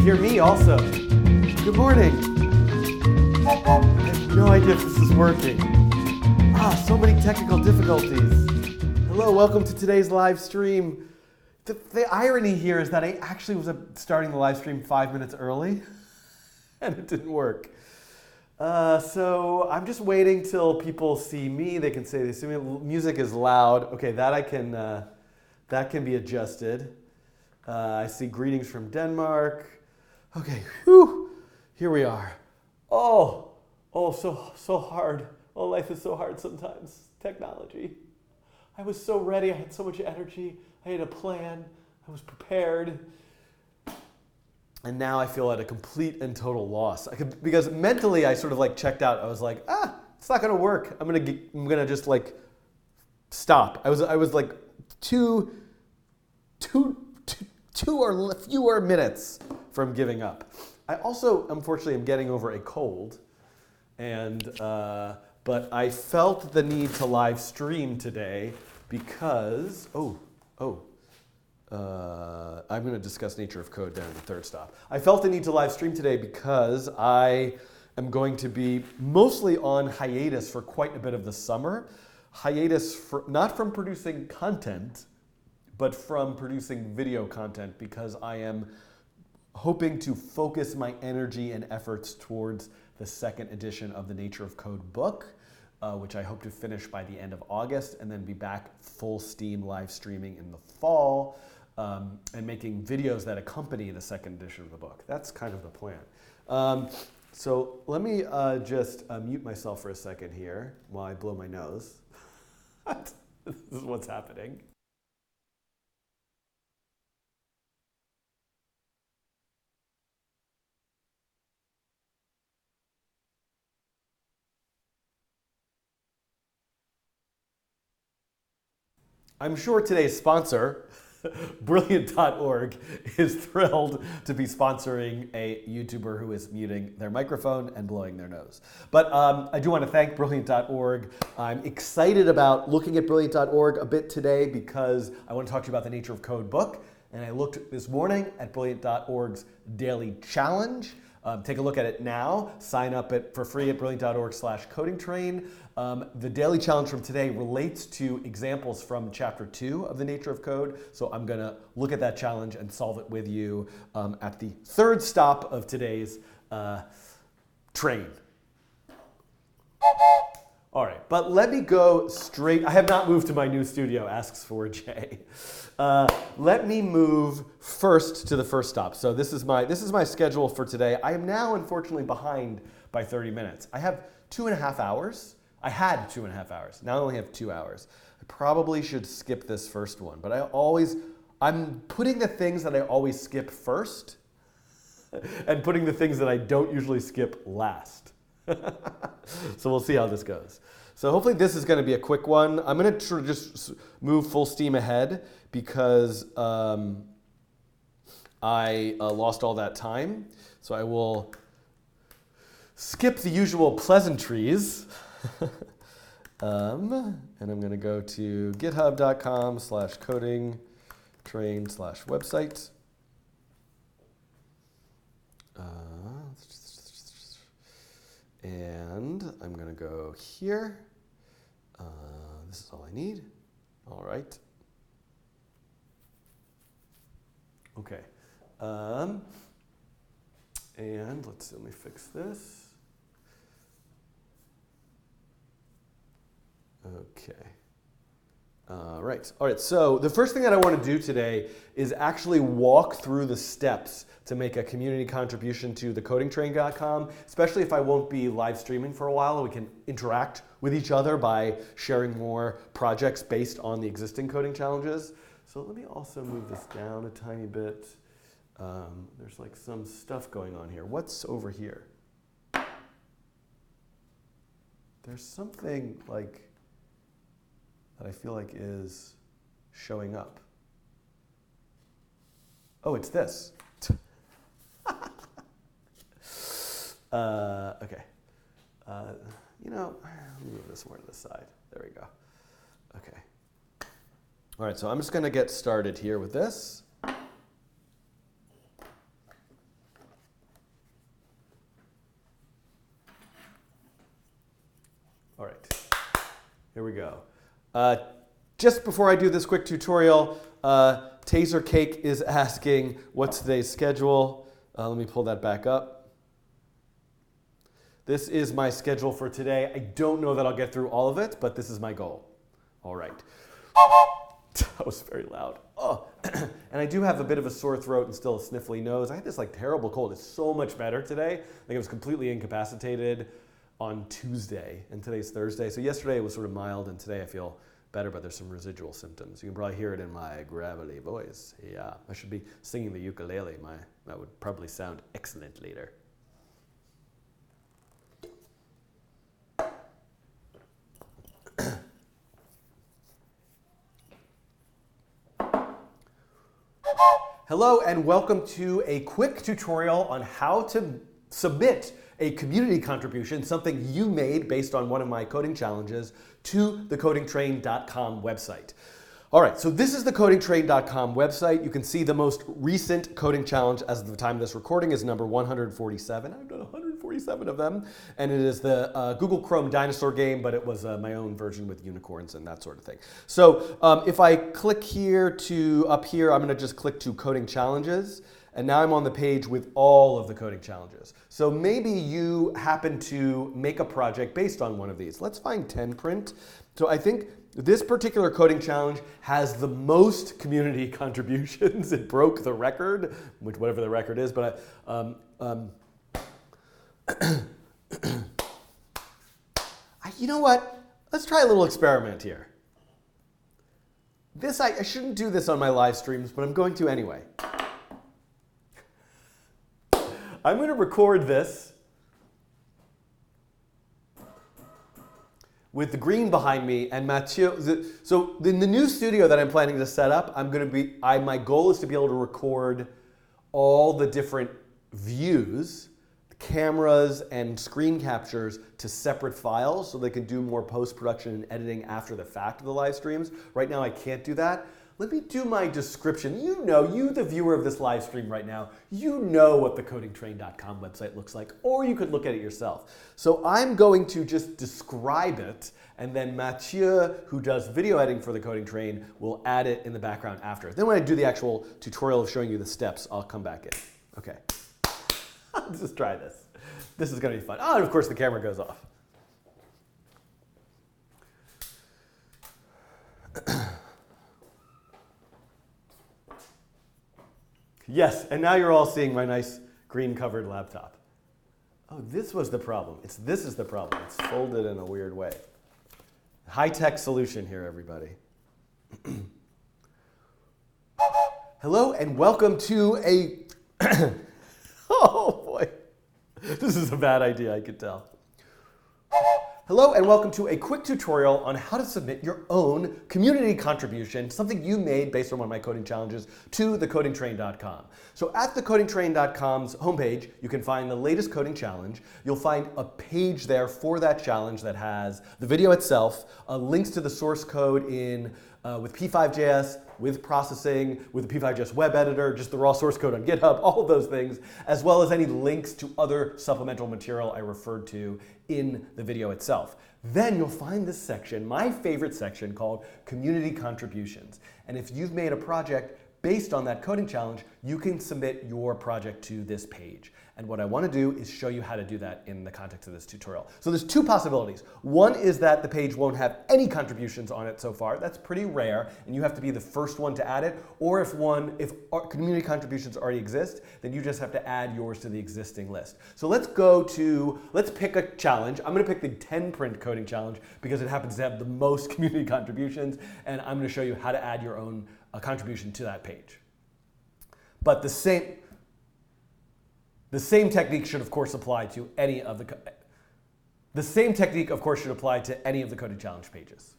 hear me also. Good morning. I have no idea if this is working. So many technical difficulties. Hello, welcome to today's live stream. The irony here is that I actually was starting the live stream 5 minutes early, and it didn't work. So I'm just waiting till people see me. They can say they see me. Music is loud. Okay, that can be adjusted. I see greetings from Denmark. Okay, whew, here we are. Oh, so hard. Oh, life is so hard sometimes. Technology. I was so ready. I had so much energy. I had a plan. I was prepared. And now I feel at a complete and total loss. Because mentally I sort of like checked out. I was like, it's not gonna work. I'm gonna just like stop. I was like two or fewer minutes from giving up. I also, unfortunately, am getting over a cold, but I felt the need to live stream today because, I'm going to discuss nature of code down in the third stop. I felt the need to live stream today because I am going to be mostly on hiatus for quite a bit of the summer. Hiatus not from producing content, but from producing video content, because I am hoping to focus my energy and efforts towards the second edition of the Nature of Code book, which I hope to finish by the end of August, and then be back full steam live streaming in the fall, and making videos that accompany the second edition of the book. That's kind of the plan. So let me just mute myself for a second here while I blow my nose. This is what's happening. I'm sure today's sponsor, Brilliant.org, is thrilled to be sponsoring a YouTuber who is muting their microphone and blowing their nose. But I do want to thank Brilliant.org. I'm excited about looking at Brilliant.org a bit today because I want to talk to you about the Nature of Code book. And I looked this morning at Brilliant.org's daily challenge. Take a look at it now. Sign up for free at brilliant.org/codingtrain. The daily challenge from today relates to examples from chapter 2 of the Nature of Code. So I'm going to look at that challenge and solve it with you at the third stop of today's train. All right, but let me go straight. I have not moved to my new studio, asks 4J. Let me move first to the first stop. So this is my schedule for today. I am now, unfortunately, behind by 30 minutes. I have 2.5 hours. I had 2.5 hours. Now I only have 2 hours. I probably should skip this first one, but I'm putting the things that I always skip first and putting the things that I don't usually skip last. So we'll see how this goes. So hopefully this is going to be a quick one. I'm going to just move full steam ahead because I lost all that time. So I will skip the usual pleasantries. And I'm going to go to github.com/codingtrain/website. And I'm going to go here. This is all I need. All right. Okay. And let me fix this. Okay. All right. So the first thing that I want to do today is actually walk through the steps to make a community contribution to thecodingtrain.com, especially if I won't be live streaming for a while. We can interact with each other by sharing more projects based on the existing coding challenges. So let me also move this down a tiny bit. There's like some stuff going on here. What's over here? There's something like that I feel like is showing up. Oh, it's this. Okay. Let me move this more to the side. There we go. Okay. All right, so I'm just going to get started here with this. Just before I do this quick tutorial, Taser Cake is asking, what's today's schedule? Let me pull that back up. This is my schedule for today. I don't know that I'll get through all of it, but this is my goal. All right. That was very loud. Oh. And I do have a bit of a sore throat and still a sniffly nose. I had this terrible cold. It's so much better today. I think I was completely incapacitated on Tuesday, and today's Thursday. So yesterday it was sort of mild, and today I feel better, but there's some residual symptoms. You can probably hear it in my gravelly voice. Yeah, I should be singing the ukulele. That would probably sound excellent later. Hello and welcome to a quick tutorial on how to submit a community contribution, something you made based on one of my coding challenges, to the codingtrain.com website. All right, so this is the codingtrain.com website. You can see the most recent coding challenge as of the time of this recording is number 147. I've done 147 of them, and it is the Google Chrome dinosaur game, but it was my own version with unicorns and that sort of thing. So if I click here to up here, I'm going to just click to coding challenges. And now I'm on the page with all of the coding challenges. So maybe you happen to make a project based on one of these. Let's find 10 print. So I think this particular coding challenge has the most community contributions. It broke the record, which whatever the record is. But you know what? Let's try a little experiment here. I shouldn't do this on my live streams, but I'm going to anyway. I'm going to record this with the green behind me and Mathieu. So in the new studio that I'm planning to set up, my goal is to be able to record all the different views, cameras and screen captures to separate files so they can do more post-production and editing after the fact of the live streams. Right now I can't do that. Let me do my description. You the viewer of this live stream right now, you know what the codingtrain.com website looks like, or you could look at it yourself. So I'm going to just describe it, and then Mathieu, who does video editing for the Coding Train, will add it in the background after. Then when I do the actual tutorial of showing you the steps, I'll come back in. Okay. Let's just try this. This is going to be fun. Oh, and of course the camera goes off. Yes, and now you're all seeing my nice green-covered laptop. Oh, this was the problem. This is the problem. It's folded in a weird way. High-tech solution here, everybody. Hello, and welcome to a... Oh, boy. This is a bad idea, I could tell. Hello and welcome to a quick tutorial on how to submit your own community contribution, something you made based on one of my coding challenges, to thecodingtrain.com. So at thecodingtrain.com's homepage, you can find the latest coding challenge. You'll find a page there for that challenge that has the video itself, links to the source code with P5.js, with processing, with the P5.js web editor, just the raw source code on GitHub, all of those things, as well as any links to other supplemental material I referred to in the video itself. Then you'll find this section, my favorite section, called Community Contributions. And if you've made a project based on that coding challenge, you can submit your project to this page. And what I want to do is show you how to do that in the context of this tutorial. So there's two possibilities. One is that the page won't have any contributions on it so far. That's pretty rare, and you have to be the first one to add it. Or if community contributions already exist, then you just have to add yours to the existing list. So let's pick a challenge. I'm going to pick the 10 print coding challenge because it happens to have the most community contributions, and I'm going to show you how to add your own contribution to that page. But the same technique should, of course, apply to any of the coding challenge pages.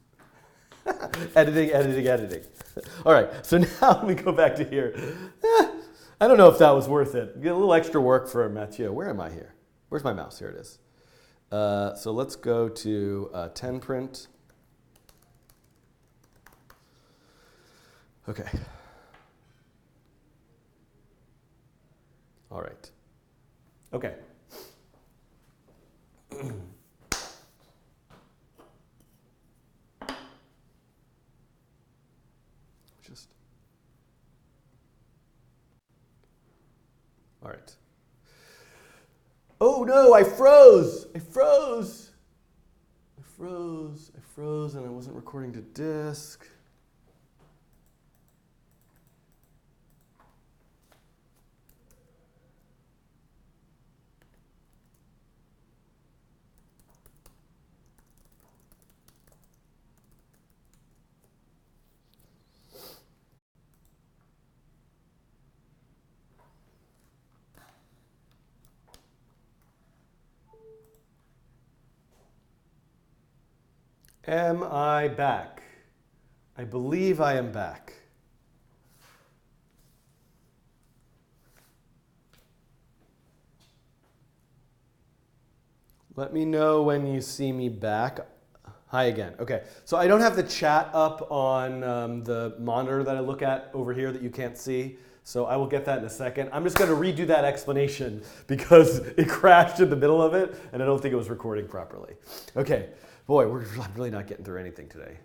Editing. All right, so now let me go back to here. I don't know if that was worth it. Get a little extra work for Mathieu. Where am I here? Where's my mouse? Here it is. So let's go to 10 print. Okay. All right. Okay. just... All right. Oh no, I froze! I froze! I froze, and I wasn't recording to disk. Am I back? I believe I am back. Let me know when you see me back. Hi again. Okay, so I don't have the chat up on the monitor that I look at over here that you can't see. So I will get that in a second. I'm just going to redo that explanation because it crashed in the middle of it and I don't think it was recording properly. Okay. Boy, we're really not getting through anything today.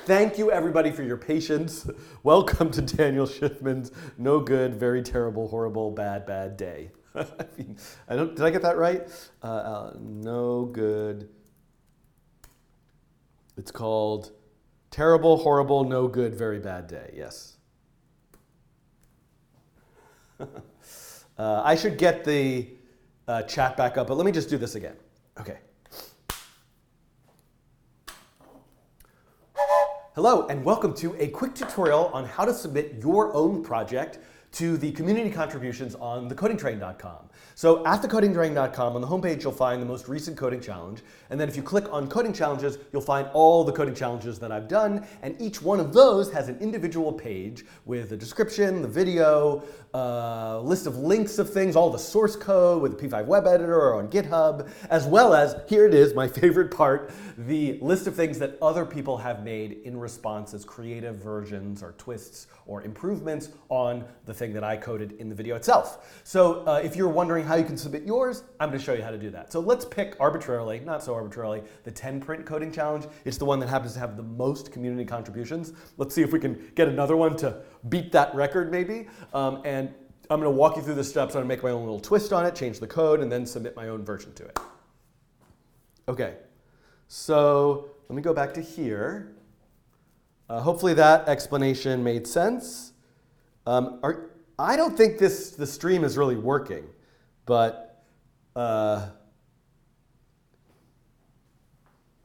Thank you, everybody, for your patience. Welcome to Daniel Schiffman's No Good, Very Terrible, Horrible, Bad, Bad Day. Did I get that right? No Good. It's called Terrible, Horrible, No Good, Very Bad Day. Yes. I should get the chat back up, but let me just do this again. Okay. Hello, and welcome to a quick tutorial on how to submit your own project to the community contributions on thecodingtrain.com. So at thecodingtrain.com, on the homepage, you'll find the most recent coding challenge. And then if you click on coding challenges, you'll find all the coding challenges that I've done. And each one of those has an individual page with the description, the video, list of links of things, all the source code with the P5 web editor or on GitHub, as well as, here it is, my favorite part, the list of things that other people have made in response as creative versions or twists or improvements on the thing that I coded in the video itself. So if you're wondering how you can submit yours, I'm going to show you how to do that. So let's pick arbitrarily, not so arbitrarily, the 10 print coding challenge. It's the one that happens to have the most community contributions. Let's see if we can get another one to beat that record maybe. And I'm going to walk you through the steps. I'm going to make my own little twist on it, change the code, and then submit my own version to it. Okay, so let me go back to here. Hopefully that explanation made sense. I don't think the stream is really working, but yeah,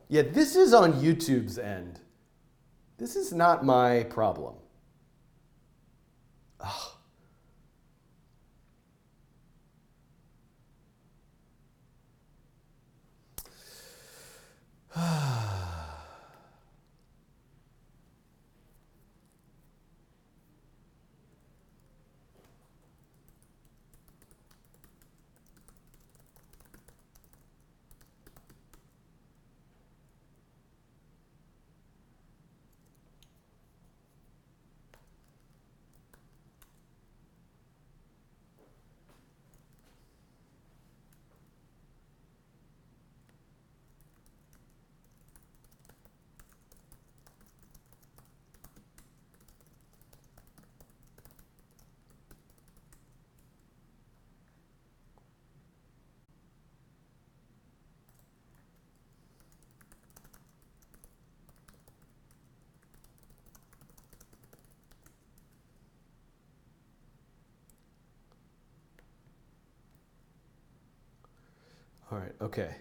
this is on YouTube's end. This is not my problem. Ugh. All right, okay.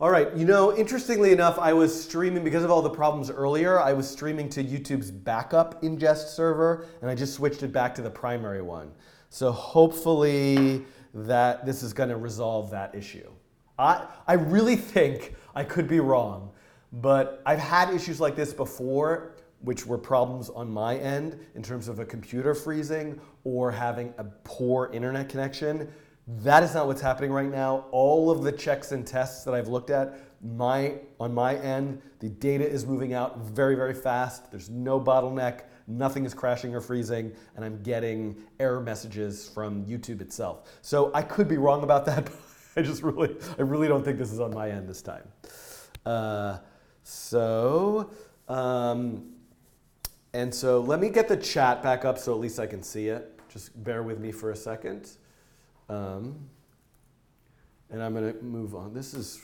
All right, you know, interestingly enough, I was streaming, because of all the problems earlier, I was streaming to YouTube's backup ingest server, and I just switched it back to the primary one. So hopefully that this is going to resolve that issue. I really think, I could be wrong, but I've had issues like this before, which were problems on my end in terms of a computer freezing or having a poor internet connection. That is not what's happening right now. All of the checks and tests that I've looked at, on my end, the data is moving out very, very fast. There's no bottleneck. Nothing is crashing or freezing, and I'm getting error messages from YouTube itself. So I could be wrong about that, but I really don't think this is on my end this time. And so let me get the chat back up so at least I can see it. Just bear with me for a second. And I'm going to move on. This is...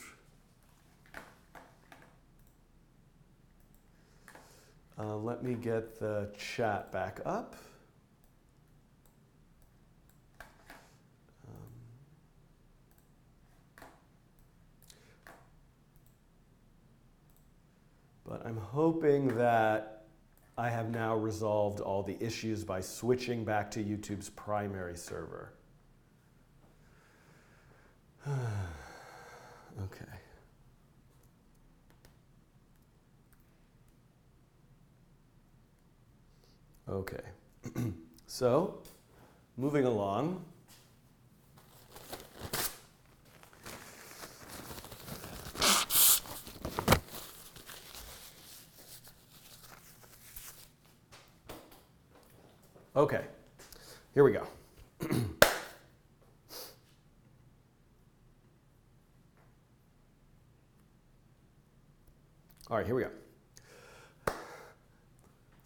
let me get the chat back up. But I'm hoping that I have now resolved all the issues by switching back to YouTube's primary server. Okay. Okay. So, moving along. Okay, here we go. All right, here we go.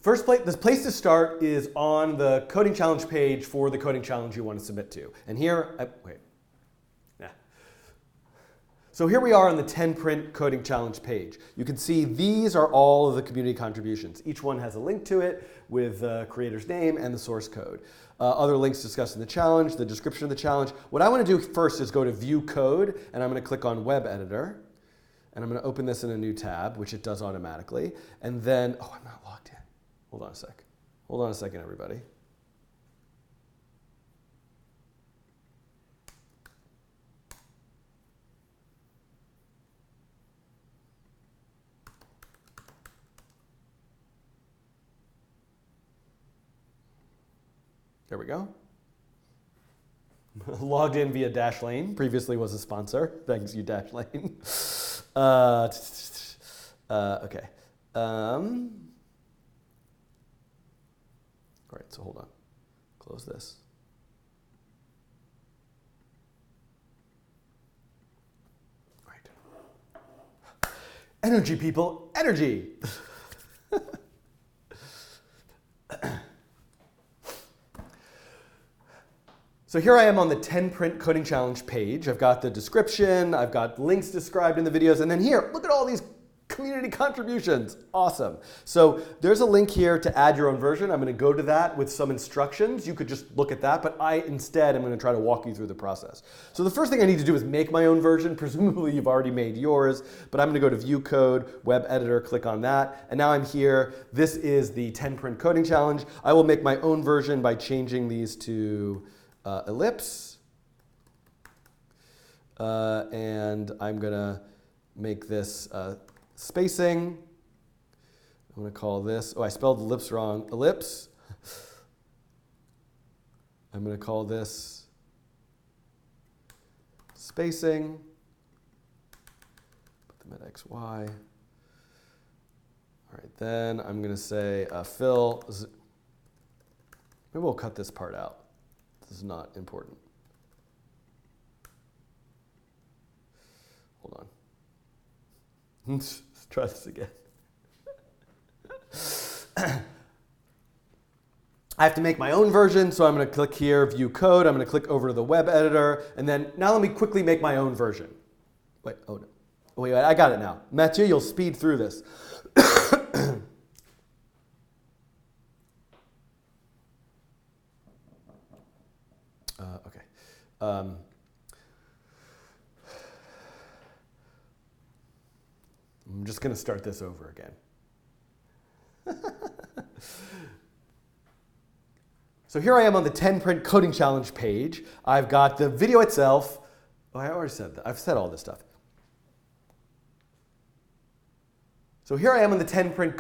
First place, the place to start is on the coding challenge page for the coding challenge you want to submit to. And here, So here we are on the 10 print coding challenge page. You can see these are all of the community contributions. Each one has a link to it with the creator's name and the source code. Other links discussing the challenge, the description of the challenge. What I want to do first is go to View Code, and I'm going to click on Web Editor. And I'm going to open this in a new tab, which it does automatically. And then, oh, I'm not logged in. Hold on a sec. Hold on a second, everybody. There we go. Logged in via Dashlane. Previously was a sponsor. Thanks, you Dashlane. Okay. All right, so hold on. Close this. All right. Energy, people. Energy. So here I am on the 10 print coding challenge page. I've got the description, I've got links described in the videos, and then here, look at all these community contributions. Awesome. So there's a link here to add your own version. I'm going to go to that with some instructions. You could just look at that, but I instead am going to try to walk you through the process. So the first thing I need to do is make my own version. Presumably you've already made yours, but I'm going to go to View Code, Web Editor, click on that, and now I'm here. This is the 10 print coding challenge. I will make my own version by changing these to ellipse, and I'm gonna make this spacing. I'm gonna call this, oh, I spelled ellipse wrong, ellipse. I'm gonna call this spacing, put them at X, Y. All right, then I'm gonna say fill, maybe we'll cut this part out. This is not important. Hold on. Let's try this again. I have to make my own version, so I'm going to click here, View Code. I'm going to click over to the Web Editor, and then now let me quickly make my own version. Wait, oh no. Wait, I got it now. Mathieu, you'll speed through this. Okay. I'm just going to start this over again. So here I am on the 10 print coding challenge page. I've got the video itself. Oh, I already said that. I've said all this stuff. So here I am on the 10 print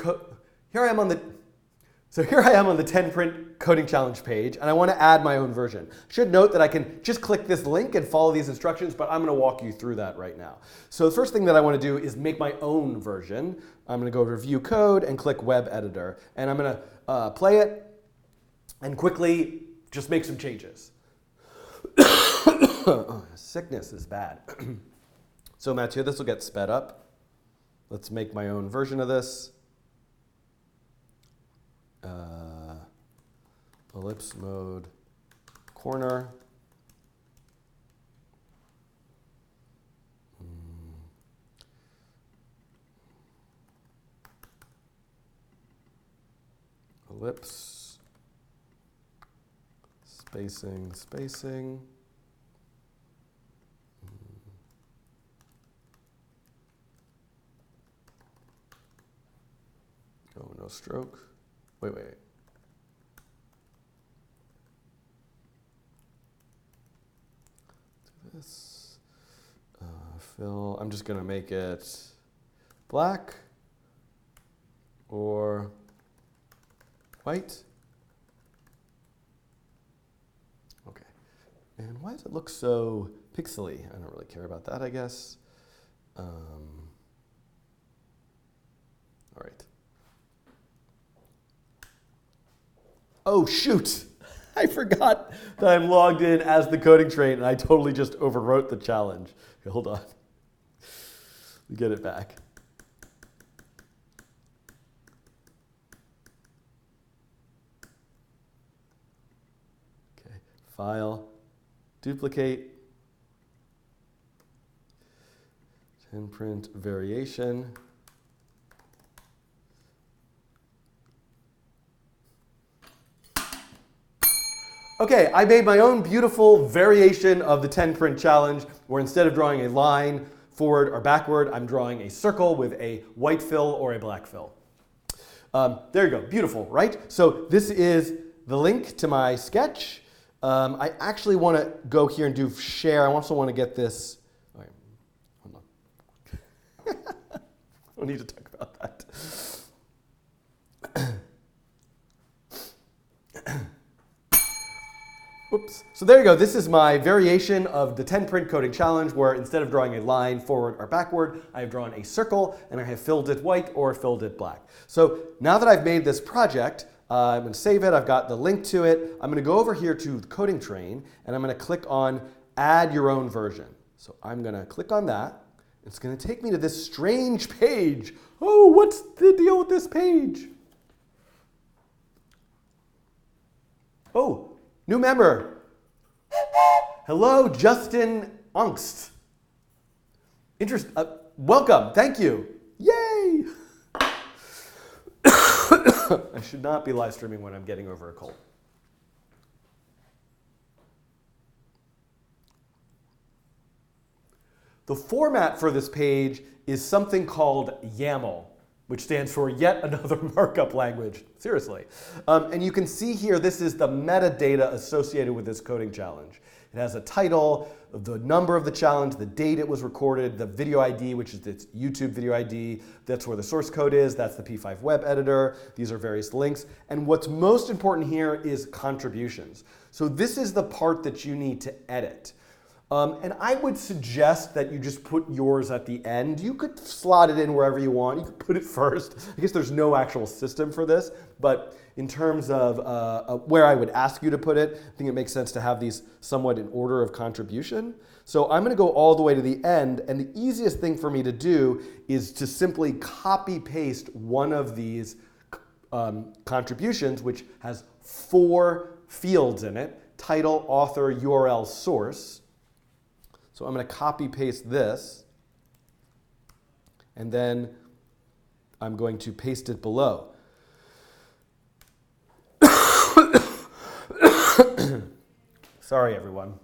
So here I am on the 10 print coding challenge page, and I want to add my own version. I should note that I can just click this link and follow these instructions, but I'm going to walk you through that right now. So the first thing that I want to do is make my own version. I'm going to go to View Code and click Web Editor, and I'm going to play it and quickly just make some changes. Oh, sickness is bad. So Mathieu, this will get sped up. Let's make my own version of this. ellipse mode, corner. Ellipse, spacing, spacing. Oh, no stroke. Wait. Do this. Fill. I'm just going to make it black or white. Okay. And why does it look so pixely? I don't really care about that, I guess. All right. Oh, shoot. I forgot that I'm logged in as the coding train, and I totally just overwrote the challenge. Okay, hold on. Let me get it back. Okay, file, duplicate, 10 print variation. Okay, I made my own beautiful variation of the 10 print challenge where instead of drawing a line forward or backward, I'm drawing a circle with a white fill or a black fill. There you go, beautiful, right? So this is the link to my sketch. I actually want to go here and do share. I also want to get this. All right, hold on. We need to talk about that. Oops. So there you go. This is my variation of the 10 print coding challenge where instead of drawing a line forward or backward, I have drawn a circle and I have filled it white or filled it black. So now that I've made this project, I'm going to save it. I've got the link to it. I'm going to go over here to the coding train and I'm going to click on add your own version. So I'm going to click on that. It's going to take me to this strange page. Oh, what's the deal with this page? Oh. New member. Hello, Justin Angst. Welcome. Thank you. Yay! I should not be live streaming when I'm getting over a cold. The format for this page is something called YAML, which stands for yet another markup language. Seriously. And you can see here, this is the metadata associated with this coding challenge. It has a title, the number of the challenge, the date it was recorded, the video ID, which is its YouTube video ID. That's where the source code is. That's the P5 web editor. These are various links. And what's most important here is contributions. So this is the part that you need to edit. And I would suggest that you just put yours at the end. You could slot it in wherever you want. You could put it first. I guess there's no actual system for this, but in terms of where I would ask you to put it, I think it makes sense to have these somewhat in order of contribution. So I'm going to go all the way to the end, and the easiest thing for me to do is to simply copy paste one of these contributions, which has 4 fields in it: title, author, URL, source. So I'm going to copy paste this, and then I'm going to paste it below. Sorry, everyone.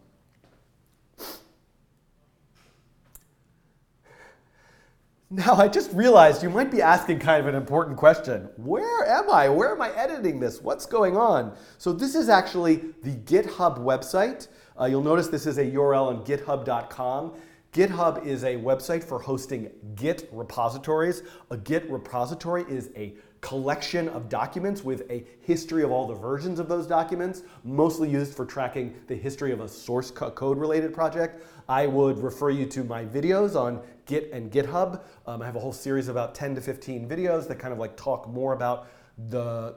Now, I just realized you might be asking kind of an important question. Where am I? Where am I editing this? What's going on? So this is actually the GitHub website. You'll notice this is a URL on github.com. GitHub is a website for hosting Git repositories. A Git repository is a collection of documents with a history of all the versions of those documents, mostly used for tracking the history of a source code related project. I would refer you to my videos on Git and GitHub. I have a whole series of about 10 to 15 videos that kind of like talk more about the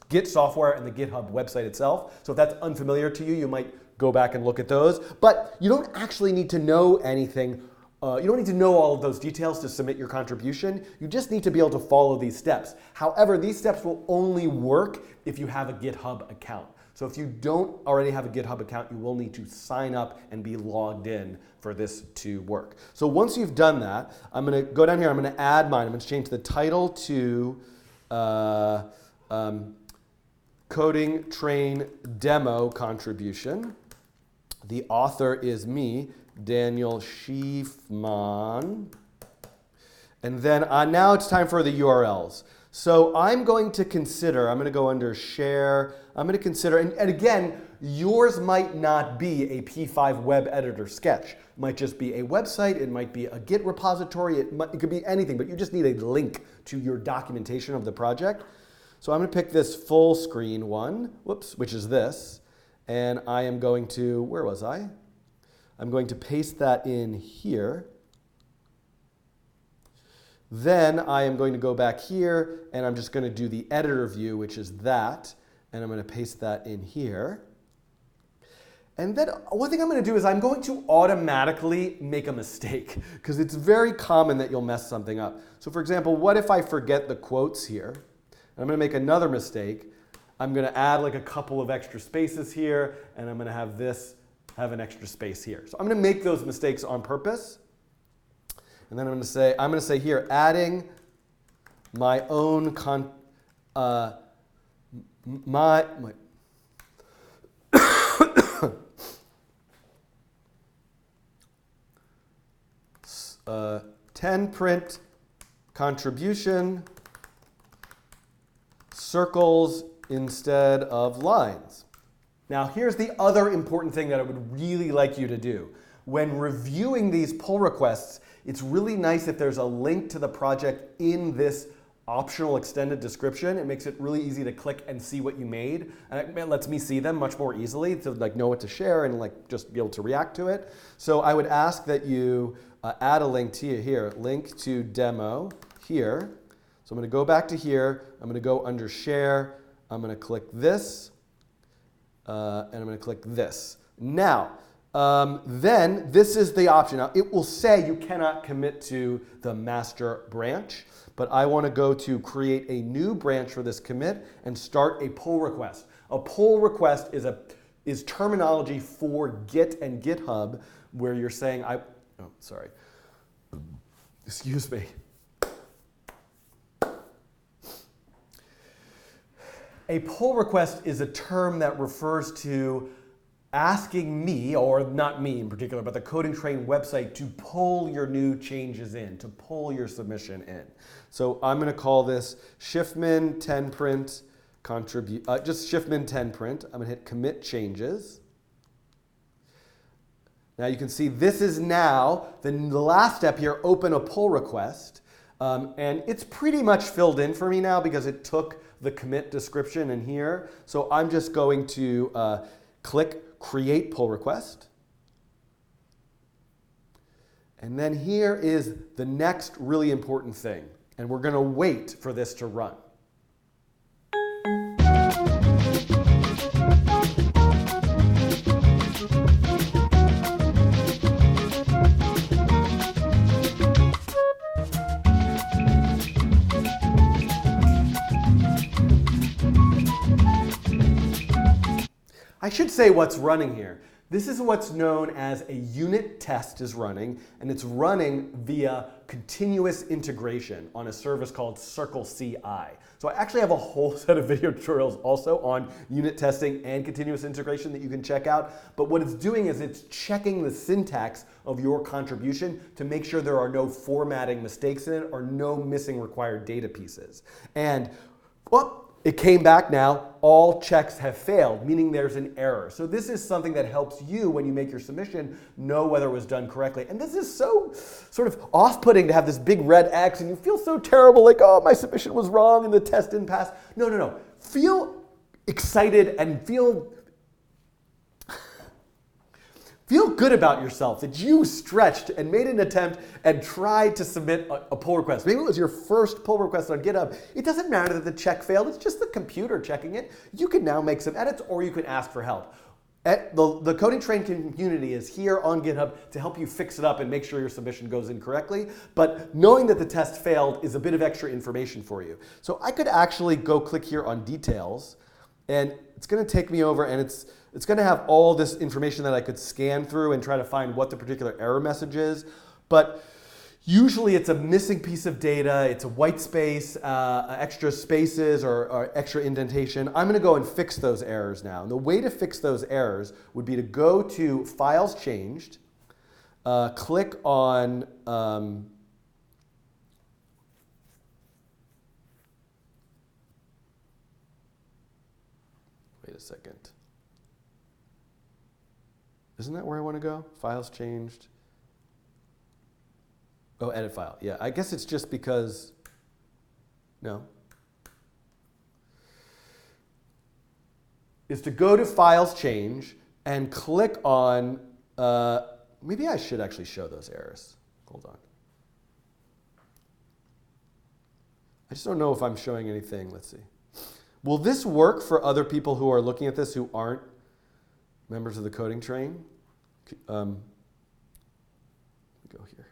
Git software and the GitHub website itself. So if that's unfamiliar to you, you might go back and look at those. But you don't actually need to know anything you don't need to know all of those details to submit your contribution. You just need to be able to follow these steps. However, these steps will only work if you have a GitHub account. So if you don't already have a GitHub account, you will need to sign up and be logged in for this to work. So once you've done that, I'm going to go down here. I'm going to add mine. I'm going to change the title to Coding Train Demo Contribution. The author is me, Daniel Schiefman. And then now it's time for the URLs. So I'm going to go under Share. I'm going to consider, and again, yours might not be a P5 web editor sketch. It might just be a website. It might be a Git repository. It could be anything, but you just need a link to your documentation of the project. So I'm going to pick this full screen one, which is this. And I am going to, where was I? I'm going to paste that in here. Then I am going to go back here, and I'm just going to do the editor view, which is that. And I'm going to paste that in here. And then one thing I'm going to do is I'm going to automatically make a mistake, because it's very common that you'll mess something up. So for example, what if I forget the quotes here? And I'm going to make another mistake. I'm going to add like a couple of extra spaces here, and I'm going to have this have an extra space here. So I'm going to make those mistakes on purpose. And then I'm going to say here, adding my own my 10 print contribution, circles instead of lines. Now here's the other important thing that I would really like you to do. When reviewing these pull requests, it's really nice if there's a link to the project in this optional extended description. It makes it really easy to click and see what you made. And it lets me see them much more easily to like know what to share and like just be able to react to it. So I would ask that you add a link to here, link to demo here. So I'm going to go back to here. I'm going to go under share. I'm going to click this, and I'm going to click this. Now, then this is the option. Now it will say you cannot commit to the master branch, but I want to go to create a new branch for this commit and start a pull request. A pull request is terminology for Git and GitHub where you're saying excuse me. A pull request is a term that refers to asking me, or not me in particular, but the Coding Train website to pull your new changes in, to pull your submission in. So I'm going to call this Schiefman 10 print contribute, just Schiefman 10 print. I'm going to hit commit changes. Now you can see this is now the last step here, open a pull request. And it's pretty much filled in for me now because it took the commit description in here. So I'm just going to click Create Pull Request. And then here is the next really important thing. And we're going to wait for this to run. I should say what's running here. This is what's known as a unit test is running, and it's running via continuous integration on a service called Circle CI. So I actually have a whole set of video tutorials also on unit testing and continuous integration that you can check out. But what it's doing is it's checking the syntax of your contribution to make sure there are no formatting mistakes in it or no missing required data pieces. And it came back now, all checks have failed, meaning there's an error. So this is something that helps you when you make your submission know whether it was done correctly. And this is so sort of off-putting to have this big red X and you feel so terrible, like, oh, my submission was wrong and the test didn't pass. No. Feel excited and feel good about yourself that you stretched and made an attempt and tried to submit a pull request. Maybe it was your first pull request on GitHub. It doesn't matter that the check failed. It's just the computer checking it. You can now make some edits or you can ask for help. The Coding Train community is here on GitHub to help you fix it up and make sure your submission goes in correctly. But knowing that the test failed is a bit of extra information for you. So I could actually go click here on details, and it's going to take me over, and it's going to have all this information that I could scan through and try to find what the particular error message is. But usually it's a missing piece of data, it's a white space, extra spaces or extra indentation. I'm going to go and fix those errors now. And the way to fix those errors would be to go to Files Changed, click on wait a second. Isn't that where I want to go? Files Changed. Oh, edit file. Yeah, I guess it's just because, no. Is to go to Files Change and click on, maybe I should actually show those errors. Hold on. I just don't know if I'm showing anything. Let's see. Will this work for other people who are looking at this who aren't members of the Coding Train? Go here.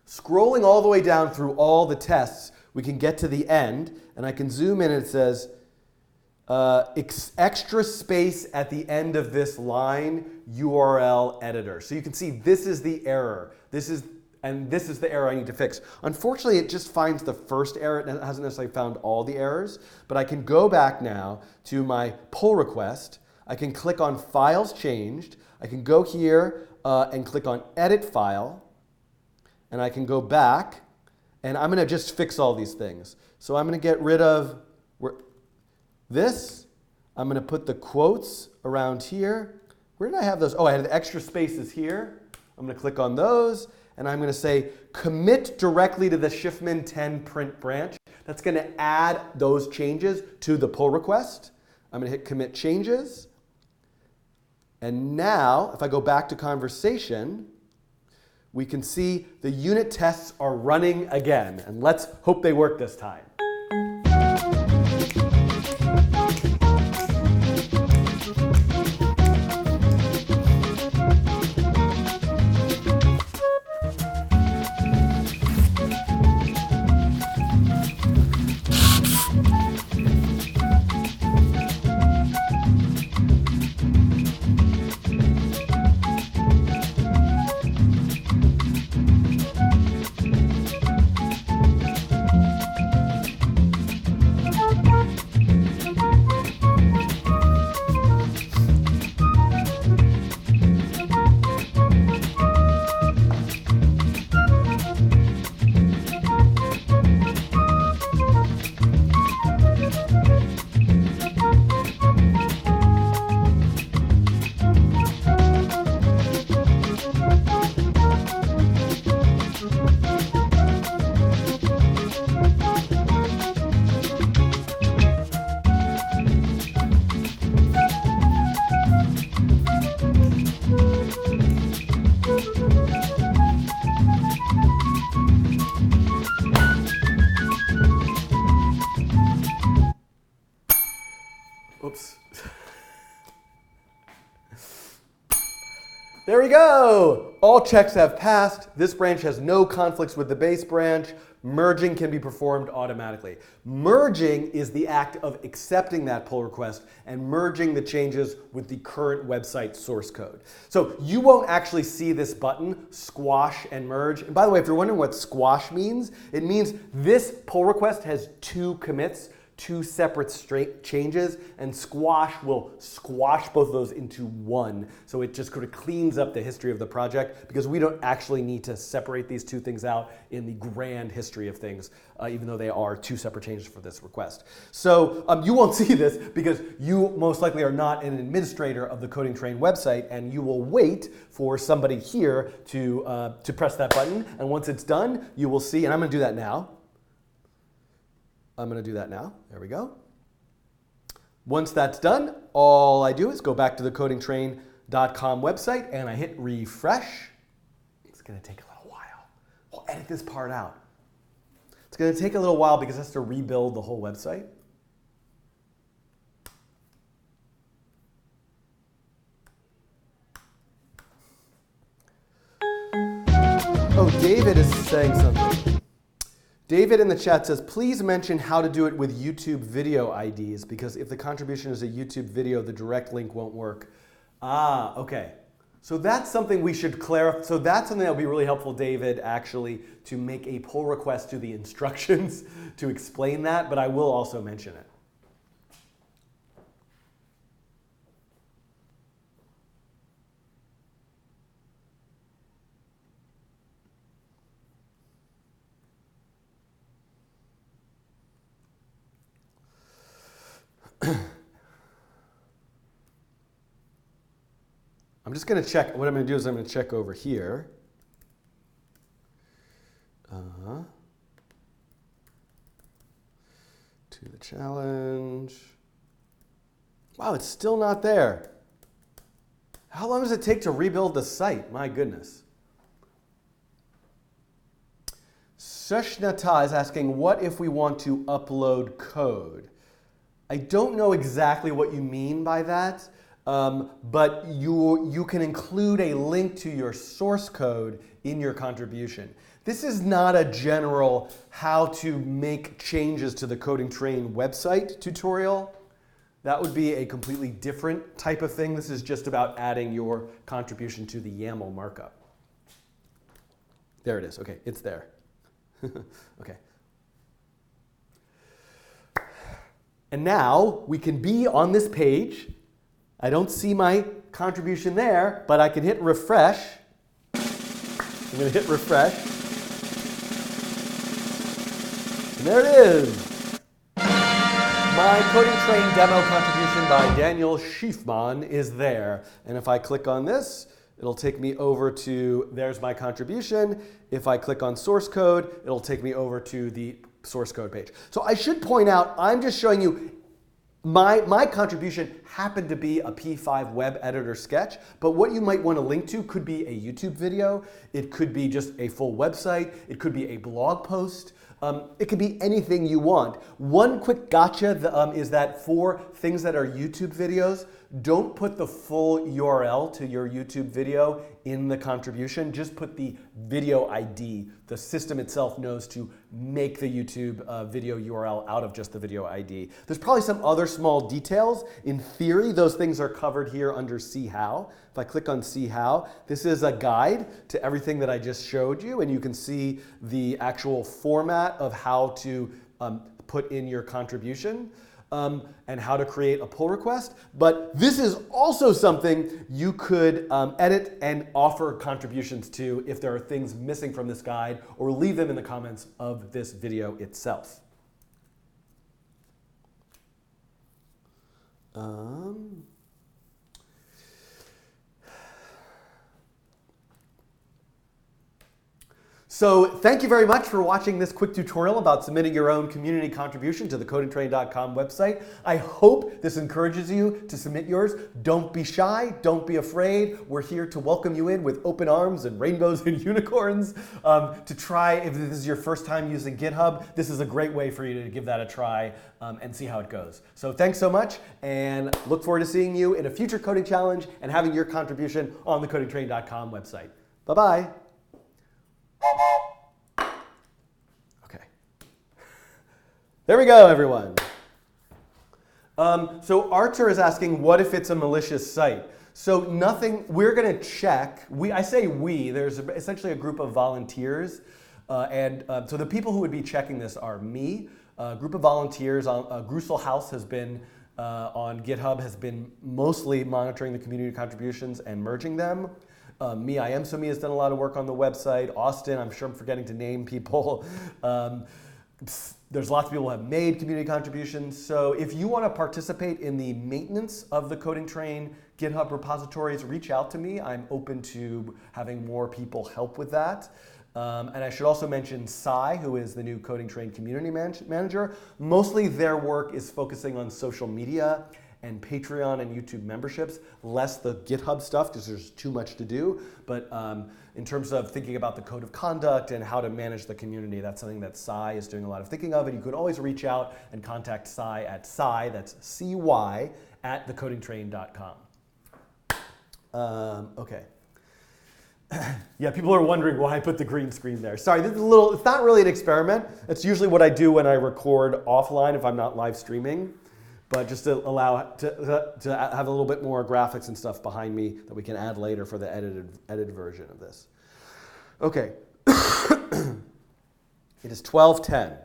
Scrolling all the way down through all the tests, we can get to the end, and I can zoom in and it says, extra space at the end of this line, URL editor. So you can see this is the error. This is the error I need to fix. Unfortunately, it just finds the first error. It hasn't necessarily found all the errors, but I can go back now to my pull request. I can click on Files Changed. I can go here and click on Edit File. And I can go back, and I'm going to just fix all these things. So I'm going to get rid of this. I'm going to put the quotes around here. Where did I have those? Oh, I had the extra spaces here. I'm going to click on those, and I'm going to say commit directly to the Schiffman 10 print branch. That's going to add those changes to the pull request. I'm going to hit commit changes. And now, if I go back to conversation, we can see the unit tests are running again. And let's hope they work this time. Oops. There we go. All checks have passed. This branch has no conflicts with the base branch. Merging can be performed automatically. Merging is the act of accepting that pull request and merging the changes with the current website source code. So you won't actually see this button, squash and merge. And by the way, if you're wondering what squash means, it means this pull request has two commits, two separate straight changes, and squash will squash both of those into one. So it just kind of cleans up the history of the project because we don't actually need to separate these two things out in the grand history of things, even though they are two separate changes for this request. So you won't see this because you most likely are not an administrator of the Coding Train website, and you will wait for somebody here to press that button. And once it's done, you will see, and I'm going to do that now. I'm going to do that now. There we go. Once that's done, all I do is go back to the codingtrain.com website and I hit refresh. It's going to take a little while. We'll edit this part out. It's going to take a little while because it has to rebuild the whole website. saying something. David in the chat says, please mention how to do it with YouTube video IDs, because if the contribution is a YouTube video, the direct link won't work. Ah, okay. So that's something we should clarify. So that's something that would be really helpful, David, actually, to make a pull request to the instructions to explain that, but I will also mention it. I'm just going to check. What I'm going to do is I'm going to check over here. To the challenge. Wow, it's still not there. How long does it take to rebuild the site? My goodness. Sushnata is asking, what if we want to upload code? I don't know exactly what you mean by that. But you can include a link to your source code in your contribution. This is not a general how to make changes to the Coding Train website tutorial. That would be a completely different type of thing. This is just about adding your contribution to the YAML markup. There it is. Okay, it's there. Okay. And now we can be on this page. I don't see my contribution there, but I can hit refresh. I'm going to hit refresh. And there it is. My Coding Train demo contribution by Daniel Schiefman is there. And if I click on this, it'll take me over to, there's my contribution. If I click on source code, it'll take me over to the source code page. So I should point out, I'm just showing you my contribution happened to be a P5 web editor sketch, but what you might want to link to could be a YouTube video, it could be just a full website, it could be a blog post, it could be anything you want. One quick gotcha is that for things that are YouTube videos, don't put the full URL to your YouTube video in the contribution. Just put the video ID. The system itself knows to make the YouTube video URL out of just the video ID. There's probably some other small details. In theory, those things are covered here under See How. If I click on See How, this is a guide to everything that I just showed you, and you can see the actual format of how to put in your contribution. And how to create a pull request. But this is also something you could edit and offer contributions to if there are things missing from this guide, or leave them in the comments of this video itself. So thank you very much for watching this quick tutorial about submitting your own community contribution to the codingtrain.com website. I hope this encourages you to submit yours. Don't be shy, don't be afraid. We're here to welcome you in with open arms and rainbows and unicorns. To try, if this is your first time using GitHub, this is a great way for you to give that a try and see how it goes. So thanks so much, and look forward to seeing you in a future coding challenge and having your contribution on the codingtrain.com website. Bye-bye. Okay. There we go, everyone. So Archer is asking, what if it's a malicious site? So nothing, we're going to check. I say we, there's essentially a group of volunteers. So the people who would be checking this are me, a group of volunteers. Grusel House has been on GitHub, has been mostly monitoring the community contributions and merging them. Me, I Am So Me has done a lot of work on the website. Austin, I'm sure I'm forgetting to name people. There's lots of people who have made community contributions. So if you want to participate in the maintenance of the Coding Train GitHub repositories, reach out to me. I'm open to having more people help with that. And I should also mention Sai, who is the new Coding Train community manager. Mostly their work is focusing on social media and Patreon and YouTube memberships, less the GitHub stuff because there's too much to do. But in terms of thinking about the code of conduct and how to manage the community, that's something that Sai is doing a lot of thinking of. And you could always reach out and contact Sai at Sai, that's CY, at thecodingtrain.com. Okay. Yeah, people are wondering why I put the green screen there. Sorry, this is a little, it's not really an experiment. It's usually what I do when I record offline if I'm not live streaming. But just to allow to have a little bit more graphics and stuff behind me that we can add later for the edited version of this. Okay. It is 12:10.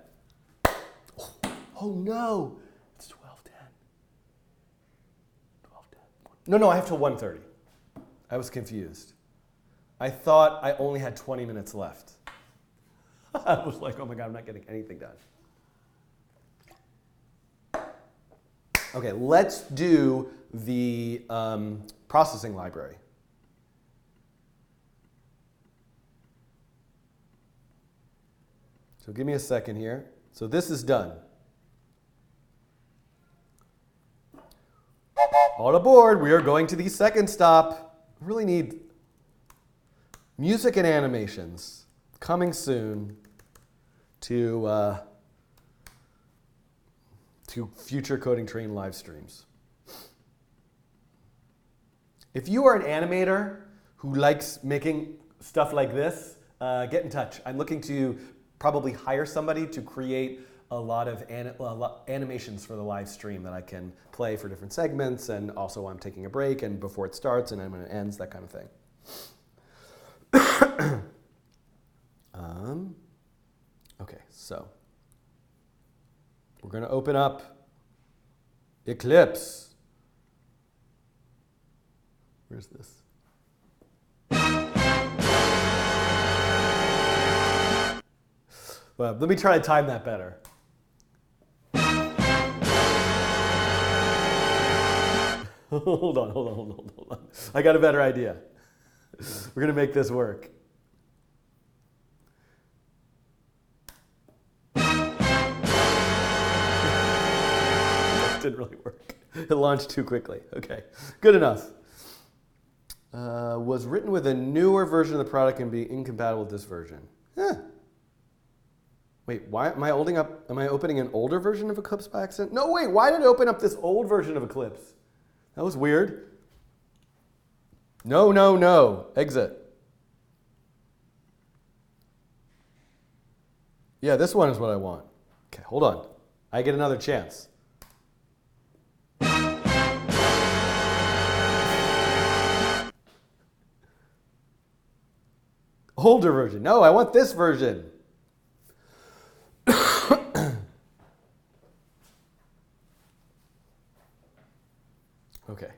Oh no, it's 12:10. 12:10. No, I have till 1:30. I was confused. I thought I only had 20 minutes left. I was like, oh my God, I'm not getting anything done. Okay, let's do the processing library. So give me a second here. So this is done. All aboard, we are going to the second stop. I really need music and animations coming soon to Future Coding Train live streams. If you are an animator who likes making stuff like this, get in touch. I'm looking to probably hire somebody to create a lot of animations for the live stream that I can play for different segments, and also I'm taking a break and before it starts and when it ends, that kind of thing. Okay, so we're going to open up Eclipse. Where's this? Well, let me try to time that better. Hold on. I got a better idea. We're going to make this work. That didn't really work. It launched too quickly. Okay, good enough. Was written with a newer version of the product and be incompatible with this version. Wait, why am I opening an older version of Eclipse by accident? No, wait, why did I open up this old version of Eclipse? That was weird. No. Exit. Yeah, this one is what I want. Okay, hold on. I get another chance. Older version. No, I want this version. Okay.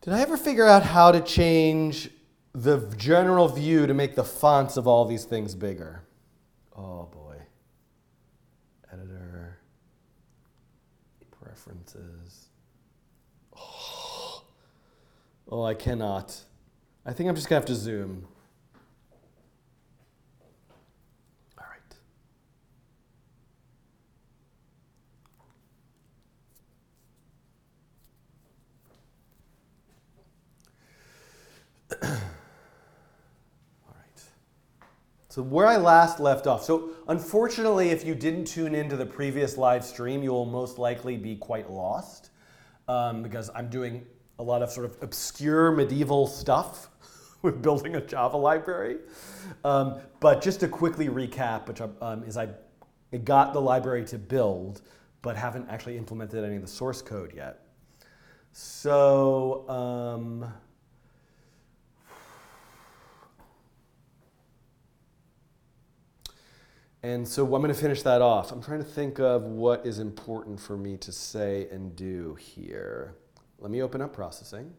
Did I ever figure out how to change the general view to make the fonts of all these things bigger? Oh boy. Editor. Preferences. Oh, I cannot. I think I'm just going to have to zoom. All right. All right. So where I last left off. So unfortunately, if you didn't tune into the previous live stream, you will most likely be quite lost because I'm doing a lot of sort of obscure medieval stuff with building a Java library. But just to quickly recap, which is I got the library to build, but haven't actually implemented any of the source code yet. So, and so I'm going to finish that off. I'm trying to think of what is important for me to say and do here. Let me open up processing.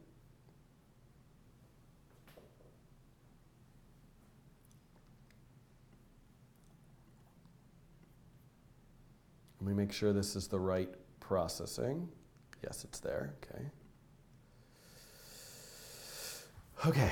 Let me make sure this is the right processing. Yes, it's there. Okay. Okay.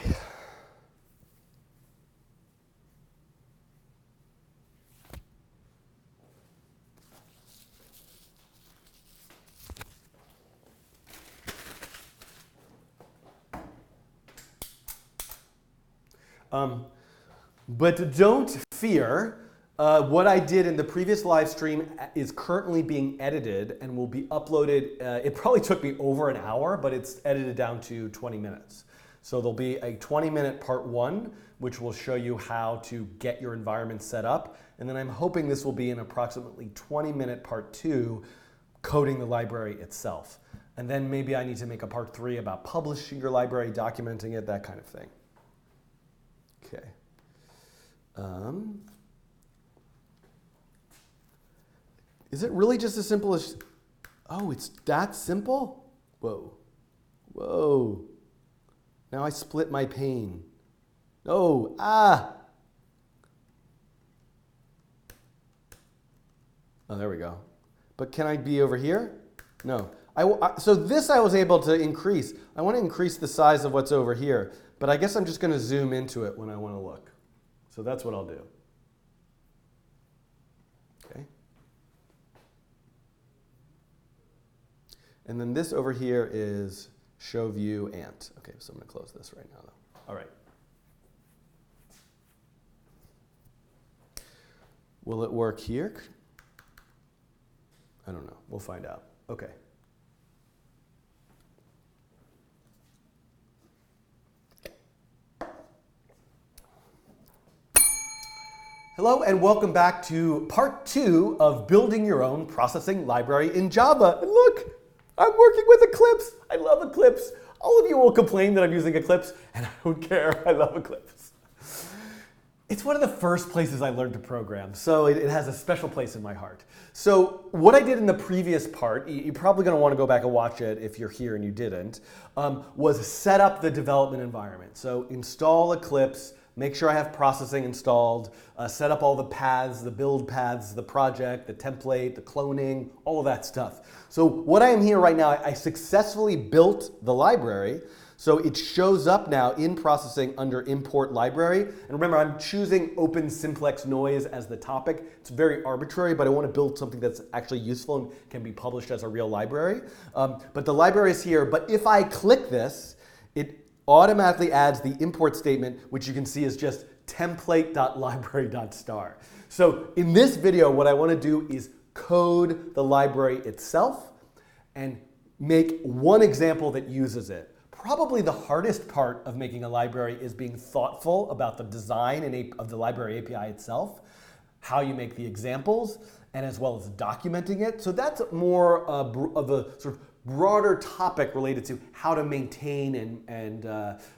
But don't fear. What I did in the previous live stream is currently being edited and will be uploaded. It probably took me over an hour, but it's edited down to 20 minutes. So there'll be a 20-minute part 1, which will show you how to get your environment set up. And then I'm hoping this will be an approximately 20-minute part 2, coding the library itself. And then maybe I need to make a part 3 about publishing your library, documenting it, that kind of thing. Okay. Is it really just as simple as, oh, it's that simple? Whoa, whoa. Now I split my pane. Oh, ah. Oh, there we go. But can I be over here? No. So this I was able to increase. I want to increase the size of what's over here, but I guess I'm just going to zoom into it when I want to look. So that's what I'll do. Okay. And then this over here is show view ant. Okay, so I'm going to close this right now though. All right. Will it work here? I don't know. We'll find out. Okay. Hello and welcome back to part 2 of building your own processing library in Java. And look, I'm working with Eclipse. I love Eclipse. All of you will complain that I'm using Eclipse, and I don't care. I love Eclipse. It's one of the first places I learned to program, so it has a special place in my heart. So what I did in the previous part, you're probably going to want to go back and watch it if you're here and you didn't, was set up the development environment. So install Eclipse, make sure I have processing installed, set up all the paths, the build paths, the project, the template, the cloning, all of that stuff. So what I am here right now, I successfully built the library. So it shows up now in processing under import library. And remember, I'm choosing open simplex noise as the topic. It's very arbitrary, but I want to build something that's actually useful and can be published as a real library. But the library is here. But if I click this, it automatically adds the import statement, which you can see is just template.library.star. So in this video, what I want to do is code the library itself and make one example that uses it. Probably the hardest part of making a library is being thoughtful about the design of the library API itself, how you make the examples, and as well as documenting it. So that's more of a sort of broader topic related to how to maintain and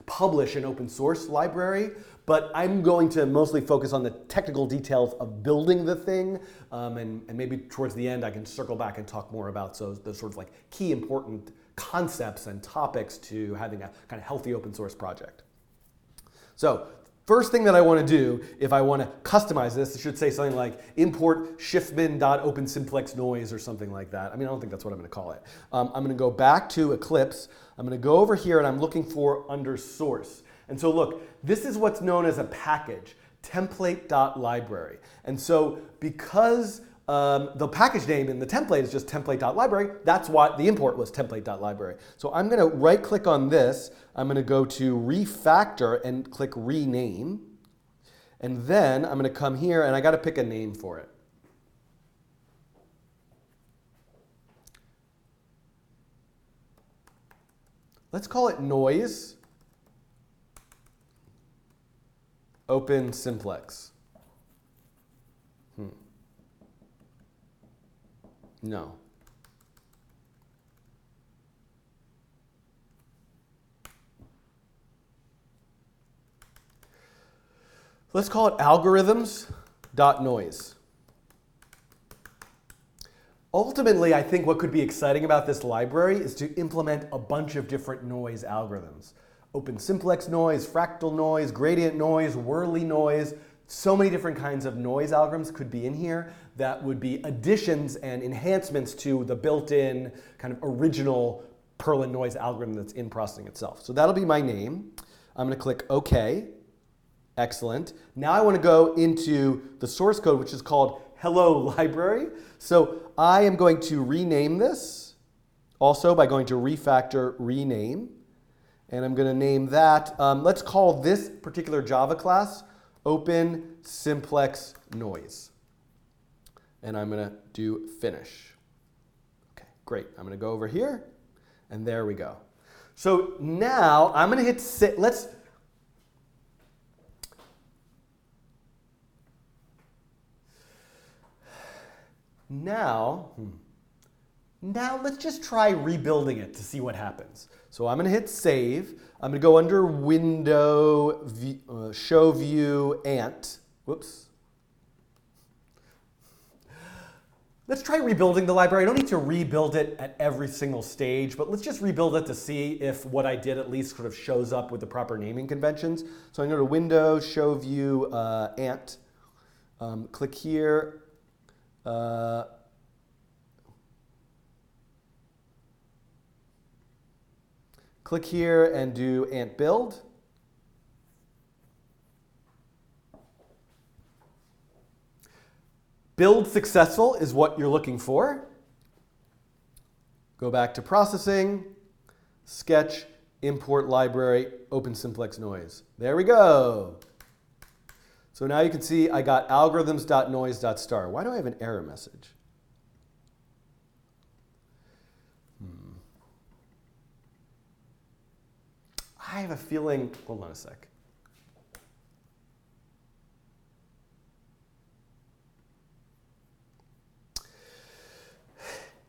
publish an open source library. But I'm going to mostly focus on the technical details of building the thing, and maybe towards the end I can circle back and talk more about those sort of like key important concepts and topics to having a kind of healthy open source project. So first thing that I want to do, if I want to customize this, it should say something like import shiftmin.opensimplexnoise or something like that. I mean, I don't think that's what I'm going to call it. I'm going to go back to Eclipse. I'm going to go over here and I'm looking for under source. And so look, this is what's known as a package, template.library. And so because the package name in the template is just template.library, that's why the import was template.library. So I'm going to right click on this. I'm going to go to refactor and click rename. And then I'm going to come here and I got to pick a name for it. Let's call it noise open simplex. No. Let's call it algorithms.noise. Ultimately, I think what could be exciting about this library is to implement a bunch of different noise algorithms. Open simplex noise, fractal noise, gradient noise, whirly noise. So many different kinds of noise algorithms could be in here that would be additions and enhancements to the built-in kind of original Perlin noise algorithm that's in processing itself. So that'll be my name. I'm going to click OK. Excellent. Now I want to go into the source code, which is called Hello Library. So I am going to rename this also by going to refactor rename. And I'm going to name that, let's call this particular Java class open simplex noise. And I'm going to do finish. Okay, great. I'm going to go over here, and there we go. So now I'm going to hit save. Now let's just try rebuilding it to see what happens. So I'm going to hit save. I'm going to go under Window, Show View, Ant. Whoops. Let's try rebuilding the library. I don't need to rebuild it at every single stage, but let's just rebuild it to see if what I did at least sort of shows up with the proper naming conventions. So I'm going to go to Window, Show View, Ant. Click here. Click here and do ant build. Build successful is what you're looking for. Go back to processing, sketch, import library, open simplex noise. There we go. So now you can see I got algorithms.noise.star. Why do I have an error message? I have a feeling, hold on a sec.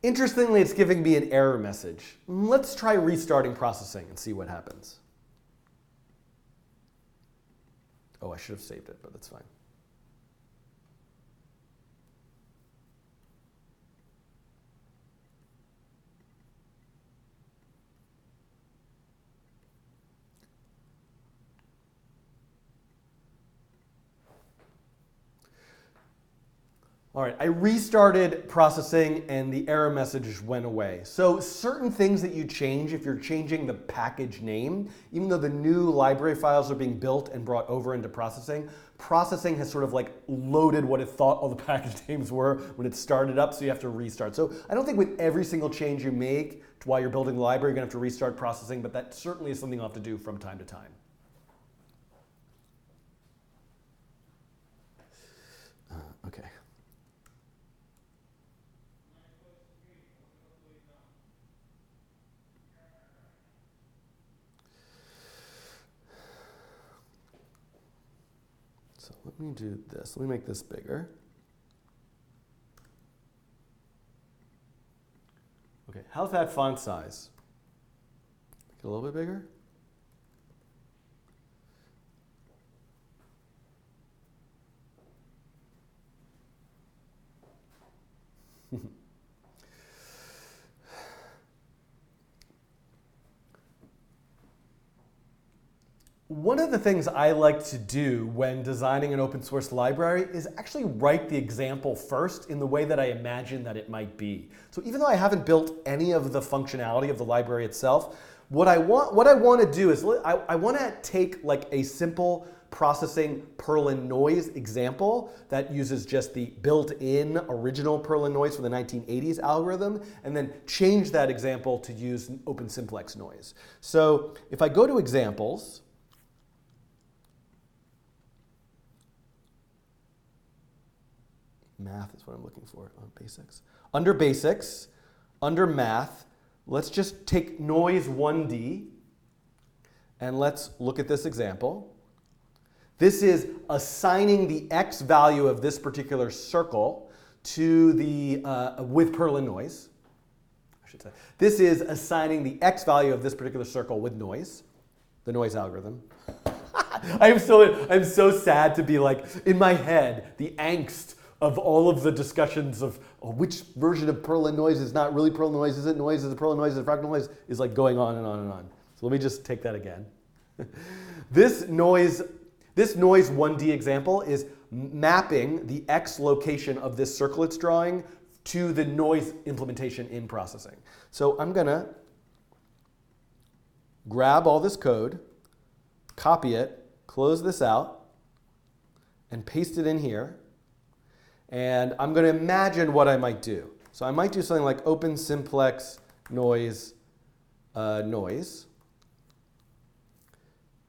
Interestingly, it's giving me an error message. Let's try restarting processing and see what happens. Oh, I should have saved it, but that's fine. All right, I restarted processing and the error message went away. So certain things that you change, if you're changing the package name, even though the new library files are being built and brought over into processing, processing has sort of like loaded what it thought all the package names were when it started up, so you have to restart. So I don't think with every single change you make while you're building the library, you're gonna have to restart processing, but that certainly is something you'll have to do from time to time. Okay. So let me do this. Let me make this bigger. Okay, how's that font size? Make it a little bit bigger. One of the things I like to do when designing an open source library is actually write the example first in the way that I imagine that it might be. So even though I haven't built any of the functionality of the library itself, what I want to do is I want to take like a simple processing Perlin noise example that uses just the built-in original Perlin noise from the 1980s algorithm, and then change that example to use open simplex noise. So if I go to examples, math is what I'm looking for, basics. Under basics, under math, let's just take noise 1D and let's look at this example. This is assigning the x value of this particular circle to the, with Perlin noise, I should say. This is assigning the x value of this particular circle with noise, the noise algorithm. I'm so sad to be like, in my head, the angst of all of the discussions of which version of Perlin noise is not really Perlin noise, is it noise, is it Perlin noise, is it fractal noise, is like going on and on and on. So let me just take that again. This noise 1D example is mapping the x location of this circle it's drawing to the noise implementation in processing. So I'm gonna grab all this code, copy it, close this out, and paste it in here. And I'm going to imagine what I might do. So I might do something like open simplex noise, noise.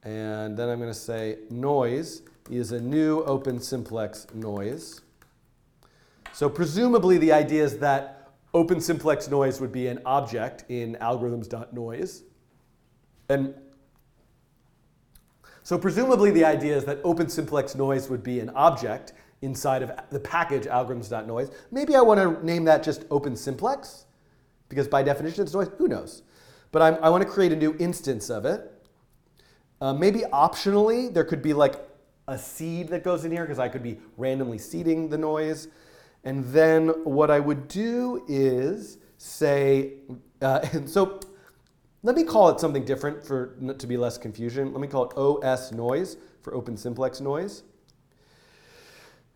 And then I'm going to say noise is a new open simplex noise. So presumably the idea is that open simplex noise would be an object in algorithms.noise. And so presumably the idea is that open simplex noise would be an object inside of the package algorithms.noise. Maybe I want to name that just open simplex, because by definition it's noise. Who knows? But I want to create a new instance of it. Maybe optionally there could be like a seed that goes in here, because I could be randomly seeding the noise. And then what I would do is say, and so let me call it something different to be less confusion. Let me call it OS noise for open simplex noise.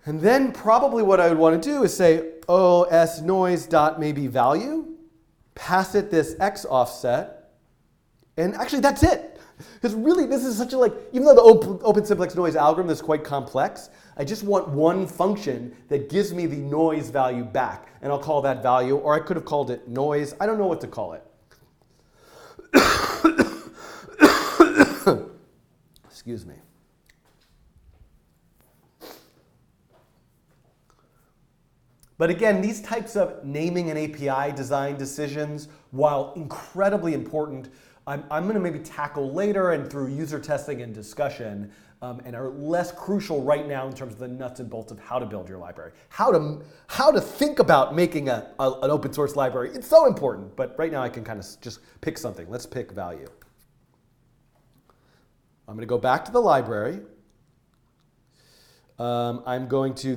And then probably what I would want to do is say OS noise dot maybe value, pass it this X offset, and actually that's it. Because really this is such a even though the open simplex noise algorithm is quite complex, I just want one function that gives me the noise value back. And I'll call that value, or I could have called it noise. I don't know what to call it. Excuse me. But again, these types of naming an API design decisions, while incredibly important, I'm going to maybe tackle later and through user testing and discussion, and are less crucial right now in terms of the nuts and bolts of how to build your library. How to think about making an open source library. It's so important, but right now I can kind of just pick something. Let's pick value. I'm going to go back to the library. I'm going to,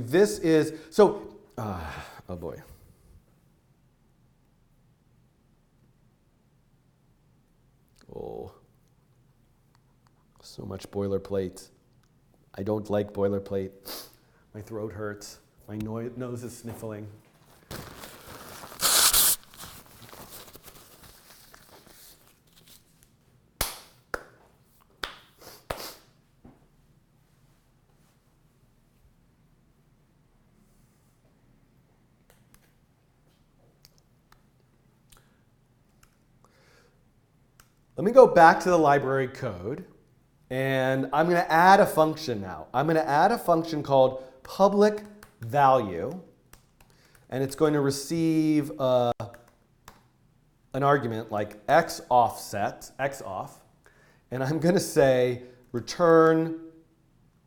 oh boy. Oh, so much boilerplate. I don't like boilerplate. My throat hurts. My nose is sniffling. Let me go back to the library code, and I'm going to add a function now. I'm going to add a function called public value, and it's going to receive an argument like x offset, x off, and I'm going to say return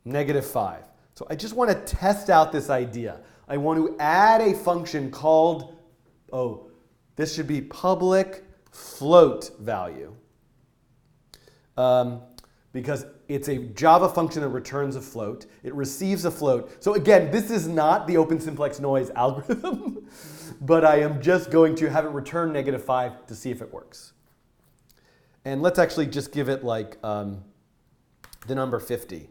-5. So I just want to test out this idea. I want to add a function called, this should be public float value. Because it's a Java function that returns a float. It receives a float. So again, this is not the open simplex noise algorithm, but I am just going to have it return -5 to see if it works. And let's actually just give it the number 50.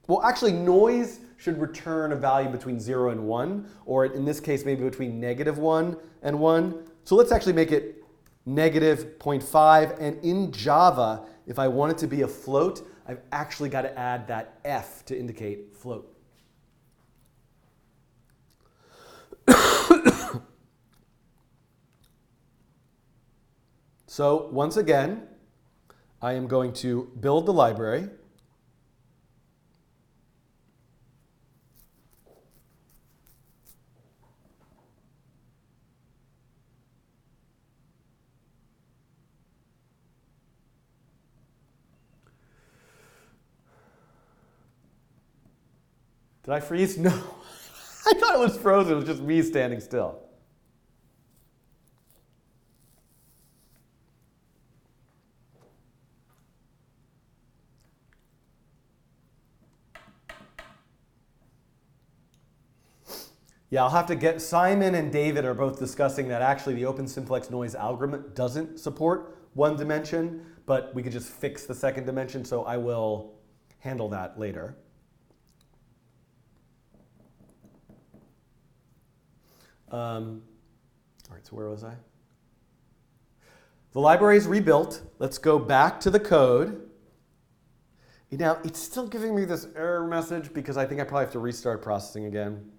Well, actually, noise should return a value between 0 and 1, or in this case, maybe between -1 and 1. So let's actually make it -0.5, and in Java, if I want it to be a float, I've actually got to add that F to indicate float. So once again, I am going to build the library. Did I freeze? No. I thought it was frozen. It was just me standing still. Yeah, I'll have to get, Simon and David are both discussing that actually the open simplex noise algorithm doesn't support one dimension, but we could just fix the second dimension, so I will handle that later. All right, so where was I? The library is rebuilt. Let's go back to the code. Now, it's still giving me this error message because I think I probably have to restart processing again.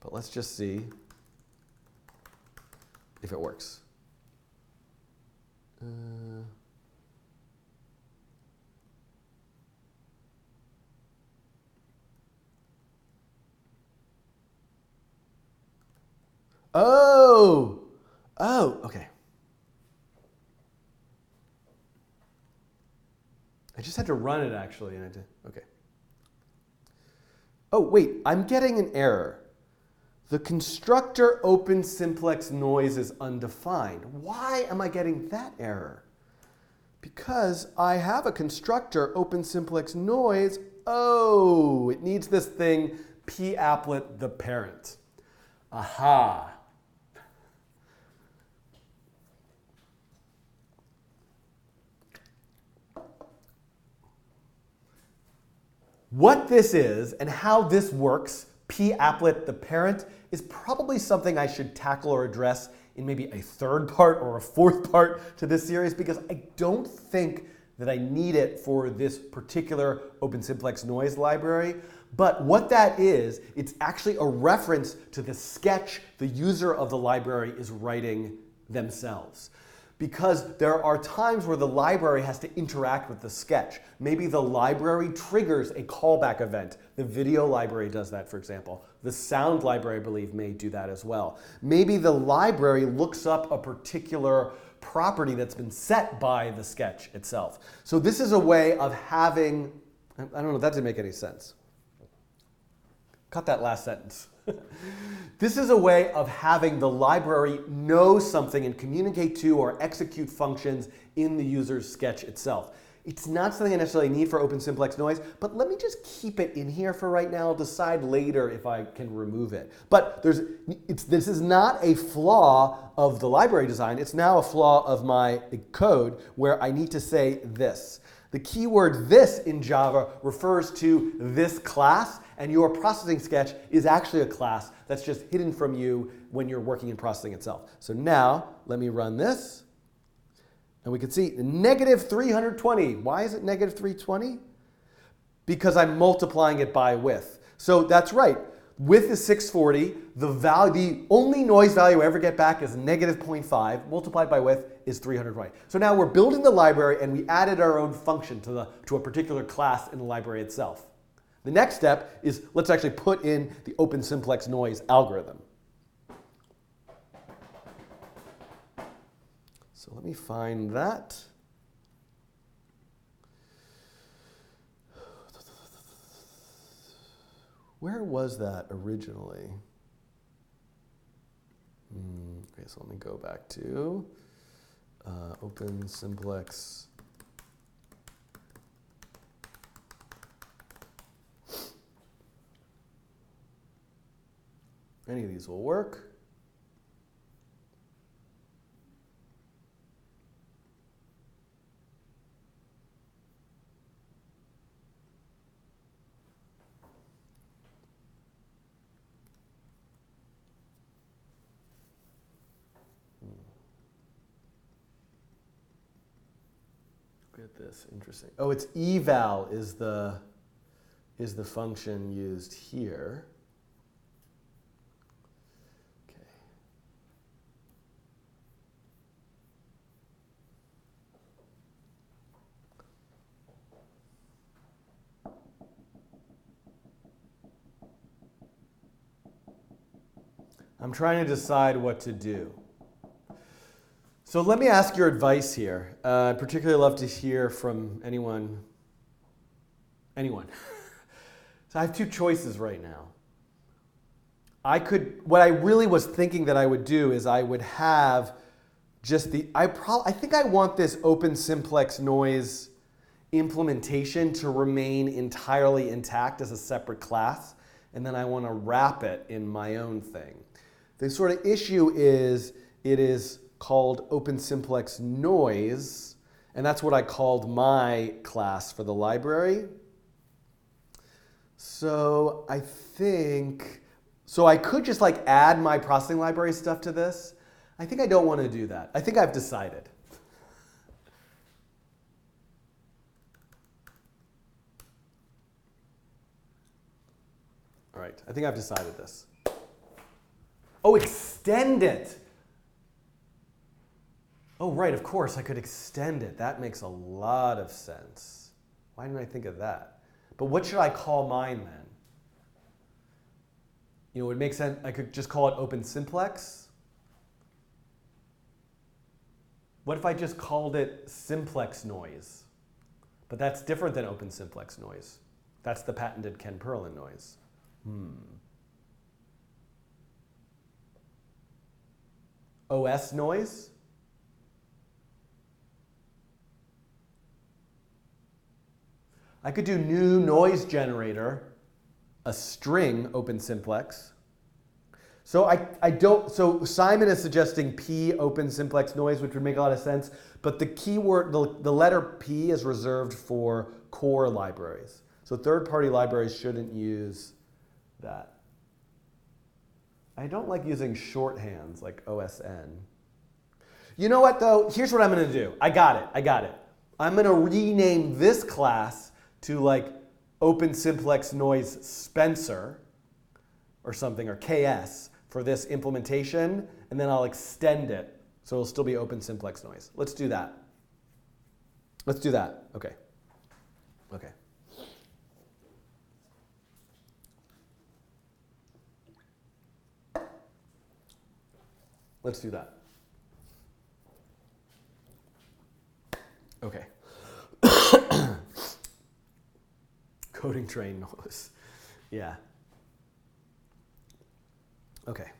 But let's just see if it works. Oh, oh, okay. I just had to run it actually, and I did. Okay. Oh, wait, I'm getting an error. The constructor open simplex noise is undefined. Why am I getting that error? Because I have a constructor open simplex noise. Oh, it needs this thing p-applet the parent. Aha. What this is and how this works, p-applet the parent, is probably something I should tackle or address in maybe a third part or a fourth part to this series, because I don't think that I need it for this particular open simplex noise library. But what that is, it's actually a reference to the sketch the user of the library is writing themselves. Because there are times where the library has to interact with the sketch. Maybe the library triggers a callback event. The video library does that, for example. The sound library, I believe, may do that as well. Maybe the library looks up a particular property that's been set by the sketch itself. So this is a way of having, I don't know, that didn't make any sense. Cut that last sentence. This is a way of having the library know something and communicate to or execute functions in the user's sketch itself. It's not something I necessarily need for open simplex noise, but let me just keep it in here for right now. I'll decide later if I can remove it. But this is not a flaw of the library design. It's now a flaw of my code where I need to say this. The keyword this in Java refers to this class, and your processing sketch is actually a class that's just hidden from you when you're working in processing itself. So now, let me run this, and we can see negative 320. Why is it negative 320? Because I'm multiplying it by width. So that's right. Width is 640. The only noise value I ever get back is negative 0.5. Multiplied by width is 320. So now we're building the library, and we added our own function to a particular class in the library itself. The next step is let's actually put in the open simplex noise algorithm. So let me find that. Where was that originally? Okay, so let me go back to open simplex. Any of these will work. Look at this, interesting. Oh, it's eval is the function used here. I'm trying to decide what to do. So let me ask your advice here. I'd particularly love to hear from anyone. So I have two choices right now. What I really was thinking that I would do is I would have just I think I want this open simplex noise implementation to remain entirely intact as a separate class, and then I want to wrap it in my own thing. The sort of issue is it is called open simplex noise, and that's what I called my class for the library. So I could just like add my processing library stuff to this. I think I don't want to do that. I think I've decided. All right, I think I've decided this. Oh, extend it. Oh, right, of course, I could extend it. That makes a lot of sense. Why didn't I think of that? But what should I call mine then? it would make sense. I could just call it open simplex. What if I just called it simplex noise? But that's different than open simplex noise. That's the patented Ken Perlin noise. OS noise? I could do new noise generator, a string open simplex. So Simon is suggesting P open simplex noise, which would make a lot of sense, but the keyword, the letter P is reserved for core libraries. So third-party libraries shouldn't use that. I don't like using shorthands like OSN. You know what though? Here's what I'm gonna do. I got it. I'm gonna rename this class to like open simplex noise Spencer or something, or KS for this implementation, and then I'll extend it so it'll still be open simplex noise. Let's do that. Okay. Let's do that. Okay. Coding train noise. Yeah. Okay.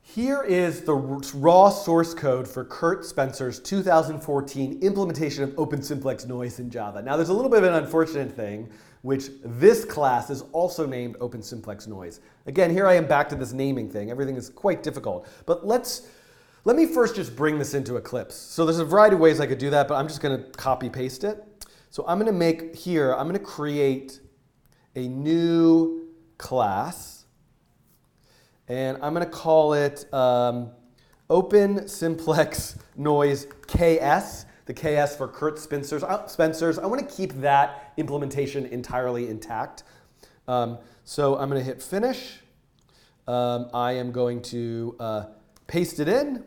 Here is the raw source code for Kurt Spencer's 2014 implementation of open simplex noise in Java. Now there's a little bit of an unfortunate thing, which this class is also named open simplex noise. Again, here I am back to this naming thing. Everything is quite difficult. But let me first just bring this into Eclipse. So there's a variety of ways I could do that, but I'm just going to copy paste it. So I'm going to create a new class, and I'm going to call it open simplex noise KS, the KS for Kurt Spencer's. I want to keep that implementation entirely intact. So I'm going to hit finish. I am going to paste it in,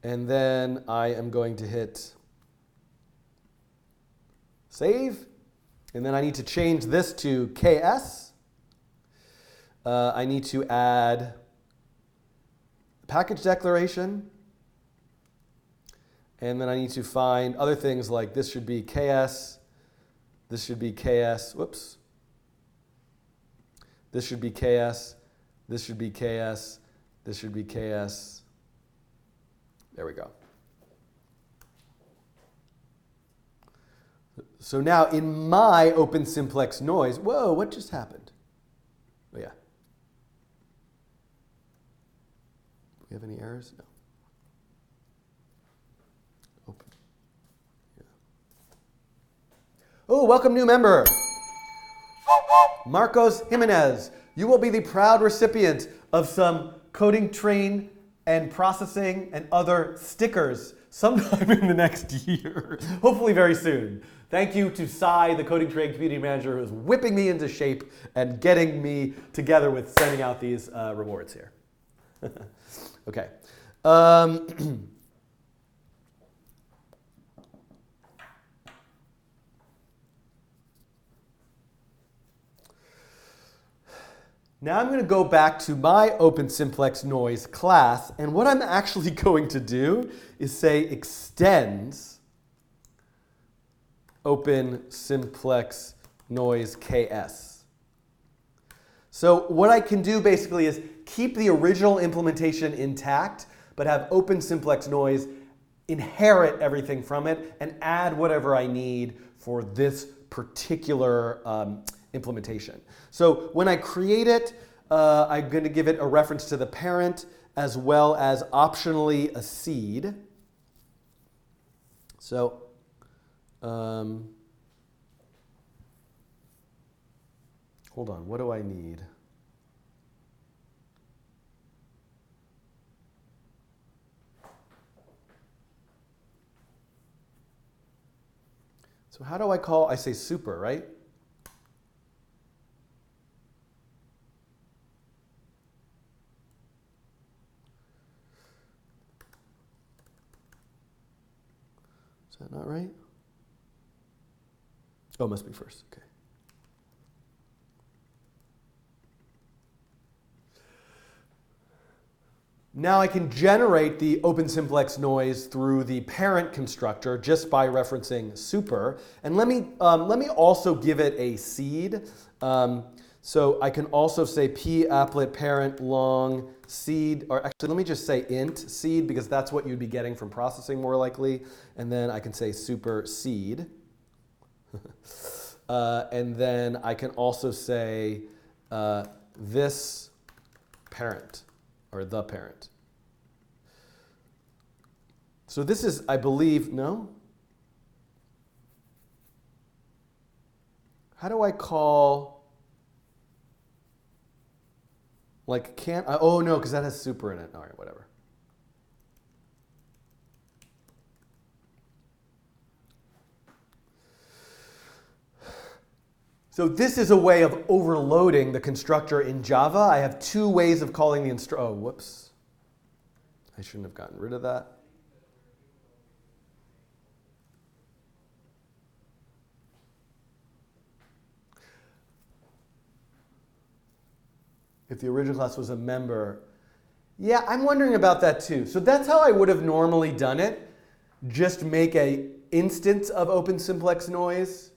and then I am going to hit save. And then I need to change this to KS. I need to add package declaration. And then I need to find other things like this should be KS. This should be KS. Whoops. This should be KS. This should be KS. This should be KS. There we go. So now in my open simplex noise, whoa, what just happened? Oh yeah. Do we have any errors? No. Open. Yeah. Oh, welcome new member. Marcos Jimenez. You will be the proud recipient of some coding train and processing and other stickers sometime in the next year. Hopefully very soon. Thank you to Sai, the Coding Train community manager, who's whipping me into shape and getting me together with sending out these rewards here. Okay. Now I'm going to go back to my open simplex noise class, and what I'm actually going to do is say extends open simplex noise KS. So what I can do basically is keep the original implementation intact, but have open simplex noise inherit everything from it and add whatever I need for this particular implementation. So when I create it, I'm going to give it a reference to the parent as well as optionally a seed. So hold on, what do I need? So how do I say super, right? Is that not right? Oh, it must be first, okay. Now I can generate the open simplex noise through the parent constructor just by referencing super. And let me also give it a seed. So I can also say p applet parent long seed, or actually let me just say int seed because that's what you'd be getting from processing more likely. And then I can say super seed. And then I can also say this parent, or the parent. So this is, I believe, no? How do I call, like, can't, oh no, because that has super in it. All right, whatever. So this is a way of overloading the constructor in Java. I have two ways of calling the instructor. Oh, whoops. I shouldn't have gotten rid of that. If the original class was a member. Yeah, I'm wondering about that too. So that's how I would have normally done it. Just make an instance of open simplex noise.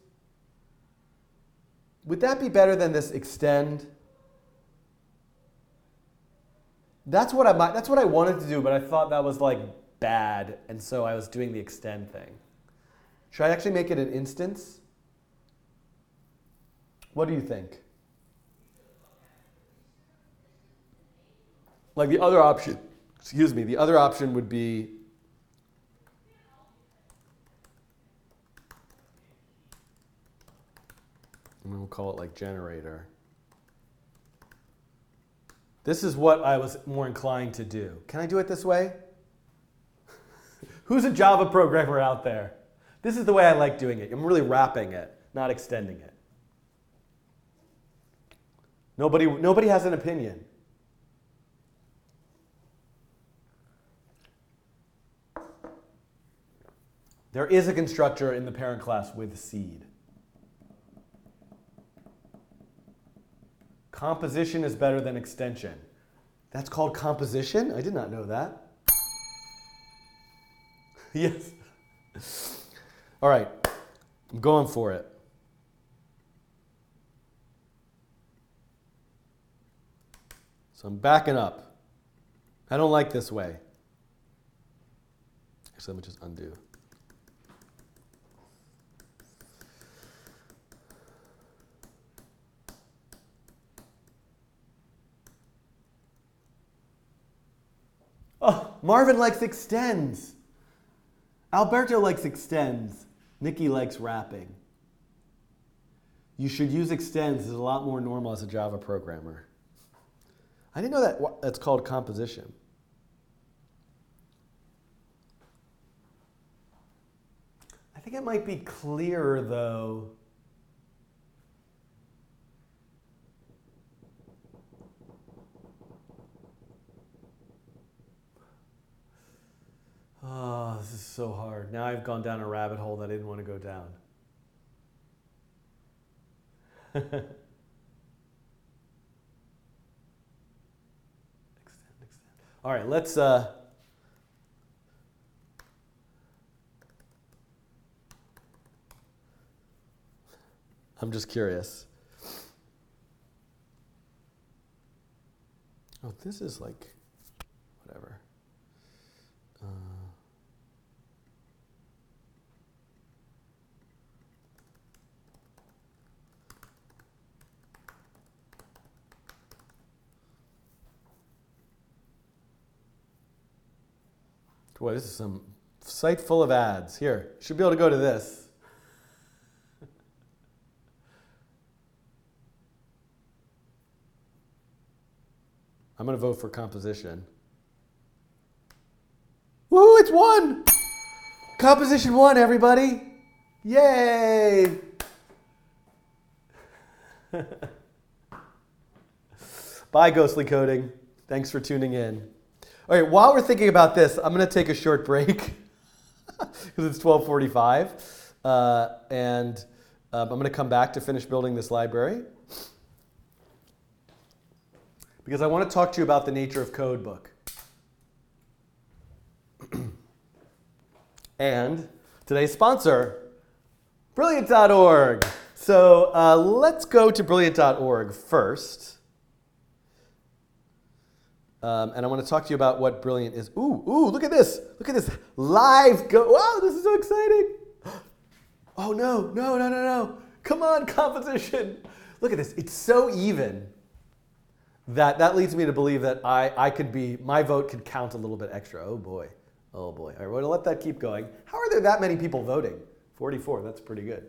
Would that be better than this extend? That's what I wanted to do, but I thought that was like bad, and so I was doing the extend thing. Should I actually make it an instance? What do you think? Like the other option, the other option would be and we'll call it like generator. This is what I was more inclined to do. Can I do it this way? Who's a Java programmer out there? This is the way I like doing it. I'm really wrapping it, not extending it. Nobody has an opinion. There is a constructor in the parent class with seed. Composition is better than extension. That's called composition? I did not know that. Yes. All right, I'm going for it. So I'm backing up. I don't like this way. Actually, let me just undo. Oh, Marvin likes extends. Alberto likes extends. Nikki likes wrapping. You should use extends. It's a lot more normal as a Java programmer. I didn't know that that's called composition. I think it might be clearer though. Oh, this is so hard. Now I've gone down a rabbit hole that I didn't want to go down. Extend. All right, let's I'm just curious. Oh, this is like whatever. Boy, this is some site full of ads. Here, should be able to go to this. I'm going to vote for composition. Woo, it's won! Composition won, everybody! Yay! Bye, Ghostly Coding. Thanks for tuning in. All right, while we're thinking about this, I'm going to take a short break because it's 12:45, and I'm going to come back to finish building this library because I want to talk to you about the nature of code book. And today's sponsor, Brilliant.org. So let's go to Brilliant.org first. And I want to talk to you about what Brilliant is. Ooh, look at this. Look at this live go. Wow, this is so exciting. Oh, no. Come on, composition. Look at this. It's so even that leads me to believe that my vote could count a little bit extra. Oh, boy. All right, we're going to let that keep going. How are there that many people voting? 44, that's pretty good.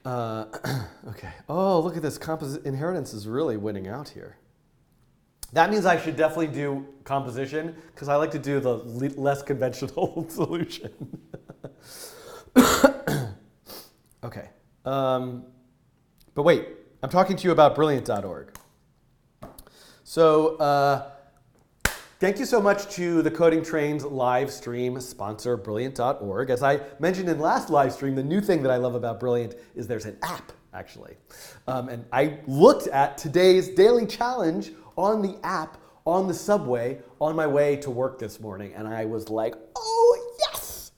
Okay. Oh, look at this. Inheritance is really winning out here. That means I should definitely do composition because I like to do the less conventional solution. Okay. But wait, I'm talking to you about Brilliant.org. So thank you so much to the Coding Trains live stream sponsor, Brilliant.org. As I mentioned in last live stream, the new thing that I love about Brilliant is there's an app, actually. And I looked at today's daily challenge on the app on the subway on my way to work this morning, and I was like, oh, yes!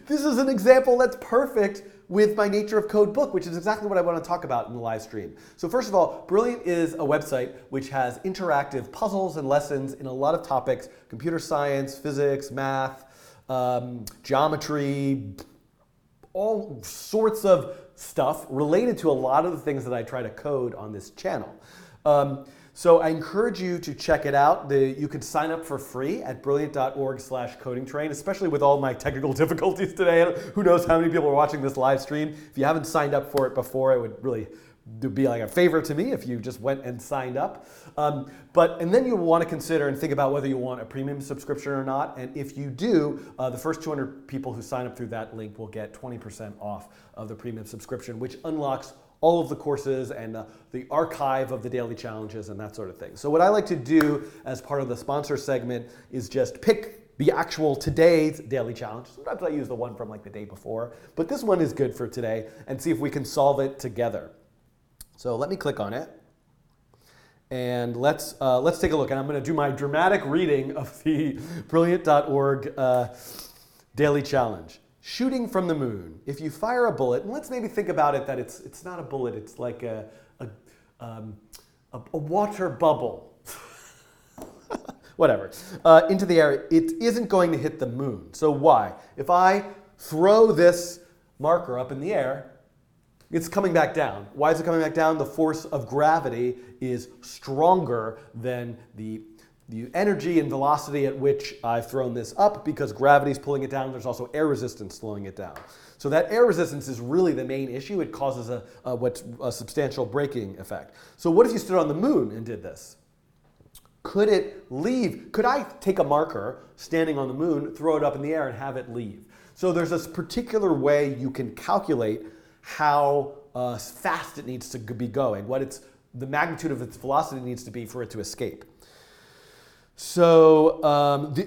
This is an example that's perfect with my Nature of Code book, which is exactly what I want to talk about in the live stream. So first of all, Brilliant is a website which has interactive puzzles and lessons in a lot of topics: computer science, physics, math, geometry, all sorts of stuff related to a lot of the things that I try to code on this channel. So I encourage you to check it out. You can sign up for free at brilliant.org/codingtrain, especially with all my technical difficulties today. Who knows how many people are watching this live stream. If you haven't signed up for it before, it would really be like a favor to me if you just went and signed up. And then you'll want to consider and think about whether you want a premium subscription or not. And if you do, the first 200 people who sign up through that link will get 20% off of the premium subscription, which unlocks all of the courses and the archive of the daily challenges and that sort of thing. So what I like to do as part of the sponsor segment is just pick the actual today's daily challenge. Sometimes I use the one from like the day before, but this one is good for today, and see if we can solve it together. So let me click on it, and let's take a look. And I'm going to do my dramatic reading of the Brilliant.org daily challenge. Shooting from the moon. If you fire a bullet, and let's maybe think about it that it's not a bullet, it's like a water bubble, whatever, into the air, it isn't going to hit the moon. So why? If I throw this marker up in the air, it's coming back down. Why is it coming back down? The force of gravity is stronger than the energy and velocity at which I've thrown this up, because gravity is pulling it down. There's also air resistance slowing it down. So that air resistance is really the main issue. It causes a substantial braking effect. So what if you stood on the moon and did this? Could it leave? Could I take a marker standing on the moon, throw it up in the air, and have it leave? So there's this particular way you can calculate how fast it needs to be going, the magnitude of its velocity needs to be for it to escape. So,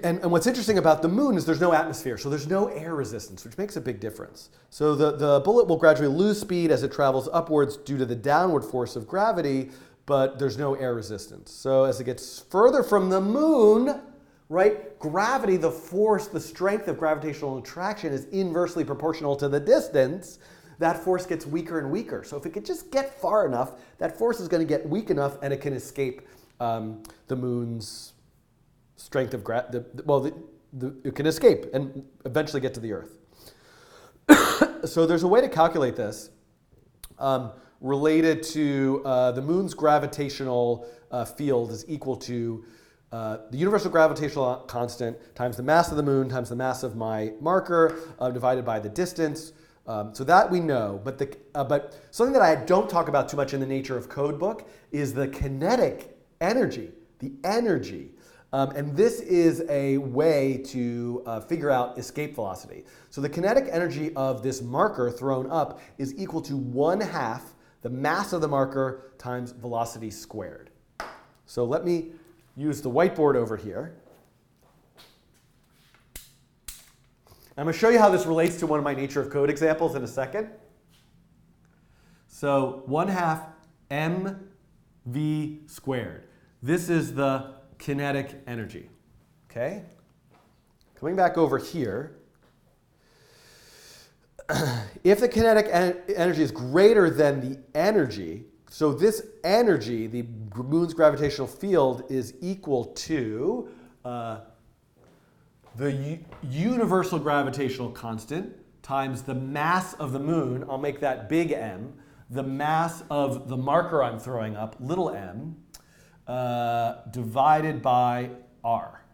and what's interesting about the moon is there's no atmosphere, so there's no air resistance, which makes a big difference. So the bullet will gradually lose speed as it travels upwards due to the downward force of gravity, but there's no air resistance. So as it gets further from the moon, right, gravity, the force, the strength of gravitational attraction is inversely proportional to the distance. That force gets weaker and weaker. So if it could just get far enough, that force is going to get weak enough and it can escape the moon's strength of gravity. It can escape and eventually get to the Earth. So there's a way to calculate this related to the moon's gravitational field is equal to the universal gravitational constant times the mass of the moon times the mass of my marker divided by the distance. So that we know, but something that I don't talk about too much in the Nature of Code book is the kinetic energy, the energy. And this is a way to figure out escape velocity. So the kinetic energy of this marker thrown up is equal to 1/2 the mass of the marker times velocity squared. So let me use the whiteboard over here. I'm going to show you how this relates to one of my Nature of Code examples in a second. So 1/2 mv squared. This is the kinetic energy, okay? coming back over here, if the kinetic energy is greater than the energy, so this energy, the moon's gravitational field, is equal to the universal gravitational constant times the mass of the moon, I'll make that big M, the mass of the marker I'm throwing up, little m, divided by r.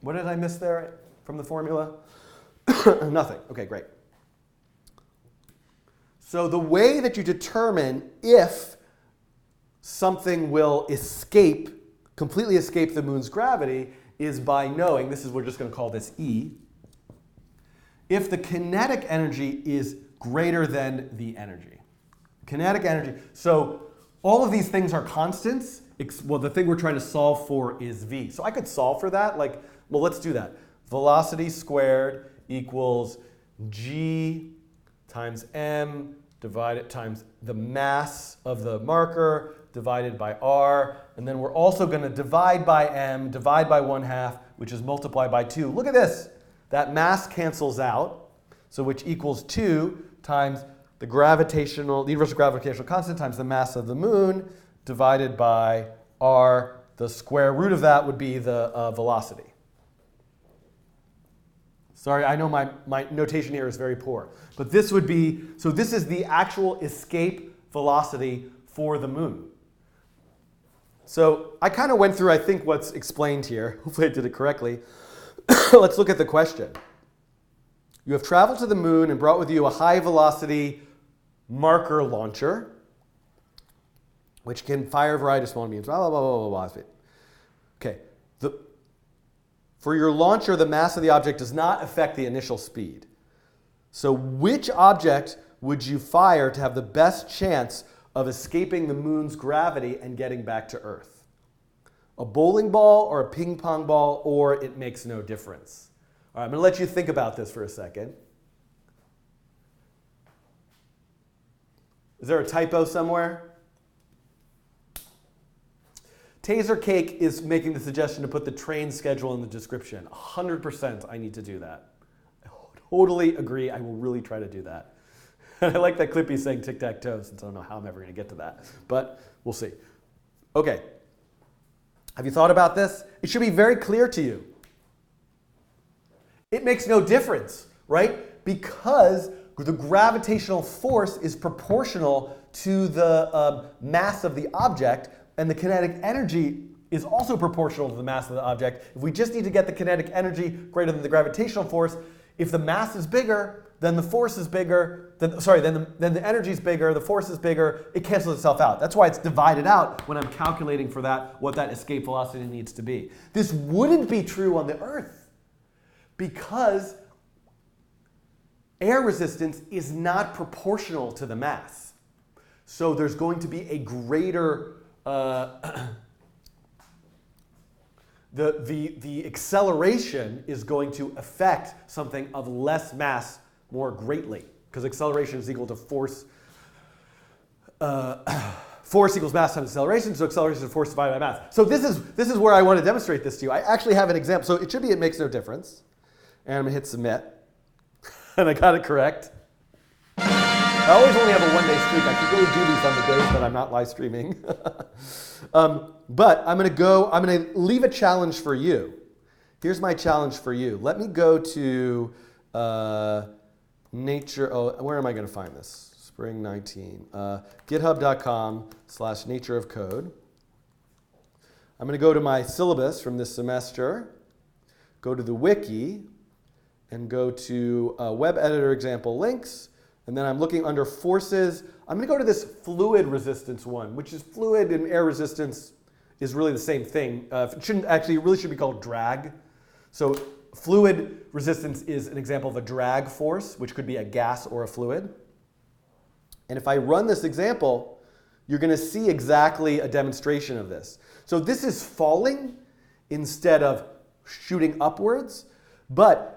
What did I miss there from the formula? Nothing. Okay, great. So the way that you determine if something will completely escape the moon's gravity is by knowing, this is, we're just going to call this E, if the kinetic energy is greater than the energy. Kinetic energy, so all of these things are constants. Well, the thing we're trying to solve for is V. So I could solve for that, like, well, let's do that. Velocity squared equals G times m divided times the mass of the marker divided by r. And then we're also going to divide by m, divide by 1/2, which is multiplied by 2. Look at this. That mass cancels out, so which equals 2 times the universal gravitational constant times the mass of the moon divided by r. The square root of that would be the velocity. Sorry, I know my notation here is very poor. But this would be, so this is the actual escape velocity for the moon. So I kind of went through, I think, what's explained here. Hopefully I did it correctly. Let's look at the question. You have traveled to the moon and brought with you a high velocity marker launcher, which can fire a variety of small beams, blah, blah, blah, blah, blah, blah. Okay. For your launcher, the mass of the object does not affect the initial speed. So which object would you fire to have the best chance of escaping the moon's gravity and getting back to Earth? A bowling ball or a ping pong ball, or it makes no difference? All right, I'm going to let you think about this for a second. Is there a typo somewhere? Taser Cake is making the suggestion to put the train schedule in the description. 100% I need to do that. I totally agree. I will really try to do that. And I like that clip he's saying Tic Tac Toe, since I don't know how I'm ever going to get to that. But we'll see. Okay. Have you thought about this? It should be very clear to you. It makes no difference, right? Because the gravitational force is proportional to the mass of the object, and the kinetic energy is also proportional to the mass of the object. If we just need to get the kinetic energy greater than the gravitational force, if the mass is bigger, then the force is bigger, then the energy is bigger, the force is bigger, it cancels itself out. That's why it's divided out when I'm calculating for that, what that escape velocity needs to be. This wouldn't be true on the Earth because air resistance is not proportional to the mass. So there's going to be a greater the acceleration is going to affect something of less mass more greatly, because acceleration is equal to force. Force equals mass times acceleration, so acceleration is force divided by mass. So this is where I want to demonstrate this to you. I actually have an example. So it should be it makes no difference. And I'm going to hit submit. And I got it correct. I always only have a one-day streak. I could really do these on the days that I'm not live streaming. But I'm going to leave a challenge for you. Here's my challenge for you. Let me go to nature. Oh, where am I going to find this? Spring 19. GitHub.com/natureofcode. I'm going to go to my syllabus from this semester, go to the wiki, and go to web editor example links. And then I'm looking under forces. I'm going to go to this fluid resistance one, which is fluid and air resistance is really the same thing. It really should be called drag. So fluid resistance is an example of a drag force, which could be a gas or a fluid. And if I run this example, you're going to see exactly a demonstration of this. So this is falling instead of shooting upwards. But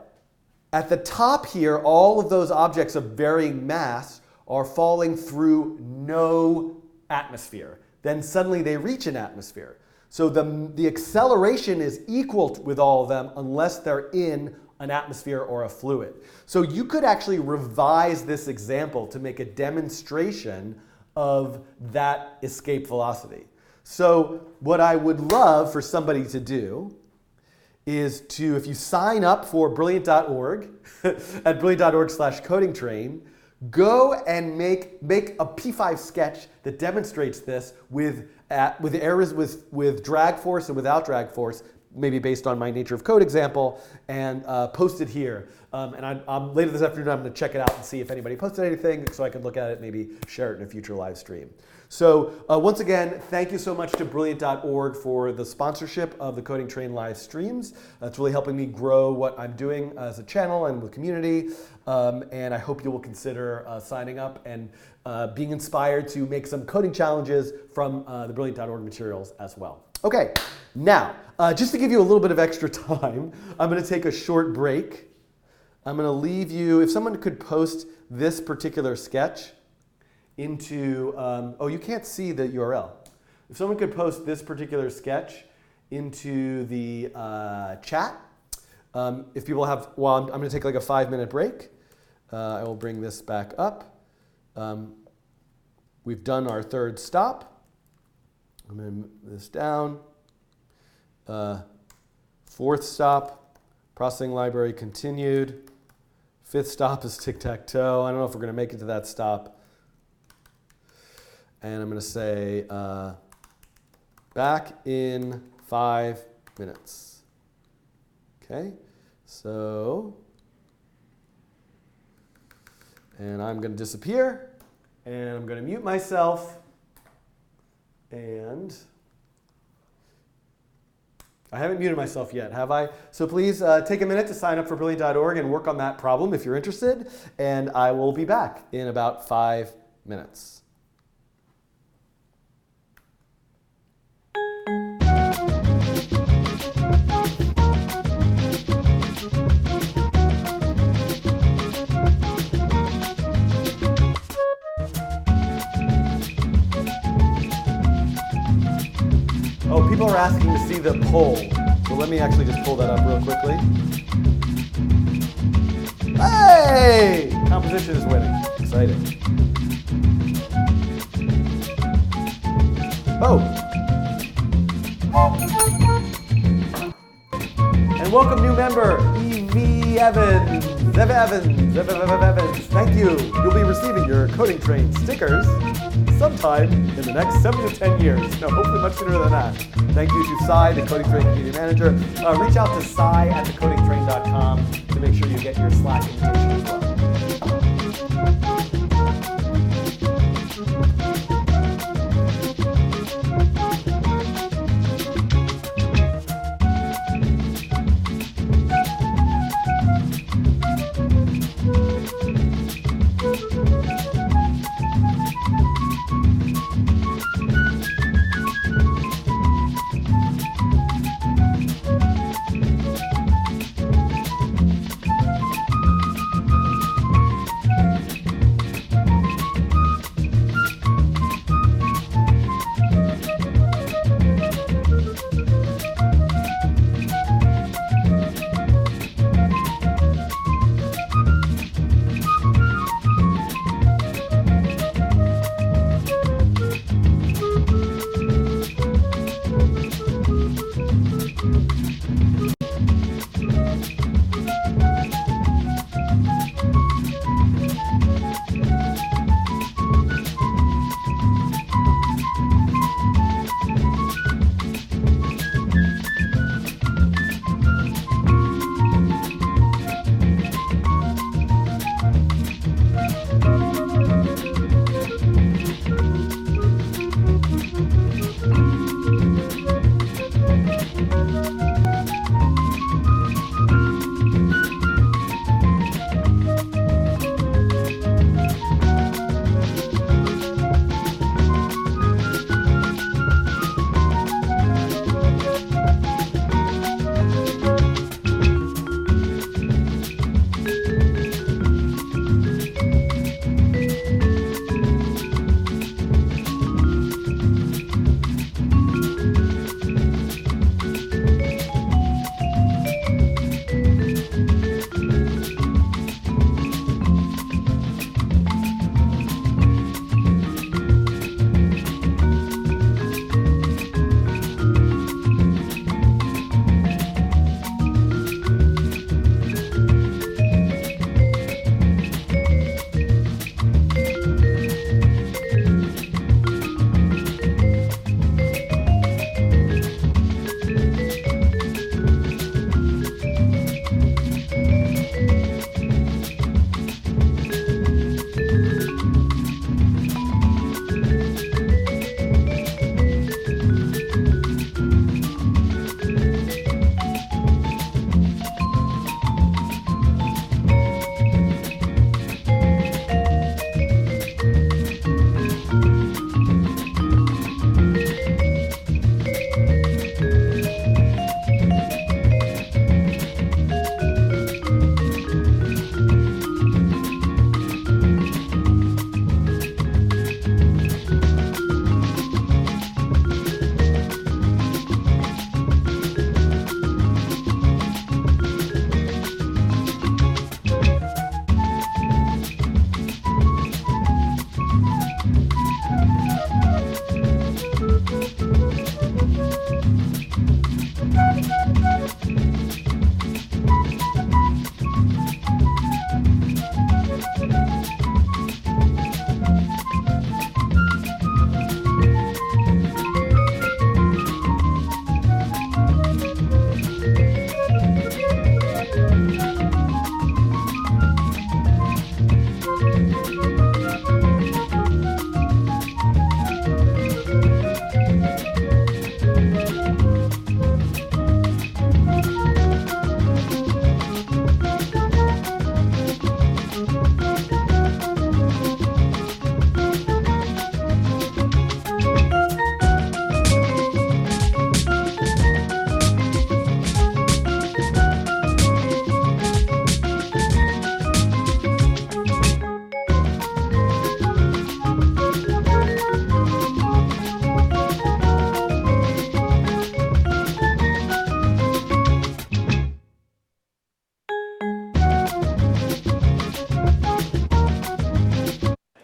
at the top here, all of those objects of varying mass are falling through no atmosphere. Then suddenly they reach an atmosphere. So the acceleration is equal with all of them unless they're in an atmosphere or a fluid. So you could actually revise this example to make a demonstration of that escape velocity. So what I would love for somebody to do is to, if you sign up for brilliant.org at brilliant.org/codingtrain, go and make a P5 sketch that demonstrates this with errors with drag force and without drag force, maybe based on my nature of code example, and post it here. And later this afternoon, I'm going to check it out and see if anybody posted anything so I can look at it, maybe share it in a future live stream. So once again, thank you so much to Brilliant.org for the sponsorship of the Coding Train live streams. It's really helping me grow what I'm doing as a channel and with community. And I hope you will consider signing up and being inspired to make some coding challenges from the Brilliant.org materials as well. Okay, now, just to give you a little bit of extra time, I'm going to take a short break. I'm going to leave you, if someone could post this particular sketch into, oh, you can't see the URL. If someone could post this particular sketch into the chat, if people have, well, I'm going to take like a 5-minute break. I will bring this back up. We've done our third stop. I'm going to move this down. Fourth stop, processing library continued. Fifth stop is Tic Tac Toe. I don't know if we're going to make it to that stop. And I'm going to say back in 5 minutes. Okay, so, and I'm going to disappear, and I'm going to mute myself, and I haven't muted myself yet, have I? So please take a minute to sign up for Brilliant.org and work on that problem if you're interested, and I will be back in about 5 minutes. Oh, people are asking to see the poll. So let me actually just pull that up real quickly. Hey! Composition is winning. Exciting. Oh! And welcome new member, E.V. Evans. Evans. Thank you. You'll be receiving your Coding Train stickers sometime in the next 7 to 10 years. No, hopefully much sooner than that. Thank you to Cy, the Coding Train Community Manager. Reach out to cy@thecodingtrain.com to make sure you get your Slack invitation as well.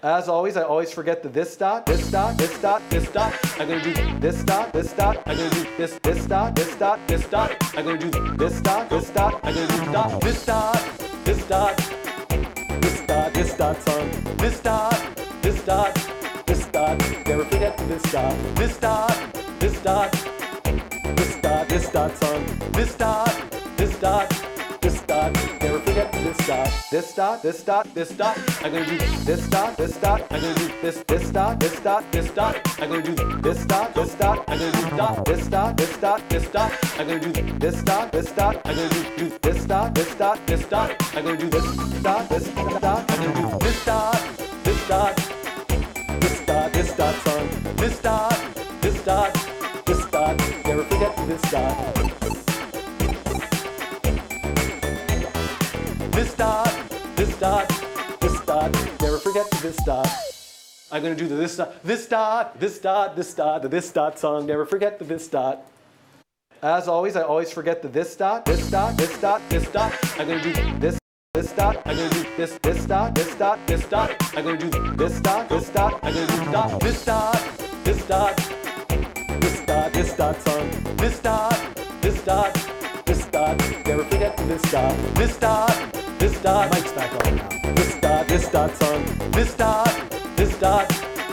As always, I always forget the this dot, this dot, this dot, this dot. I'm gonna do this dot, this dot. I'm gonna do this dot, this dot, this dot. I'm gonna do this dot, this dot. I'm gonna do dot, this dot, this dot, this dot, this dot song. This dot, this dot, this dot. Never forget this dot, this dot, this dot, this dot, this dot song. This dot, this dot. This dot, never forget this dot. This dot, this dot, this dot. I'm gonna do this dot, this dot. I'm gonna do this dot, this dot, this dot. I'm gonna do this dot, this dot. I'm gonna do dot, this dot, this dot, this dot. I'm gonna do this dot, this dot. I'm gonna do this dot, this dot, this dot. I'm gonna do this dot, this dot. I'm gonna do this dot, this dot, this dot, this dot song. This dot, this dot, this dot. Never forget this dot. This dot, this dot, this dot. Never forget this dot. I'm gonna do the this dot, this dot, this dot, this dot, the this dot song. Never forget the this dot. As always, I always forget the this dot, this dot, this dot, this dot. I'm gonna do this dot. I'm gonna do this dot, this dot, this dot. I'm gonna do this dot, this dot. I'm gonna do dot, this dot, this dot, this dot, this dot song. This dot, this dot, this dot. Never forget this dot. This dot. This dot, mic's back on now. This dot song. This dot, this dot,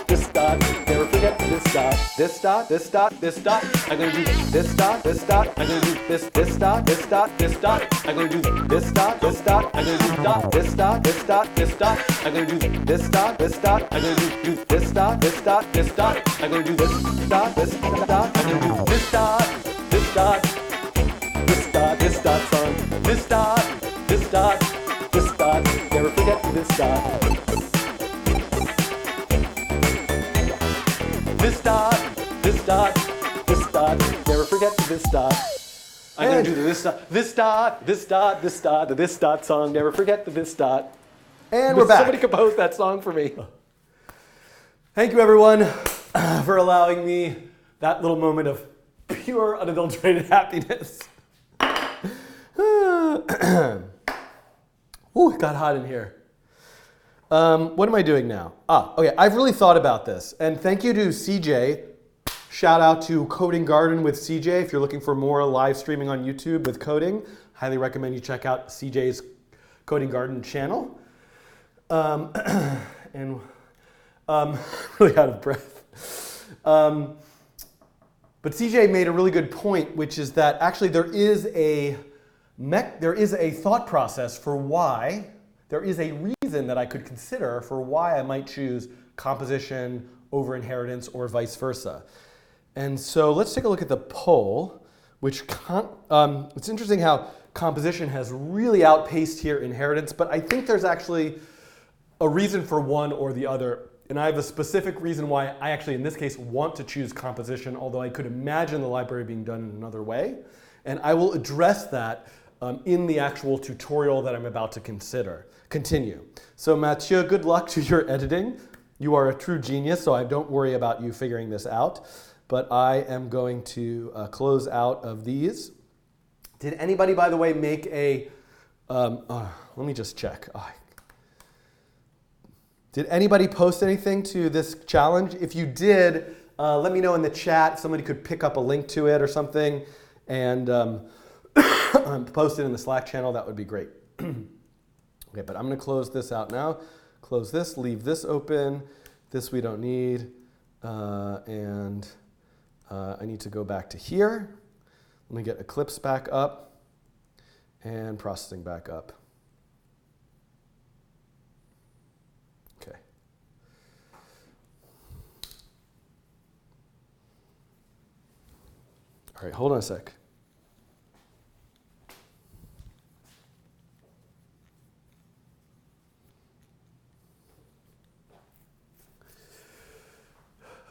this dot. Never forget this dot. This dot, this dot, this dot. I'm gonna do this dot, this dot. I'm gonna do this dot, this dot, this dot. I'm gonna do this dot, this dot. I'm gonna do dot, this dot, this dot, this dot. I'm gonna do this dot, this dot. I'm gonna do this dot, this dot, this dot. I'm gonna do this dot, this dot. I'm gonna do this dot, this dot, this dot, this dot song. This dot, this dot. This dot, never forget this dot. This dot, this dot, this dot, never forget this dot. I'm gonna do this dot, this dot, this dot, this dot, the this dot song, never forget the this dot. And we're back. Somebody composed that song for me. Thank you everyone for allowing me that little moment of pure unadulterated happiness. Ooh, it got hot in here. What am I doing now? Okay, I've really thought about this. And thank you to CJ. Shout out to Coding Garden with CJ. If you're looking for more live streaming on YouTube with coding, highly recommend you check out CJ's Coding Garden channel. Really out of breath. But CJ made a really good point, which is that actually there is a thought process for why, there is a reason that I could consider for why I might choose composition over inheritance or vice versa. And so let's take a look at the poll, which it's interesting how composition has really outpaced here inheritance, but I think there's actually a reason for one or the other. And I have a specific reason why I actually, in this case, want to choose composition, although I could imagine the library being done in another way. And I will address that in the actual tutorial that I'm about to continue. So Mathieu, good luck to your editing. You are a true genius, so I don't worry about you figuring this out. But I am going to close out of these. Did anybody, by the way, make a, let me just check. Did anybody post anything to this challenge? If you did, let me know in the chat. If somebody could pick up a link to it or something and post it in the Slack channel, that would be great. Okay, but I'm going to close this out now. Close this, leave this open. This we don't need. And I need to go back to here. Let me get Eclipse back up and processing back up. Okay. All right, hold on a sec.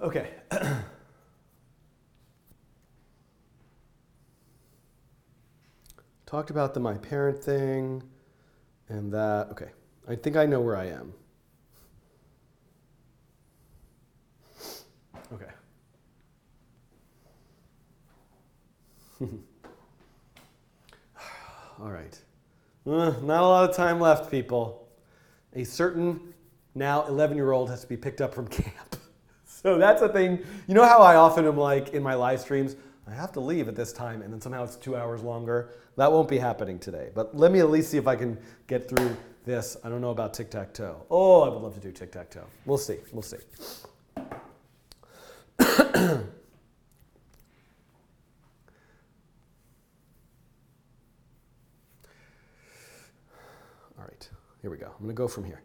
Okay. Talked about the my parent thing and that. Okay. I think I know where I am. Okay. All right. Not a lot of time left, people. A certain Now 11-year-old has to be picked up from camp. So that's a thing. You know how I often am like in my live streams, I have to leave at this time, and then somehow it's 2 hours longer. That won't be happening today. But let me at least see if I can get through this. I don't know about Tic Tac Toe. Oh, I would love to do Tic Tac Toe. We'll see. We'll see. All right, here we go. I'm going to go from here.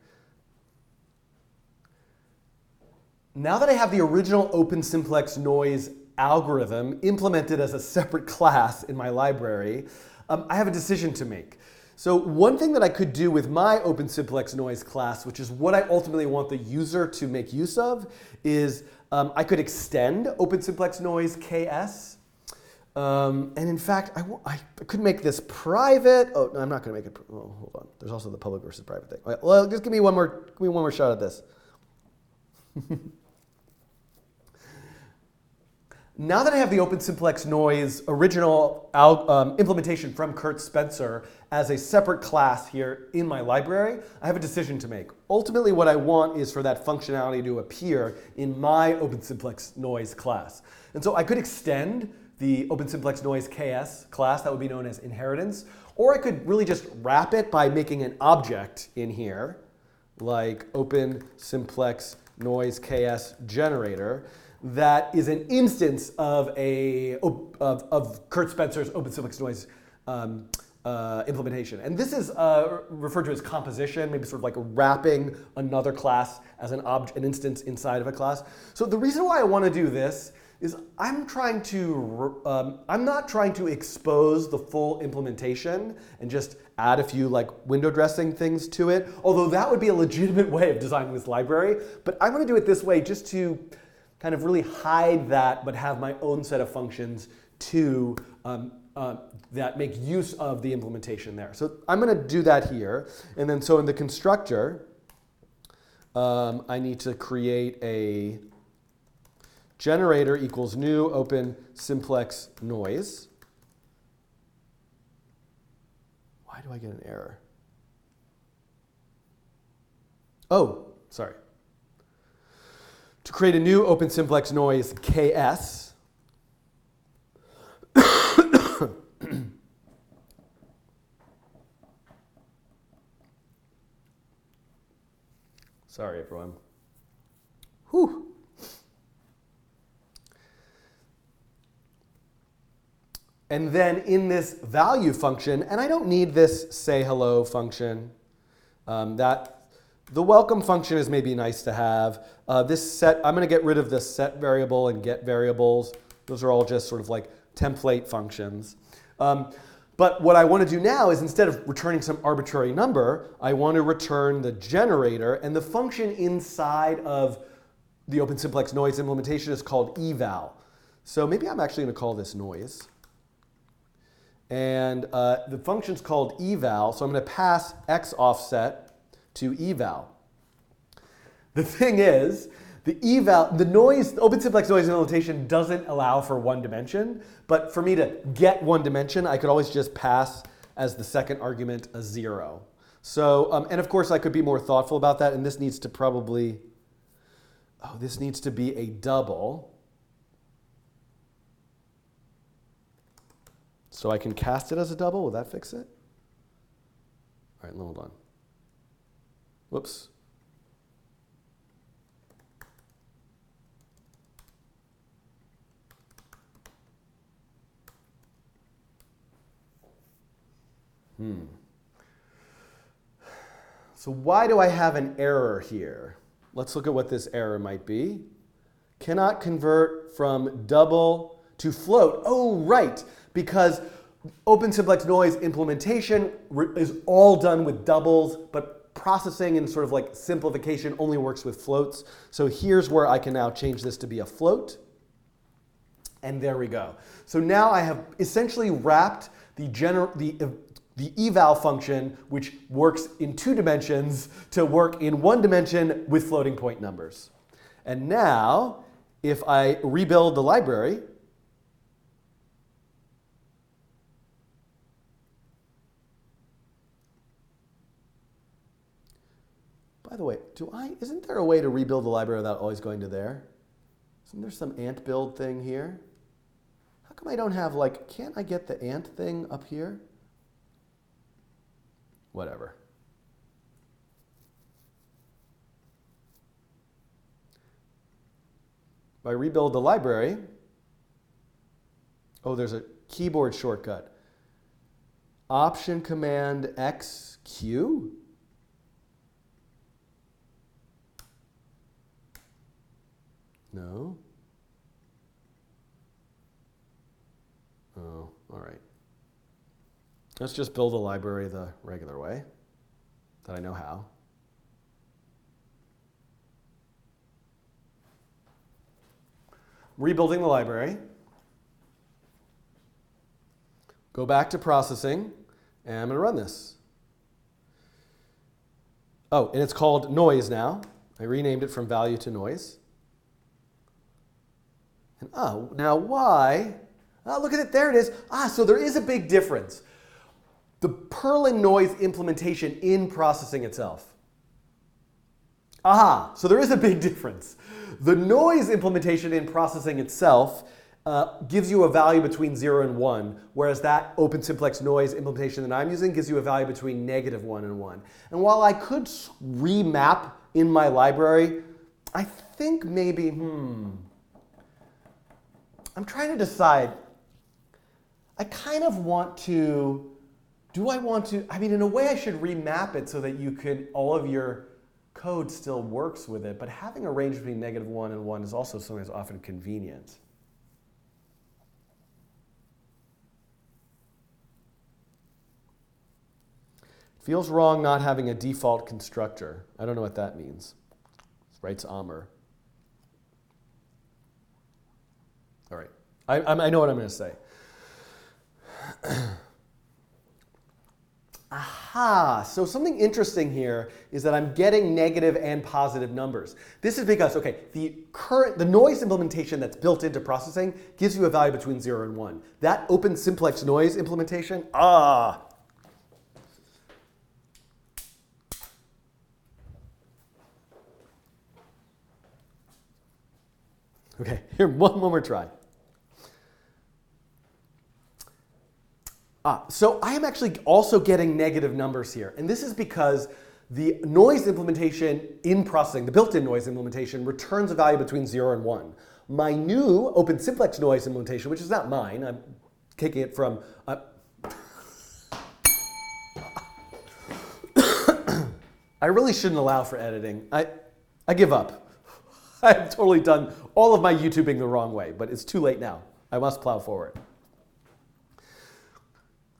Now that I have the original open simplex noise algorithm implemented as a separate class in my library, I have a decision to make. So one thing that I could do with my open simplex noise class, which is what I ultimately want the user to make use of, is I could extend open simplex noise KS. And in fact, I could make this private. Oh, no, I'm not going to make it. Oh, hold on. There's also the public versus private thing. Right, well, just give me one more shot at this. Now that I have the open simplex noise original implementation from Kurt Spencer as a separate class here in my library, I have a decision to make. Ultimately, what I want is for that functionality to appear in my open simplex noise class. And so I could extend the open simplex noise KS class, that would be known as inheritance, or I could really just wrap it by making an object in here, like open simplex noise KS generator, that is an instance of Kurt Spencer's open simplex noise implementation. And this is referred to as composition, maybe sort of like wrapping another class as an instance inside of a class. So the reason why I want to do this is I'm not trying to expose the full implementation and just add a few like window dressing things to it, although that would be a legitimate way of designing this library. But I want to do it this way just to kind of really hide that, but have my own set of functions to that make use of the implementation there. So I'm going to do that here. And then so in the constructor, I need to create a generator equals new open simplex noise. Why do I get an error? Oh, sorry. To create a new open simplex noise KS. Sorry, everyone. Whew. And then in this value function, and I don't need this say hello function, the welcome function is maybe nice to have. This set, I'm going to get rid of the set variable and get variables. Those are all just sort of like template functions. But what I want to do now is instead of returning some arbitrary number, I want to return the generator, and the function inside of the open simplex noise implementation is called eval. So maybe I'm actually going to call this noise. And the function's called eval, so I'm going to pass x offset to eval. The thing is, the open simplex noise implementation doesn't allow for one dimension, but for me to get one dimension, I could always just pass as the second argument a 0. So, and of course I could be more thoughtful about that, and this needs to probably, this needs to be a double. So I can cast it as a double. Will that fix it? All right, hold on. Whoops. So why do I have an error here? Let's look at what this error might be. Cannot convert from double to float. Oh, right, because open simplex noise implementation is all done with doubles, but processing and sort of like simplification only works with floats. So here's where I can now change this to be a float. And there we go. So now I have essentially wrapped the eval function, which works in 2 dimensions, to work in 1 dimension with floating point numbers. And now, if I rebuild the library, By the way, isn't there a way to rebuild the library without always going to there? Isn't there some ant build thing here? How come I don't have, like, can't I get the ant thing up here? Whatever. If I rebuild the library, oh, there's a keyboard shortcut. Option Command X Q? No. Oh, all right. Let's just build a library the regular way that I know how. Rebuilding the library. Go back to processing, and I'm going to run this. Oh, and it's called noise now. I renamed it from value to noise. And oh, now why? Oh, look at it, there it is. So there is a big difference. The Perlin noise implementation in processing itself. So there is a big difference. The noise implementation in processing itself gives you a value between 0 and 1, whereas that open simplex noise implementation that I'm using gives you a value between -1 and 1. And while I could remap in my library, I think maybe, I'm trying to decide. I kind of want to, in a way I should remap it so that all of your code still works with it, but having a range between -1 and 1 is also something that's often convenient. Feels wrong not having a default constructor. I don't know what that means. Writes Amr. All right, I know what I'm going to say. So something interesting here is that I'm getting negative and positive numbers. This is because, the noise implementation that's built into processing gives you a value between 0 and 1. That open simplex noise implementation, Okay, here, one more try. So I am actually also getting negative numbers here. And this is because the noise implementation in processing, the built-in noise implementation, returns a value between 0 and 1. My new open simplex noise implementation, which is not mine, I'm taking it from... I really shouldn't allow for editing. I give up. I've totally done all of my YouTubing the wrong way, but it's too late now. I must plow forward.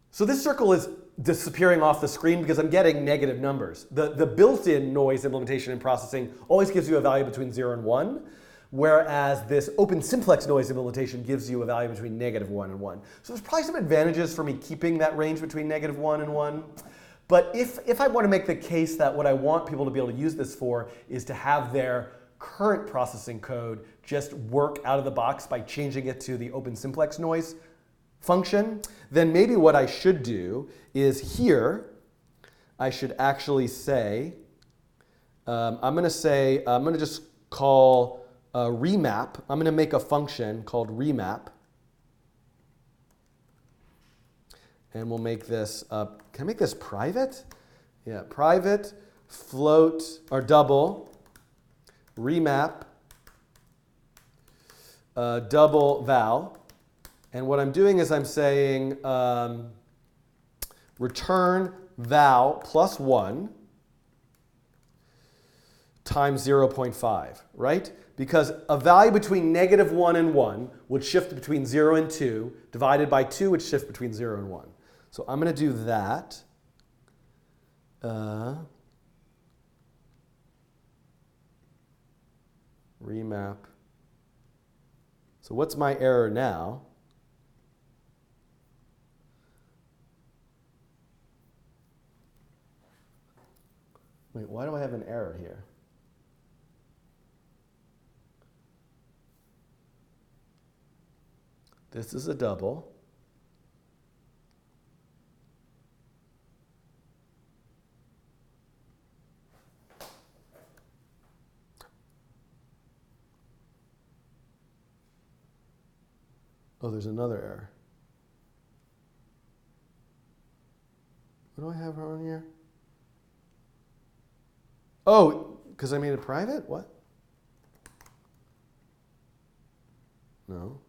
So this circle is disappearing off the screen because I'm getting negative numbers. The built-in noise implementation in processing always gives you a value between 0 and 1, whereas this open simplex noise implementation gives you a value between -1 and 1. So there's probably some advantages for me keeping that range between -1 and 1. But if I want to make the case that what I want people to be able to use this for is to have their current processing code just work out of the box by changing it to the open simplex noise function, then maybe what I should do is here, I should actually say, I'm going to just call remap. I'm going to make a function called remap. And we'll make this, can I make this private? Yeah, private, float, or double, remap, double val. And what I'm doing is I'm saying return val plus 1 times 0.5, right? Because a value between -1 and 1 would shift between 0 and 2, divided by 2 would shift between 0 and 1. So I'm going to do that. Remap. So what's my error now? Wait, why do I have an error here? This is a double. Oh, there's another error. What do I have on here? Oh, because I made it private? What? No.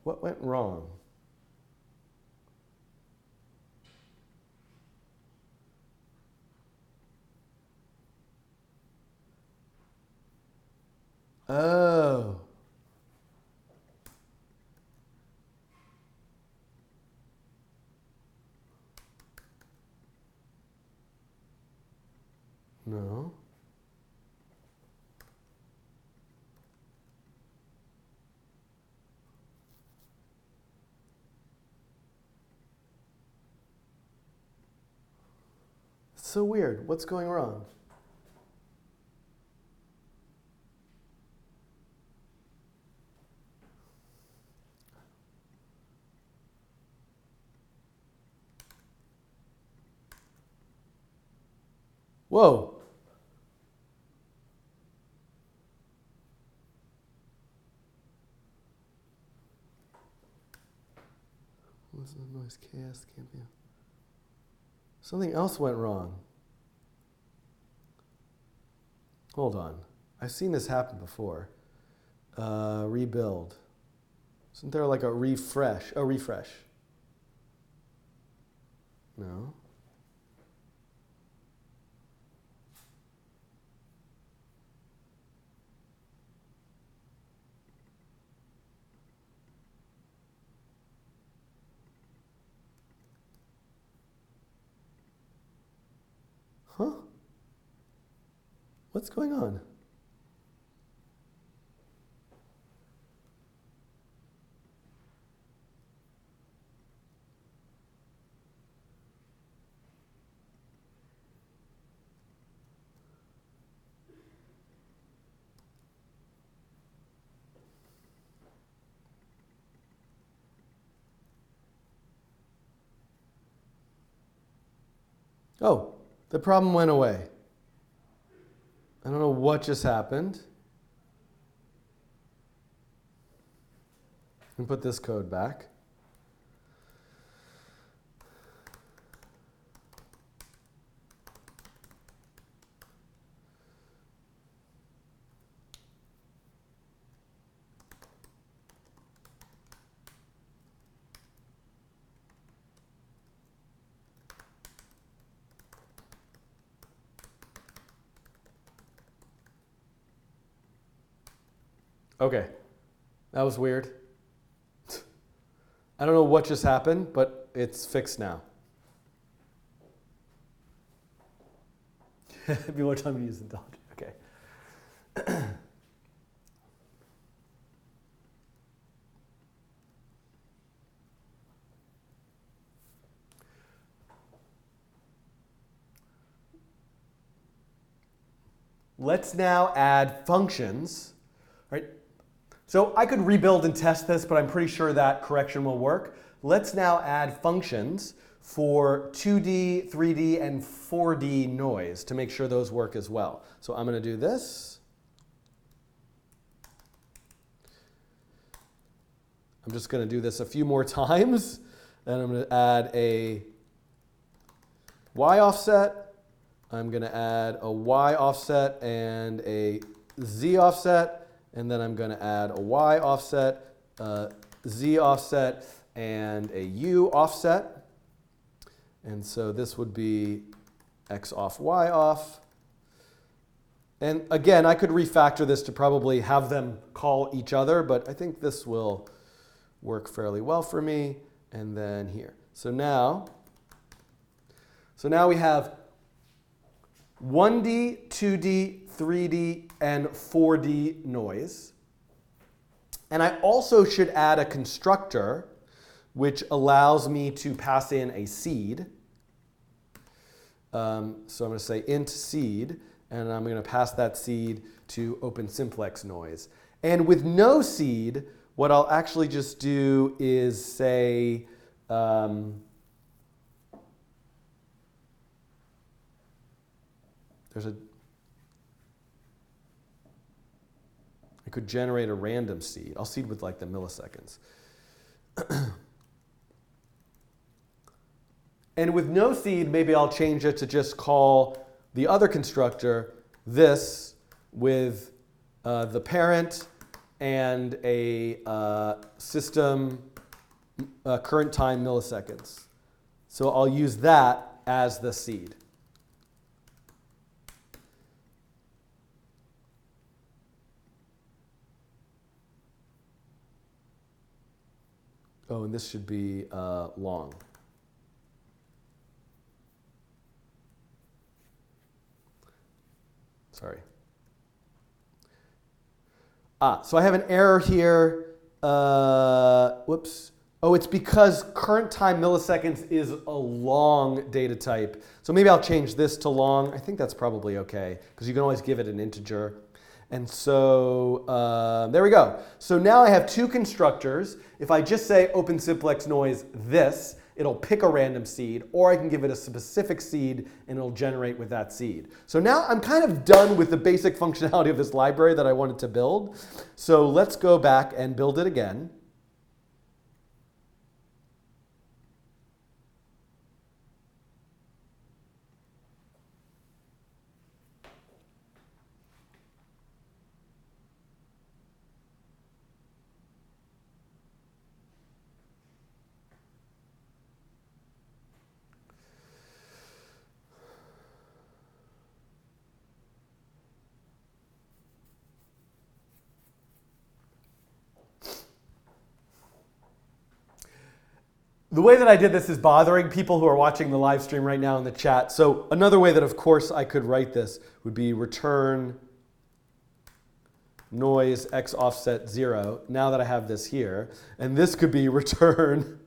What went wrong? Oh. No. It's so weird. What's going wrong? Whoa. What's the noise? Chaos can't be. Something else went wrong. Hold on. I've seen this happen before. Rebuild. Isn't there like a refresh? Oh, refresh. No. Huh? What's going on? Oh, the problem went away. I don't know what just happened. And put this code back. Okay, that was weird. I don't know what just happened, but it's fixed now. It'd be more time to use the dog. Okay. Let's now add functions, right? So I could rebuild and test this, but I'm pretty sure that correction will work. Let's now add functions for 2D, 3D, and 4D noise to make sure those work as well. So I'm going to do this. I'm just going to do this a few more times. And I'm going to add a Y offset. I'm going to add a Y offset and a Z offset. And then I'm going to add a Y offset, a Z offset, and a U offset. And so this would be X off, Y off. And again, I could refactor this to probably have them call each other, but I think this will work fairly well for me. And then here. So now we have 1D, 2D, 3D, and 4D noise. And I also should add a constructor which allows me to pass in a seed. So I'm going to say int seed, and I'm going to pass that seed to open simplex noise. And with no seed, what I'll actually just do is say, I could generate a random seed. I'll seed with like the milliseconds. And with no seed, maybe I'll change it to just call the other constructor this with the parent and a system current time milliseconds. So I'll use that as the seed. Oh, and this should be long. Sorry. So I have an error here. Whoops. Oh, it's because current time milliseconds is a long data type. So maybe I'll change this to long. I think that's probably OK, because you can always give it an integer. And so there we go. So now I have two constructors. If I just say open simplex noise this, it'll pick a random seed, or I can give it a specific seed and it'll generate with that seed. So now I'm kind of done with the basic functionality of this library that I wanted to build. So let's go back and build it again. The way that I did this is bothering people who are watching the live stream right now in the chat. So another way that, of course, I could write this would be return noise x offset 0, now that I have this here. And this could be return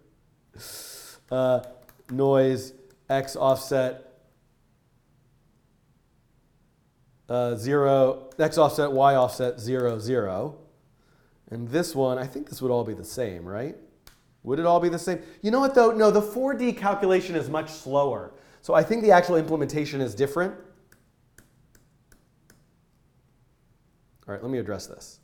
noise x offset 0, x offset y offset 0, 0. And this one, I think this would all be the same, right? Would it all be the same? You know what, though? No, the 4D calculation is much slower. So I think the actual implementation is different. All right, let me address this.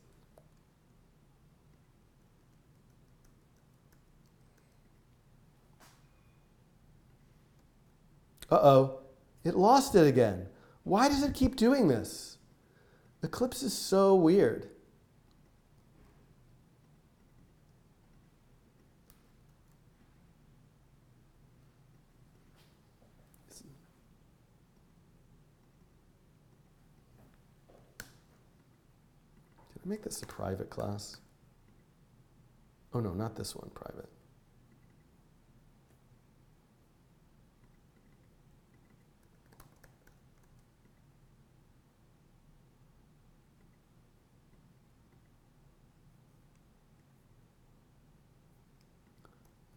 Uh-oh, it lost it again. Why does it keep doing this? Eclipse is so weird. Make this a private class. Oh no, not this one, private.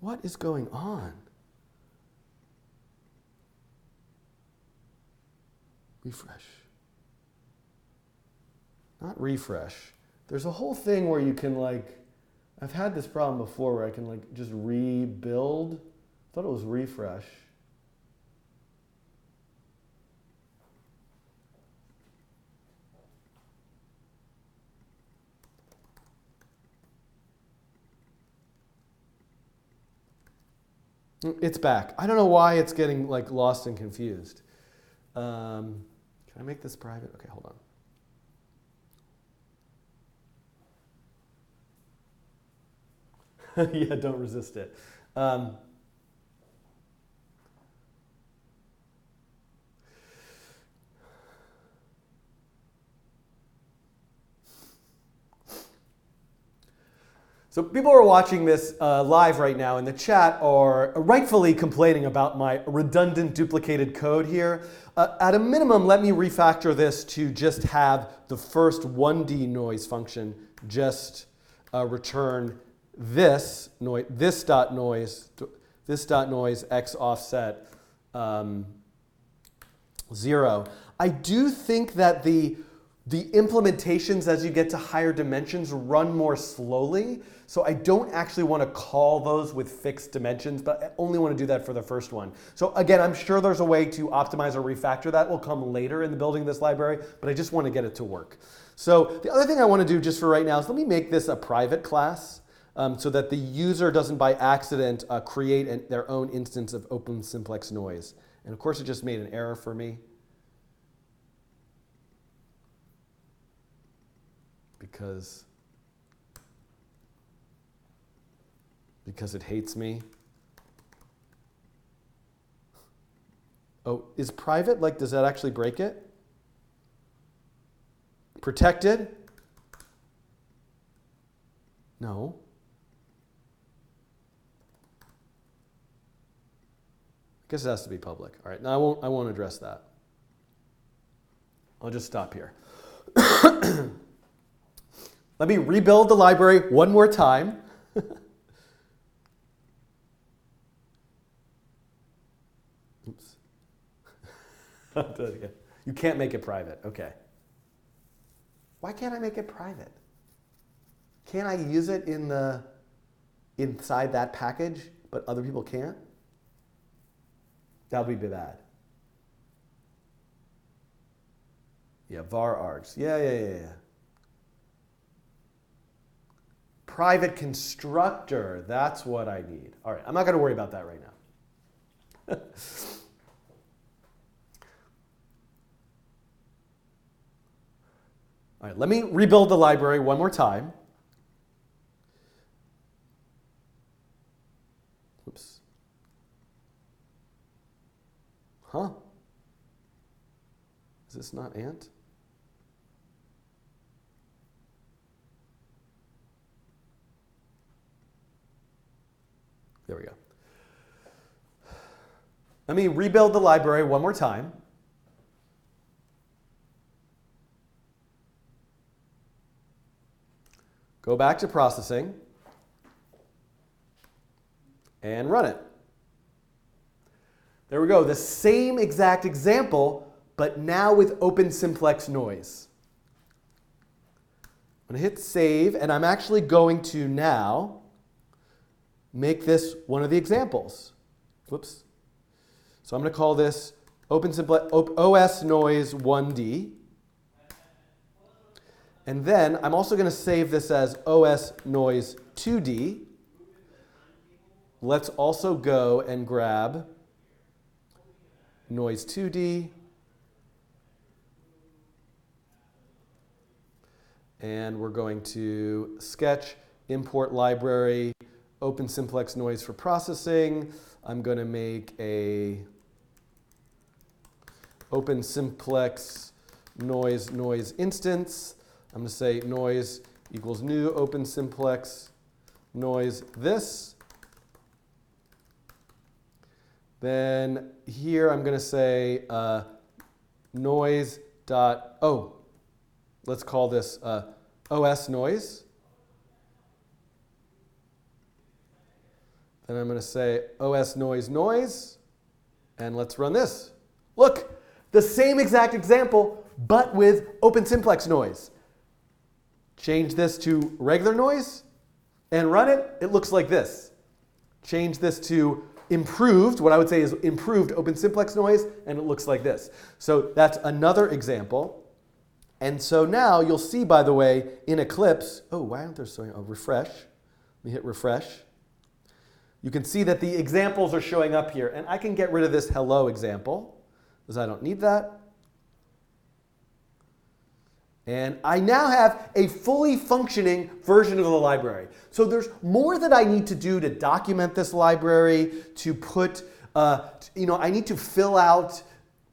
What is going on? Refresh. Not refresh. There's a whole thing where you can I've had this problem before where I can just rebuild. I thought it was refresh. It's back. I don't know why it's getting lost and confused. Can I make this private? Okay, hold on. Yeah, don't resist it. So people who are watching this live right now in the chat are rightfully complaining about my redundant duplicated code here. At a minimum, let me refactor this to just have the first 1D noise function just return this dot noise x offset 0. I do think that the implementations as you get to higher dimensions run more slowly. So I don't actually want to call those with fixed dimensions, but I only want to do that for the first one. So again, I'm sure there's a way to optimize or refactor that. Will come later in the building of this library, but I just want to get it to work. So the other thing I want to do just for right now is let me make this a private class so that the user doesn't by accident create their own instance of open simplex noise. And of course, it just made an error for me. Because it hates me. Oh, is private, like, does that actually break it? Protected? No. I guess it has to be public. All right, now I won't address that. I'll just stop here. Let me rebuild the library one more time. Oops. I'll do it again. You can't make it private. Okay. Why can't I make it private? Can't I use it inside that package, but other people can't? That would be bad. Yeah, var args. Yeah. Private constructor, that's what I need. All right, I'm not going to worry about that right now. All right, let me rebuild the library one more time. Oops. Huh? Is this not ant? There we go. Let me rebuild the library one more time. Go back to processing and run it. There we go. The same exact example, but now with open simplex noise. I'm going to hit save, and I'm actually going to now make this one of the examples. Whoops. So I'm going to call this OS noise 1D. And then I'm also going to save this as OS noise 2D. Let's also go and grab noise 2D. And we're going to sketch, import library, open simplex noise for processing. I'm going to make a open simplex noise instance. I'm going to say noise equals new open simplex noise this. Then here I'm going to say noise dot, let's call this OS noise. Then I'm going to say OS noise, and let's run this. Look, the same exact example, but with open simplex noise. Change this to regular noise and run it. It looks like this. Change this to improved, what I would say is improved open simplex noise, and it looks like this. So that's another example. And so now you'll see, by the way, in Eclipse, why aren't there so many? Refresh. Let me hit refresh. You can see that the examples are showing up here. And I can get rid of this hello example, because I don't need that. And I now have a fully functioning version of the library. So there's more that I need to do to document this library, to put, I need to fill out,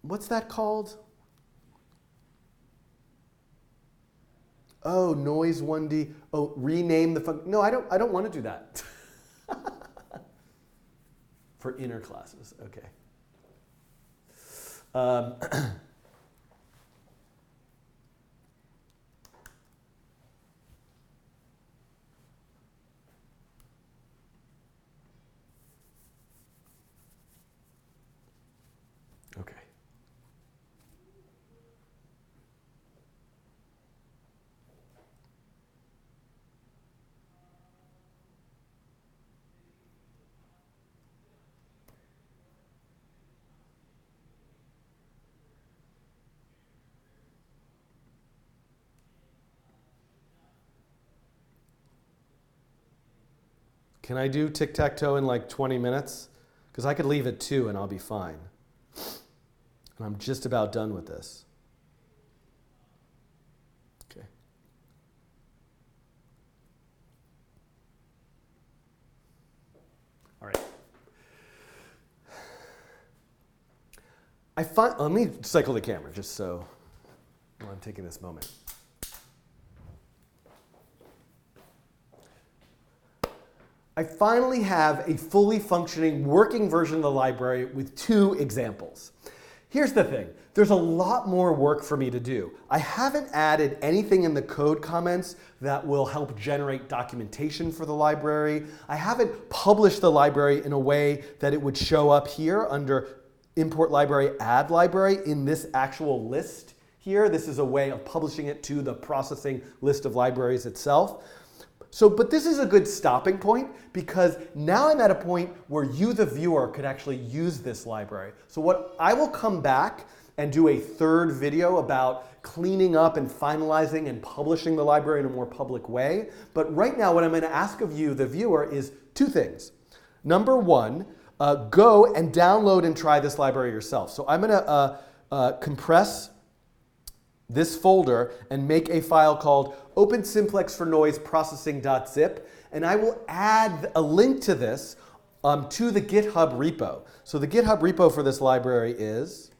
what's that called? Oh, noise 1D. Oh, rename the function. No, I don't want to do that. For inner classes, okay. Can I do Tic Tac Toe in like 20 minutes? Because I could leave at 2 and I'll be fine. And I'm just about done with this. Okay. All right. Let me cycle the camera just so while I'm taking this moment. I finally have a fully functioning working version of the library with 2 examples. Here's the thing. There's a lot more work for me to do. I haven't added anything in the code comments that will help generate documentation for the library. I haven't published the library in a way that it would show up here under import library, add library in this actual list here. This is a way of publishing it to the processing list of libraries itself. But this is a good stopping point because now I'm at a point where you, the viewer, could actually use this library. So what I will come back and do a 3rd video about cleaning up and finalizing and publishing the library in a more public way. But right now what I'm going to ask of you, the viewer, is 2 things. Number 1, go and download and try this library yourself. So I'm going to compress this folder and make a file called OpenSimplexForNoiseProcessing.zip, and I will add a link to this to the GitHub repo. So the GitHub repo for this library is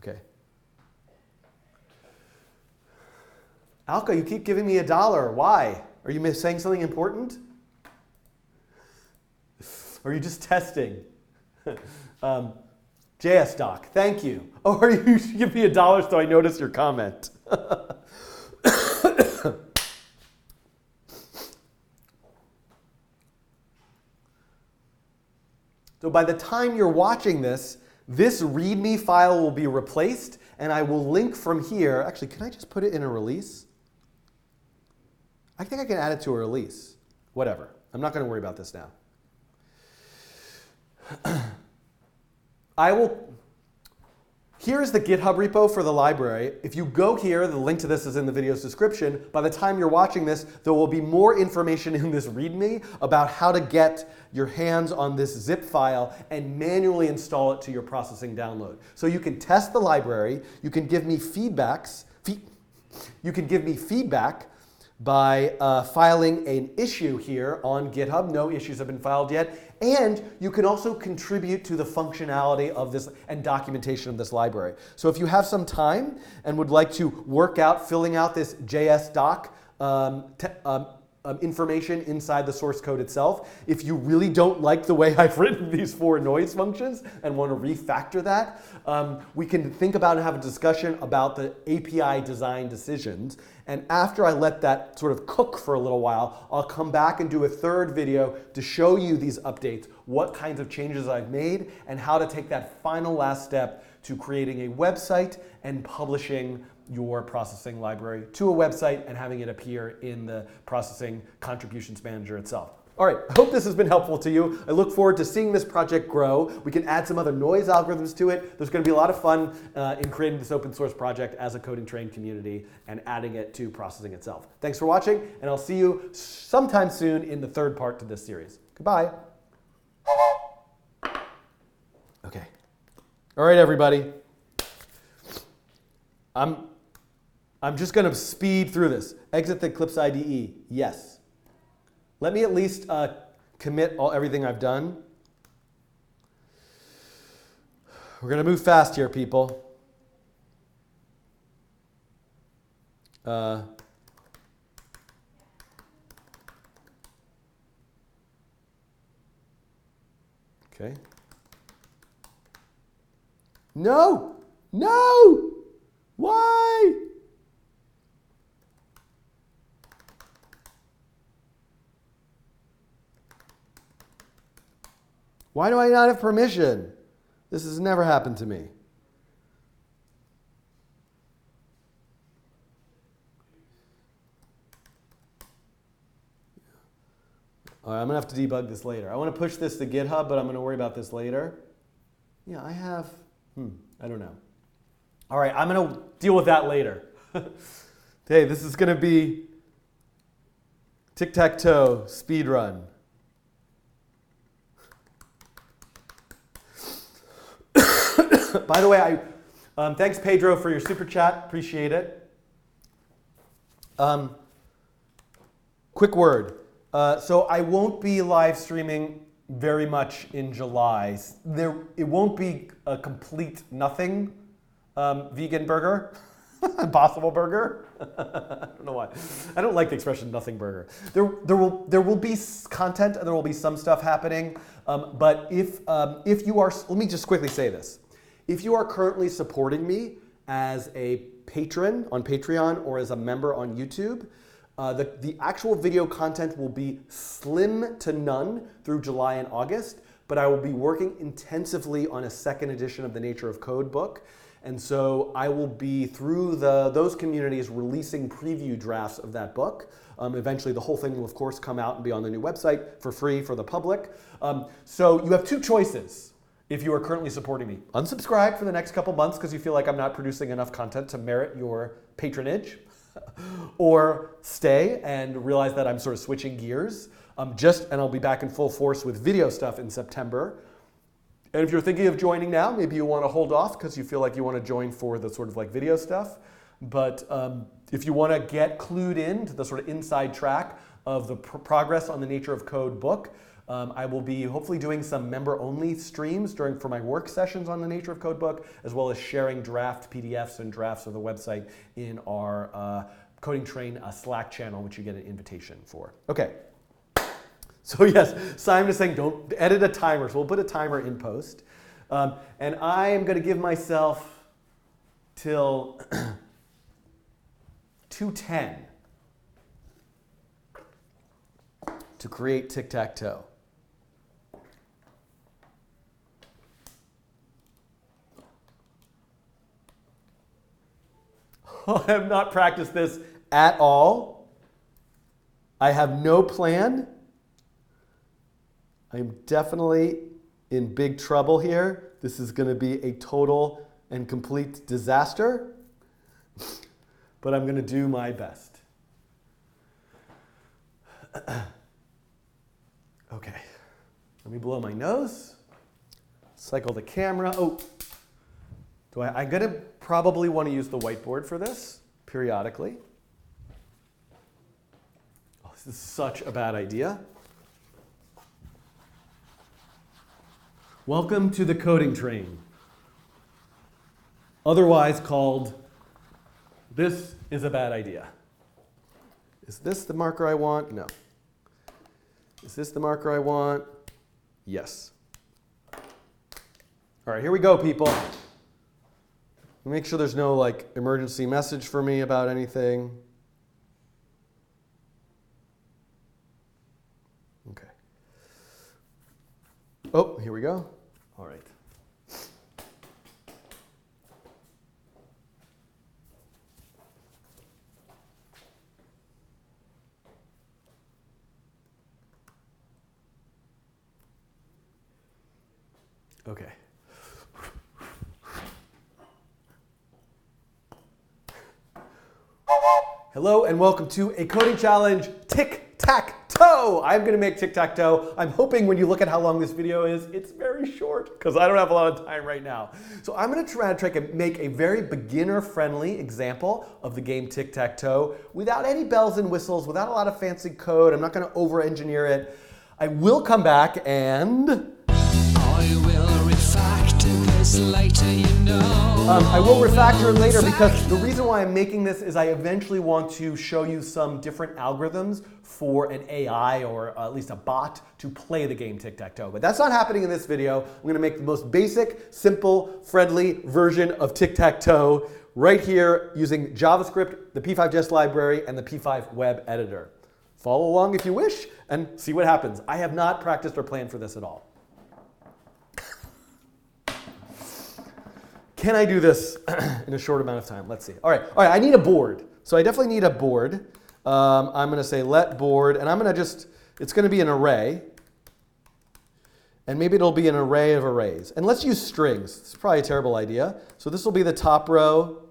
okay. Alka, you keep giving me $1. Why? Are you saying something important? Or are you just testing? JS Doc, thank you. Oh, are you give me $1 so I notice your comment? So by the time you're watching this, this README file will be replaced, and I will link from here. Actually, can I just put it in a release? I think I can add it to a release. Whatever. I'm not going to worry about this now. Here's the GitHub repo for the library. If you go here, the link to this is in the video's description. By the time you're watching this, there will be more information in this README about how to get your hands on this zip file and manually install it to your processing download. So you can test the library. You can give me feedbacks. You can give me feedback by filing an issue here on GitHub. No issues have been filed yet. And you can also contribute to the functionality of this and documentation of this library. So if you have some time and would like to work out filling out this JS doc information inside the source code itself, if you really don't like the way I've written these 4 noise functions and want to refactor that, we can think about and have a discussion about the API design decisions. And after I let that sort of cook for a little while, I'll come back and do a 3rd video to show you these updates, what kinds of changes I've made, and how to take that final last step to creating a website and publishing your processing library to a website and having it appear in the processing contributions manager itself. All right, I hope this has been helpful to you. I look forward to seeing this project grow. We can add some other noise algorithms to it. There's going to be a lot of fun in creating this open source project as a code and train community and adding it to processing itself. Thanks for watching, and I'll see you sometime soon in the 3rd part to this series. Goodbye. Okay. All right, everybody. I'm just going to speed through this. Exit the Eclipse IDE. Yes. Let me at least commit everything I've done. We're going to move fast here, people. Okay. No! No! Why? Why do I not have permission? This has never happened to me. All right, I'm gonna have to debug this later. I want to push this to GitHub, but I'm gonna worry about this later. Yeah, I have, I don't know. All right, I'm gonna deal with that later. Hey, this is gonna be Tic Tac Toe speed run. By the way, thanks Pedro for your super chat. Appreciate it. Quick word. So I won't be live streaming very much in July. It won't be a complete nothing vegan burger, impossible burger. I don't know why. I don't like the expression nothing burger. There will be content and there will be some stuff happening. But if you are, let me just quickly say this. If you are currently supporting me as a patron on Patreon or as a member on YouTube, the actual video content will be slim to none through July and August, but I will be working intensively on a second edition of the Nature of Code book. And so I will be, through those communities, releasing preview drafts of that book. Eventually the whole thing will, of course, come out and be on the new website for free for the public. So you have two choices if you are currently supporting me. Unsubscribe for the next couple months because you feel like I'm not producing enough content to merit your patronage. Or stay and realize that I'm sort of switching gears. And I'll be back in full force with video stuff in September. And if you're thinking of joining now, maybe you want to hold off because you feel like you want to join for the sort of like video stuff. But if you want to get clued in to the sort of inside track of the progress on the Nature of Code book, I will be hopefully doing some member-only streams for my work sessions on the Nature of Code book, as well as sharing draft PDFs and drafts of the website in our Coding Train Slack channel, which you get an invitation for. Okay. So yes, Simon is saying don't edit a timer, so we'll put a timer in post. And I am going to give myself till 2:10 to create Tic Tac Toe. I have not practiced this at all. I have no plan. I'm definitely in big trouble here. This is going to be a total and complete disaster, but I'm going to do my best. Okay, let me blow my nose, cycle the camera. Oh, I'm going to probably want to use the whiteboard for this periodically. Oh, this is such a bad idea. Welcome to the coding train, otherwise called This is a Bad Idea. Is this the marker I want? No. Is this the marker I want? Yes. All right, here we go, people. Make sure there's no emergency message for me about anything. Okay. Oh, here we go. All right. Okay. Hello and welcome to a coding challenge, Tic Tac Toe. I'm going to make Tic Tac Toe. I'm hoping when you look at how long this video is, it's very short because I don't have a lot of time right now. So I'm going to try to make a very beginner-friendly example of the game Tic Tac Toe without any bells and whistles, without a lot of fancy code. I'm not going to over-engineer it. I will come back and I will refactor it later because the reason why I'm making this is I eventually want to show you some different algorithms for an AI or at least a bot to play the game Tic Tac Toe. But that's not happening in this video. I'm going to make the most basic, simple, friendly version of Tic Tac Toe right here using JavaScript, the P5.js library, and the P5 web editor. Follow along if you wish and see what happens. I have not practiced or planned for this at all. Can I do this in a short amount of time? Let's see. All right, I need a board. So I definitely need a board. I'm going to say let board, and I'm going to just it's going to be an array. And maybe it'll be an array of arrays. And let's use strings. This is probably a terrible idea. So this will be the top row.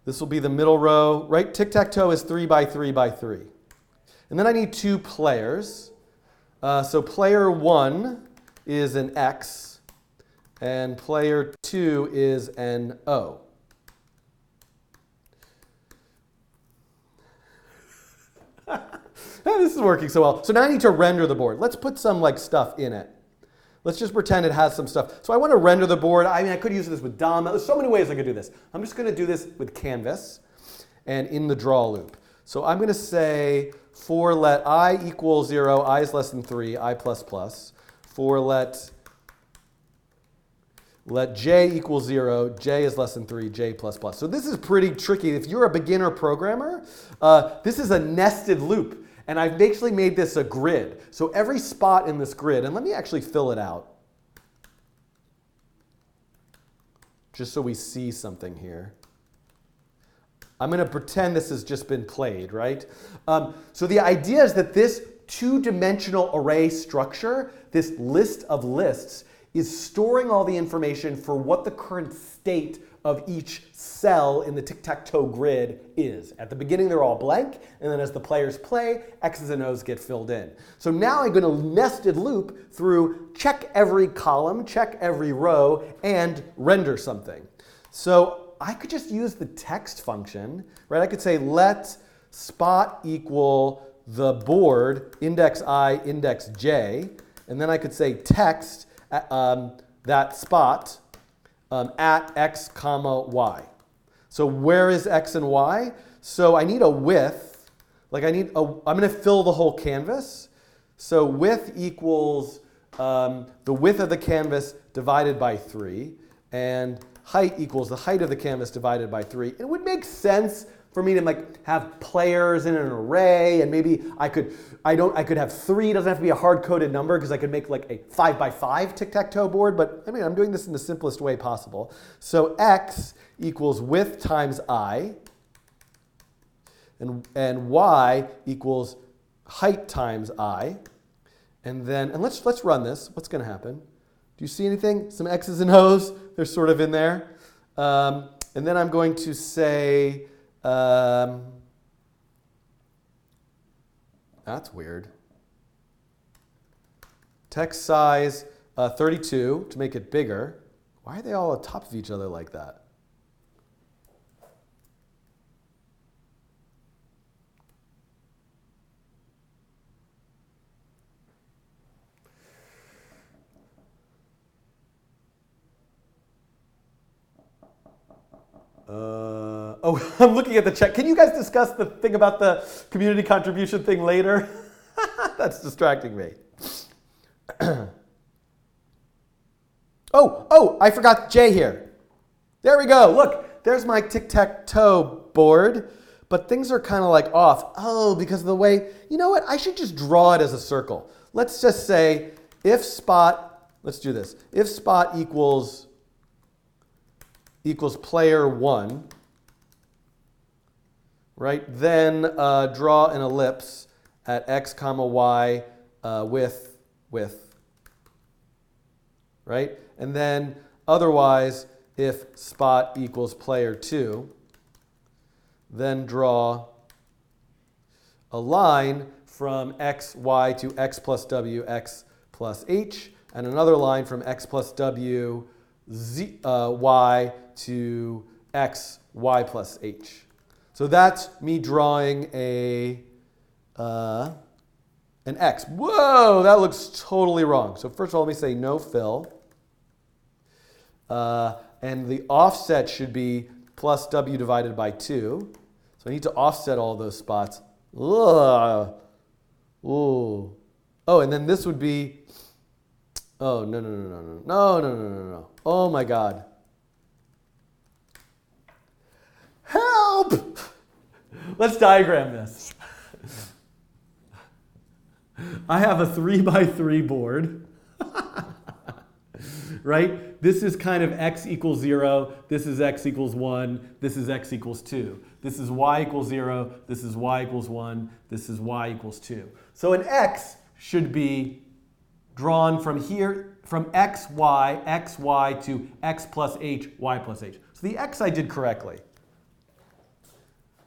This will be the middle row. Right? Tic-tac-toe is 3 by 3 by 3. And then I need 2 players. So player 1 is an X. And player 2 is an O. This is working so well. So now I need to render the board. Let's put some like stuff in it. Let's just pretend it has some stuff. So I want to render the board. I mean, I could use this with DOM. There's so many ways I could do this. I'm just going to do this with canvas and in the draw loop. So I'm going to say for let I equal 0, I is less than 3, I plus plus. For let j equal 0, j is less than 3, j plus plus. So this is pretty tricky. If you're a beginner programmer, this is a nested loop. And I've actually made this a grid. So every spot in this grid, and let me actually fill it out, just so we see something here. I'm going to pretend this has just been played, right? So the idea is that this two-dimensional array structure, this list of lists, is storing all the information for what the current state of each cell in the tic-tac-toe grid is. At the beginning, they're all blank, and then as the players play, X's and O's get filled in. So now I'm going to nested loop through check every column, check every row, and render something. So I could just use the text function, right? I could say let spot equal the board, index I, index j, and then I could say text that spot at x comma y. So where is x and y? So I need a width. Like I'm going to fill the whole canvas. So width equals the width of the canvas divided by 3. And height equals the height of the canvas divided by 3. It would make sense for me to like have players in an array, and maybe I could have 3. It doesn't have to be a hard-coded number because I could make like a 5 by 5 tic-tac-toe board. But I mean, I'm doing this in the simplest way possible. So x equals width times I, and y equals height times I, and let's run this. What's going to happen? Do you see anything? Some x's and o's. They're sort of in there. And then I'm going to say. That's weird. Text size 32 to make it bigger. Why are they all on top of each other like that? Oh, I'm looking at the chat. Can you guys discuss the thing about the community contribution thing later? That's distracting me. Oh, I forgot J here. There we go. Look, there's my tic-tac-toe board, but things are kind of like off. Oh, because of the way, you know what? I should just draw it as a circle. Let's just say if spot, let's do this. If spot equals player 1, right? Then draw an ellipse at x comma y with, right? And then otherwise, if spot equals player 2, then draw a line from x, y to x plus w, x plus h, and another line from x plus w, y to x, y plus h. So that's me drawing an x. Whoa, that looks totally wrong. So first of all, let me say no fill. And the offset should be plus w divided by 2. So I need to offset all those spots. Ugh. Ooh. Oh, and then this would be, oh, no. Oh my God. Help! Let's diagram this. I have a 3 by 3 board, right? This is kind of x equals 0. This is x equals 1. This is x equals 2. This is y equals 0. This is y equals 1. This is y equals 2. So an x should be drawn from here, from xy to x plus h, y plus h. So the x I did correctly.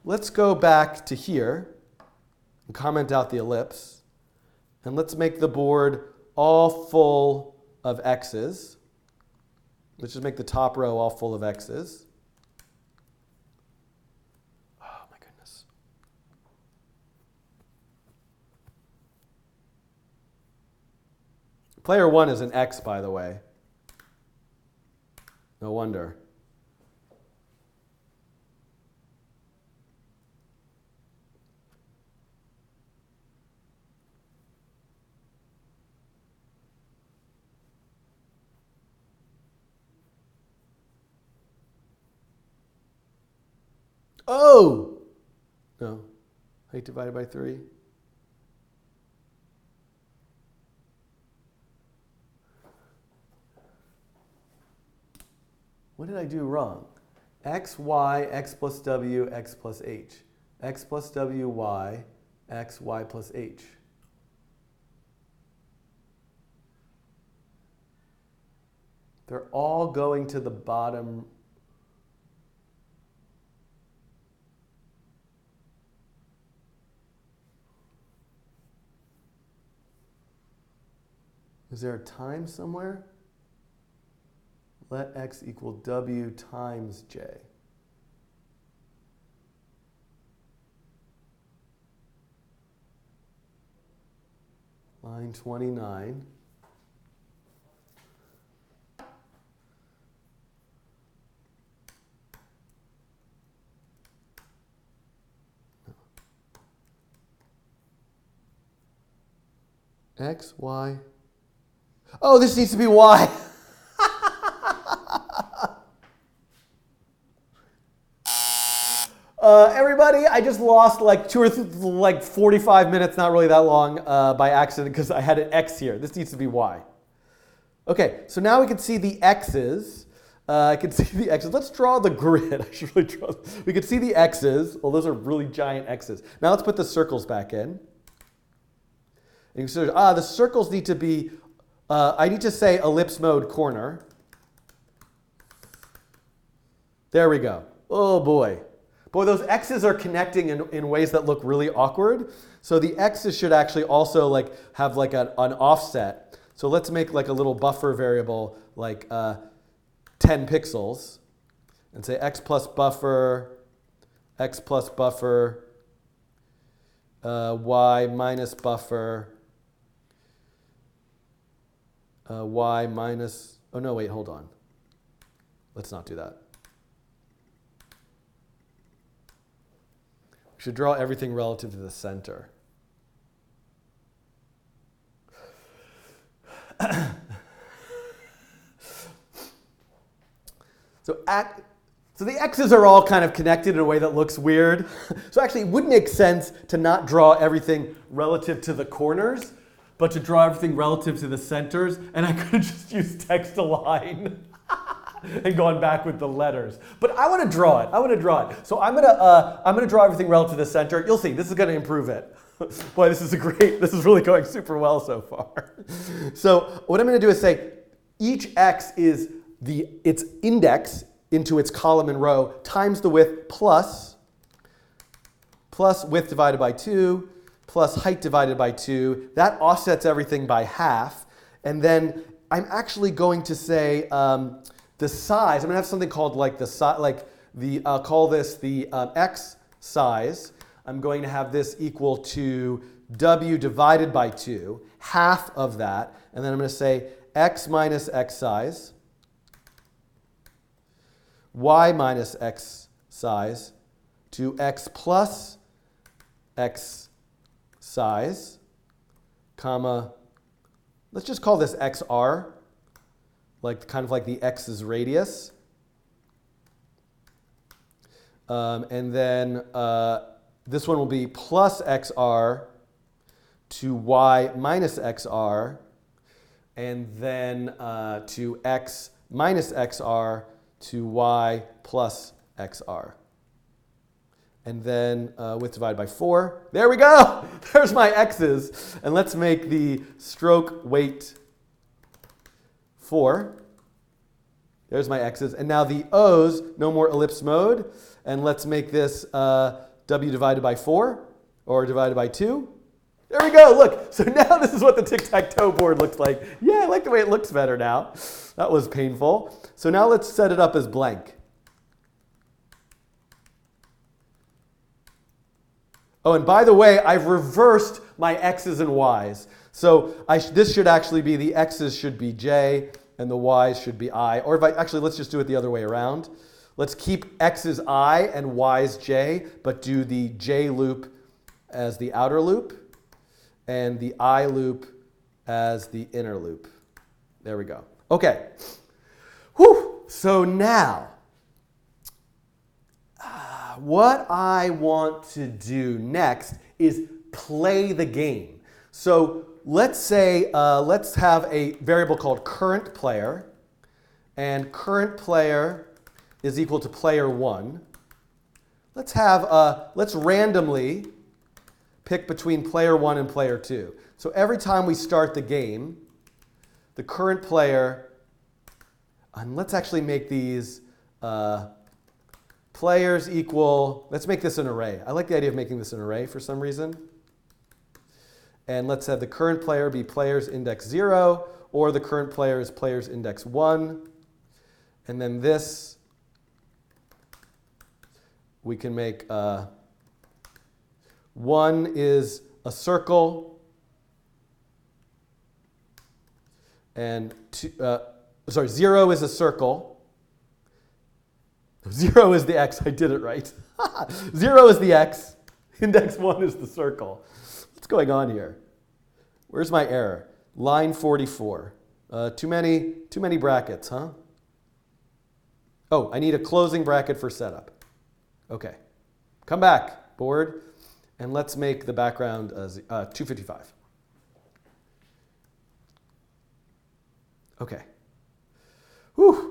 Let's go back to here and comment out the ellipse. And let's make the board all full of x's. Let's just make the top row all full of x's. Oh my goodness. Player 1 is an x, by the way. No wonder. Oh! No. Height divided by 3. What did I do wrong? X, y, x plus w, x plus h. X plus w, y, x, y plus h. They're all going to the bottom. Is there a time somewhere? Let x equal w times j. Line 29. X, y. Oh, this needs to be y. Everybody, I just lost like 45 minutes, not really that long, by accident because I had an x here. This needs to be y. Okay, so now we can see the x's. I can see the x's. Let's draw the grid. I should really draw. We can see the x's. Well, those are really giant x's. Now let's put the circles back in. And you consider, the circles need to be, I need to say ellipse mode corner. There we go. Oh boy. Boy, those x's are connecting in ways that look really awkward. So the x's should actually also have an offset. So let's make like a little buffer variable like 10 pixels and say x plus buffer, y minus buffer, y minus, oh no, wait, hold on. Let's not do that. We should draw everything relative to the center. So the x's are all kind of connected in a way that looks weird. So actually, it would make sense to not draw everything relative to the corners, but to draw everything relative to the centers. And I could have just used text align and gone back with the letters. But I want to draw it. So I'm gonna draw everything relative to the center. You'll see. This is going to improve it. Boy, this is really going super well so far. So what I'm going to do is say each x is its index into its column and row times the width plus width divided by 2 plus height divided by 2. That offsets everything by half. And then I'm actually going to say the size. I'm going to have something called I'll call this the x size. I'm going to have this equal to w divided by 2, half of that. And then I'm going to say x minus x size, y minus x size to x plus x size, comma, let's just call this xr, kind of like the x's radius. And then this one will be plus xr to y minus xr, and then to x minus xr to y plus xr. and then width divided by 4. There we go. There's my x's. And let's make the stroke weight 4. There's my x's. And now the o's, no more ellipse mode. And let's make this w divided by 4 or divided by 2. There we go. Look. So now this is what the tic-tac-toe board looks like. Yeah, I like the way it looks better now. That was painful. So now let's set it up as blank. Oh, and by the way, I've reversed my x's and y's. So this should actually be, the x's should be j, and the y's should be I. Or if actually, let's just do it the other way around. Let's keep x's I and y's j, but do the j loop as the outer loop, and the I loop as the inner loop. There we go. Okay. Whew. So now, what I want to do next is play the game. So let's say, let's have a variable called current player, and current player is equal to player 1. Let's randomly pick between player 1 and player 2. So every time we start the game, the current player, and let's actually make these players equal, let's make this an array. I like the idea of making this an array for some reason. And let's have the current player be players index 0, or the current player is players index 1. And then this, we can make 1 is a circle, and 0 is a circle. 0 is the x. I did it right. 0 is the x. Index 1 is the circle. What's going on here? Where's my error? Line 44. Too many brackets, huh? Oh, I need a closing bracket for setup. Okay. Come back, board, and let's make the background 255. Okay. Whew.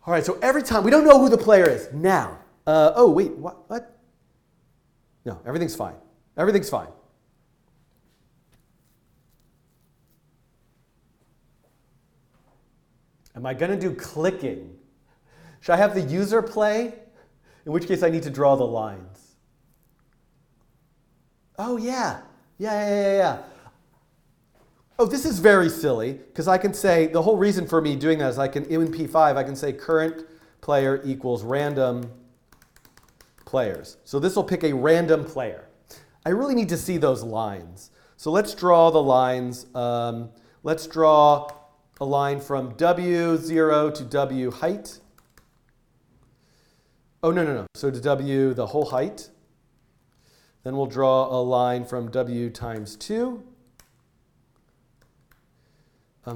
All right, so every time, we don't know who the player is. Now, oh, wait, what? No, everything's fine. Everything's fine. Am I going to do clicking? Should I have the user play? In which case I need to draw the lines. Oh, yeah. Yeah. Oh, this is very silly, because I can say, the whole reason for me doing that is I can, in P5, I can say current player equals random players. So this will pick a random player. I really need to see those lines. So let's draw the lines. Let's draw a line from W0 to W height. Oh, no. So to W, the whole height. Then we'll draw a line from W times 2.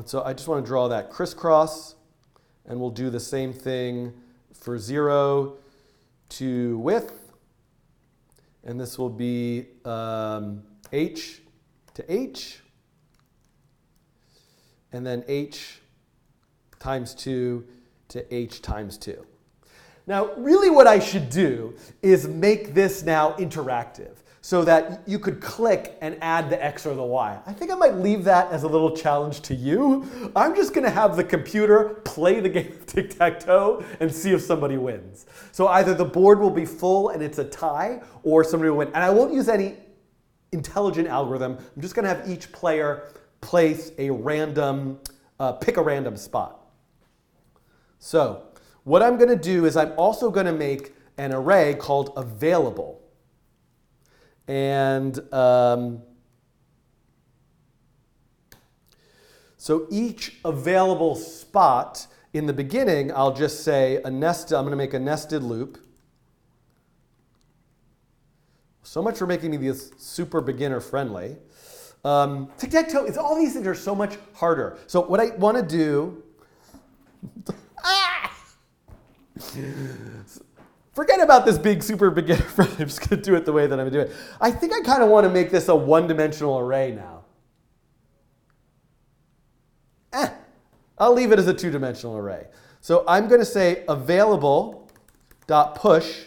So I just want to draw that crisscross, and we'll do the same thing for 0 to width. And this will be H to H, and then H times 2 to H times 2. Now, really what I should do is make this now interactive, so that you could click and add the X or the Y. I think I might leave that as a little challenge to you. I'm just going to have the computer play the game of tic-tac-toe and see if somebody wins. So either the board will be full and it's a tie, or somebody will win. And I won't use any intelligent algorithm. I'm just going to have each player place a random, pick a random spot. So what I'm going to do is I'm also going to make an array called available. And so each available spot in the beginning, I'll just say I'm going to make a nested loop. So much for making me this super beginner friendly. Tic-tac-toe, all these things are so much harder. So what I want to do, forget about this big super beginner friendly. I'm just going to do it the way that I'm doing it. I think I kind of want to make this a one-dimensional array now. I'll leave it as a two-dimensional array. So I'm going to say available.push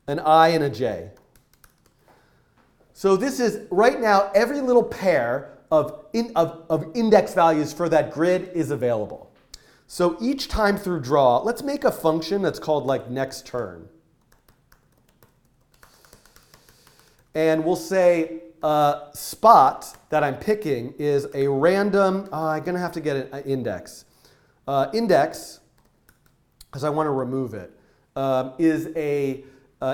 an I and a J. So this is, right now, every little pair of index values for that grid is available. So each time through draw, let's make a function that's called like next turn. And we'll say spot that I'm picking is a random, I'm going to have to get an index. Index, because I want to remove it,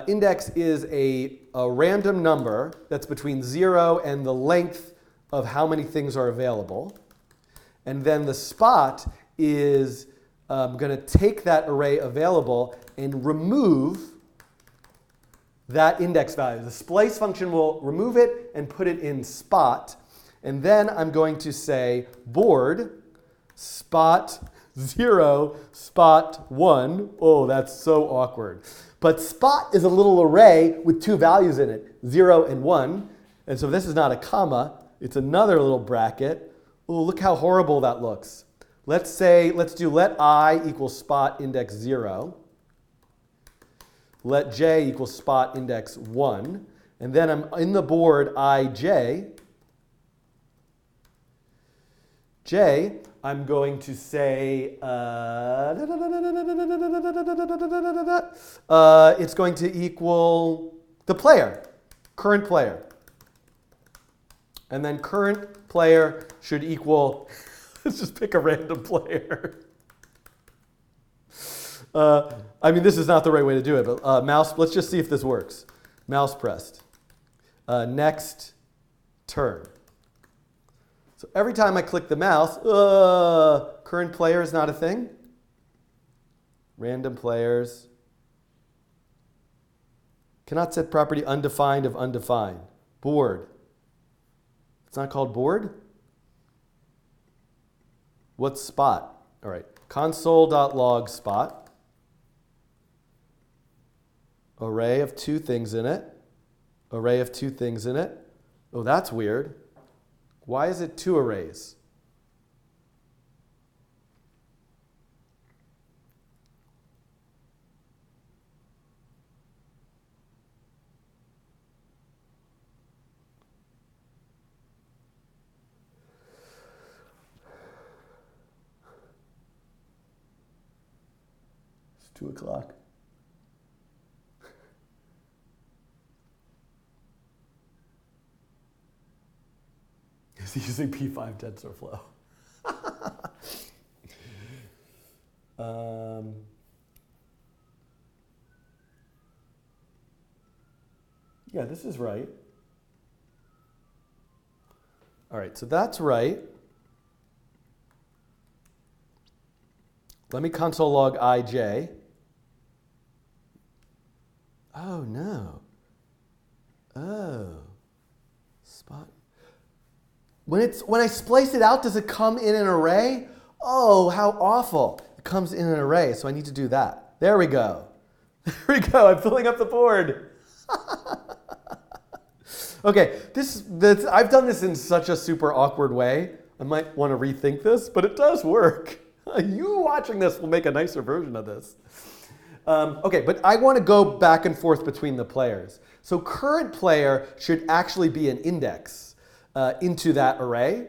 index is a random number that's between 0 and the length of how many things are available. And then the spot is going to take that array available and remove that index value. The splice function will remove it and put it in spot. And then I'm going to say board spot 0, spot 1. Oh, that's so awkward. But spot is a little array with two values in it, 0 and 1. And so this is not a comma. It's another little bracket. Oh, look how horrible that looks. Let's do let I equal spot index 0. Let j equal spot index 1. And then I'm in the board ij. J, I'm going to say, it's going to equal the player, current player. And then current player should equal, let's just pick a random player. I mean, this is not the right way to do it, but mouse, let's just see if this works. Mouse pressed. Next turn. So every time I click the mouse, current player is not a thing. Random players. Cannot set property undefined of undefined. Board. It's not called board? What's spot? All right. Console.log spot. Array of two things in it. Array of two things in it. Oh, that's weird. Why is it two arrays? It's 2 o'clock. Is using P5 TensorFlow. Yeah, this is right. All right, so that's right. Let me console log ij. Oh, no. Oh. Spot. When I splice it out, does it come in an array? Oh, how awful. It comes in an array, so I need to do that. There we go. There we go. I'm filling up the board. Okay, I've done this in such a super awkward way. I might want to rethink this, but it does work. You watching this will make a nicer version of this. Okay, but I want to go back and forth between the players. So current player should actually be an index into that array.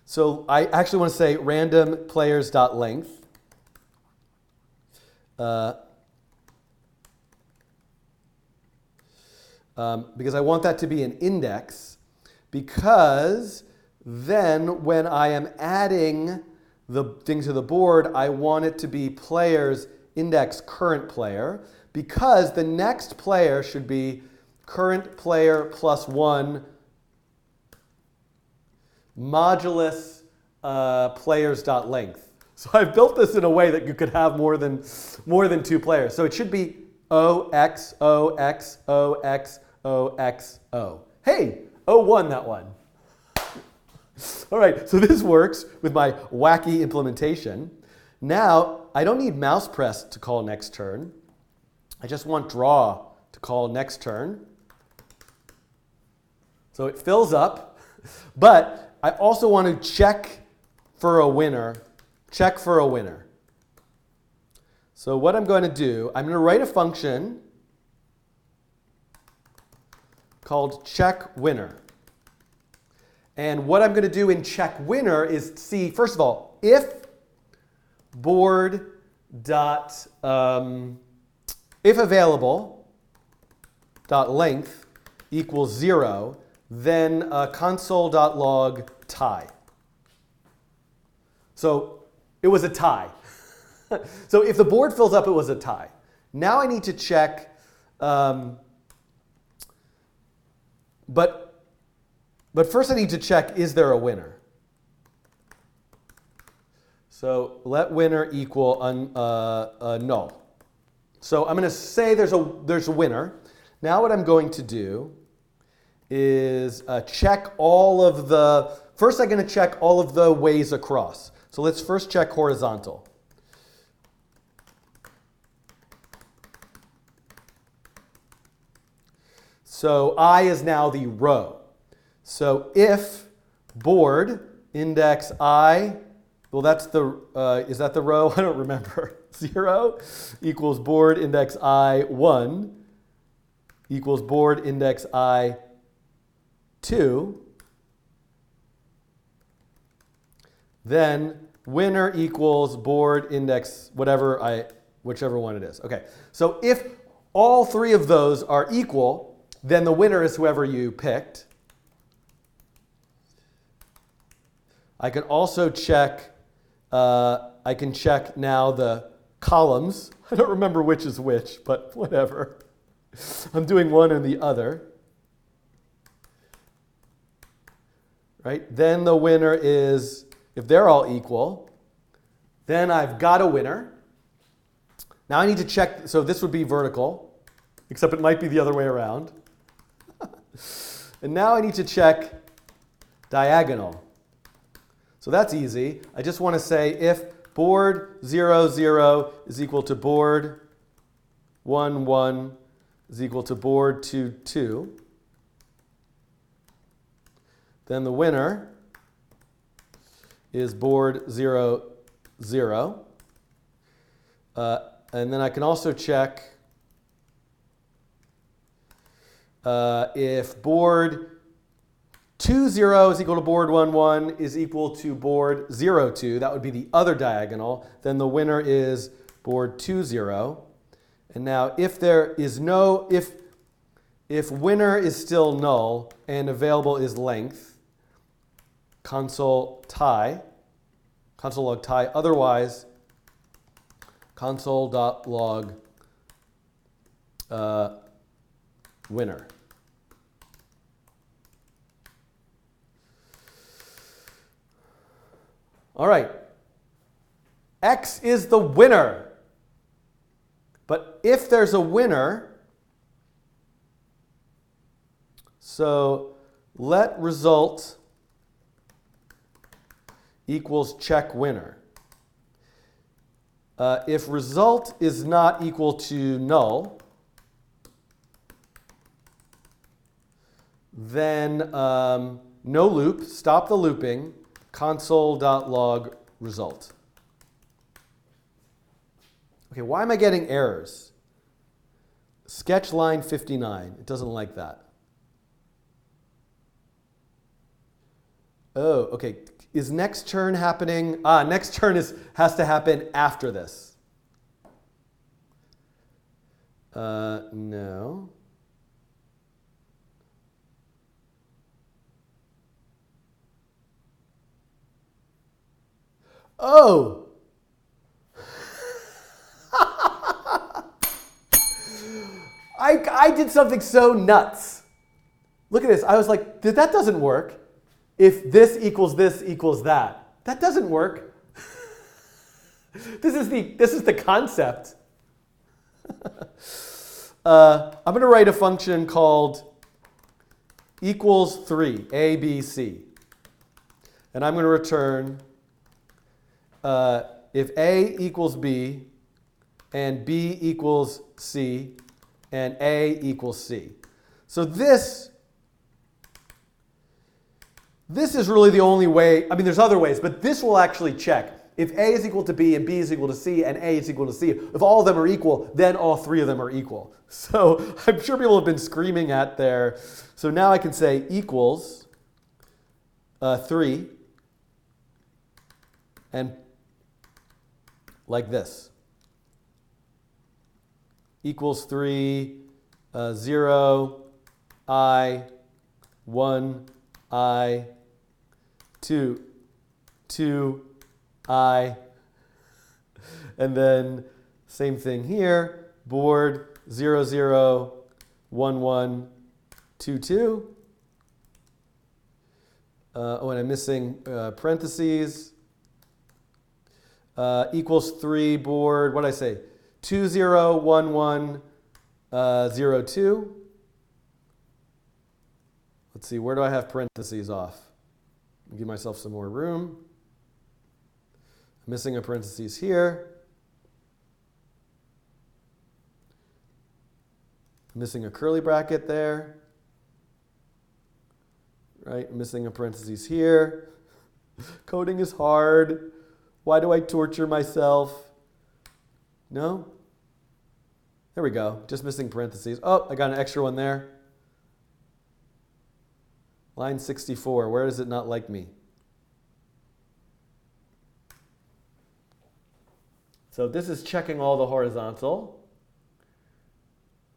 So I actually want to say random players.length. Because I want that to be an index, because then when I am adding the thing to the board, I want it to be players index current player, because the next player should be current player plus 1 modulus players.length. So I've built this in a way that you could have more than 2 players. So it should be OX, OX, OX, OX, O. Hey, O won that one. All right, so this works with my wacky implementation. Now, I don't need mouse press to call next turn. I just want draw to call next turn. So it fills up, but I also want to check for a winner. Check for a winner. So what I'm going to do, I'm going to write a function called check winner. And what I'm going to do in check winner is see, first of all, if board dot if available dot length equals 0, then console.log tie. So it was a tie. So if the board fills up, it was a tie. Now I need to check, but first I need to check, is there a winner? So let winner equal null. So I'm going to say there's a winner. Now what I'm going to do is check all of the, first I'm going to check all of the ways across. So let's first check horizontal. So I is now the row. So if board index I, well that's the, is that the row? I don't remember. 0 equals board index I 1 equals board index I 2, then winner equals board index whichever one it is. Okay, so if all three of those are equal, then the winner is whoever you picked. I can also check, I can check now the columns. I don't remember which is which, but whatever. I'm doing one and the other. Right? Then the winner is, if they're all equal, then I've got a winner. Now I need to check, so this would be vertical, except it might be the other way around. And now I need to check diagonal. So that's easy. I just want to say if board 0, 0 is equal to board 1, 1 is equal to board 2, 2, then the winner is board 0, 0. And then I can also check if board 2, 0 is equal to board 1, 1 is equal to board 0, 2. That would be the other diagonal. Then the winner is board 2, 0. And now if there is no, if winner is still null and available is length, console log tie, otherwise console.log winner. All right, X is the winner. But if there's a winner, so let result equals check winner. If result is not equal to null, then no loop, stop the looping, console.log result. Okay, why am I getting errors? Sketch line 59, it doesn't like that. Oh, okay. Is next turn happening? Next turn has to happen after this. No. Oh! I did something so nuts. Look at this. I was like, that doesn't work. If this equals that. That doesn't work. This is the concept. I'm going to write a function called equals 3, A, B, C. And I'm going to return if A equals B and B equals C and A equals C. So this is really the only way. I mean, there's other ways, but this will actually check. if A is equal to B and B is equal to C and A is equal to C, if all of them are equal, then all three of them are equal. So I'm sure people have been screaming at there. So now I can say equals 3 and like this. Equals 3, 0, I, 1, I, 2, 2, I, and then same thing here, board 0, 0, 1, 1, 2, 2. Oh, and I'm missing parentheses. Equals 3, board, what did I say? 2, 0, 1, 1, 0, 2. Let's see, where do I have parentheses off? Give myself some more room. I'm missing a parentheses here. I'm missing a curly bracket there. Right, I'm missing a parentheses here. Coding is hard. Why do I torture myself? No? There we go, just missing parentheses. Oh, I got an extra one there. Line 64, where does it not like me? So this is checking all the horizontal.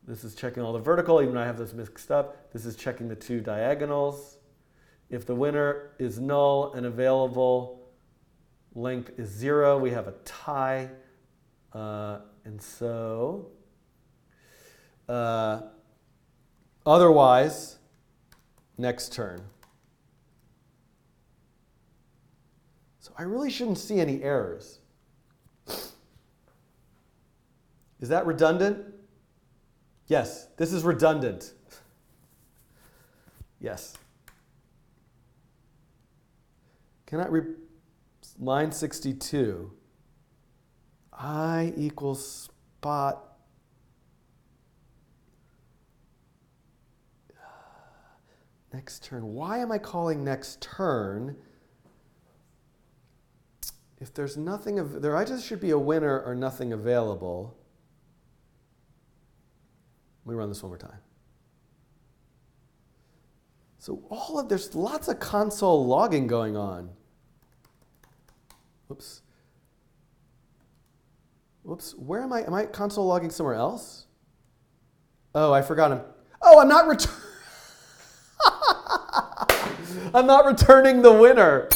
This is checking all the vertical, even though I have this mixed up. This is checking the two diagonals. If the winner is null and available length is 0, we have a tie. And so, otherwise, next turn. So I really shouldn't see any errors. Is that redundant? Yes, this is redundant. Yes. Can I line 62? I equals spot. Next turn. Why am I calling next turn? If there's nothing, there either should be a winner or nothing available. Let me run this one more time. So there's lots of console logging going on. Whoops. Whoops, where am I? Am I console logging somewhere else? Oh, I forgot. I'm not I'm not returning the winner.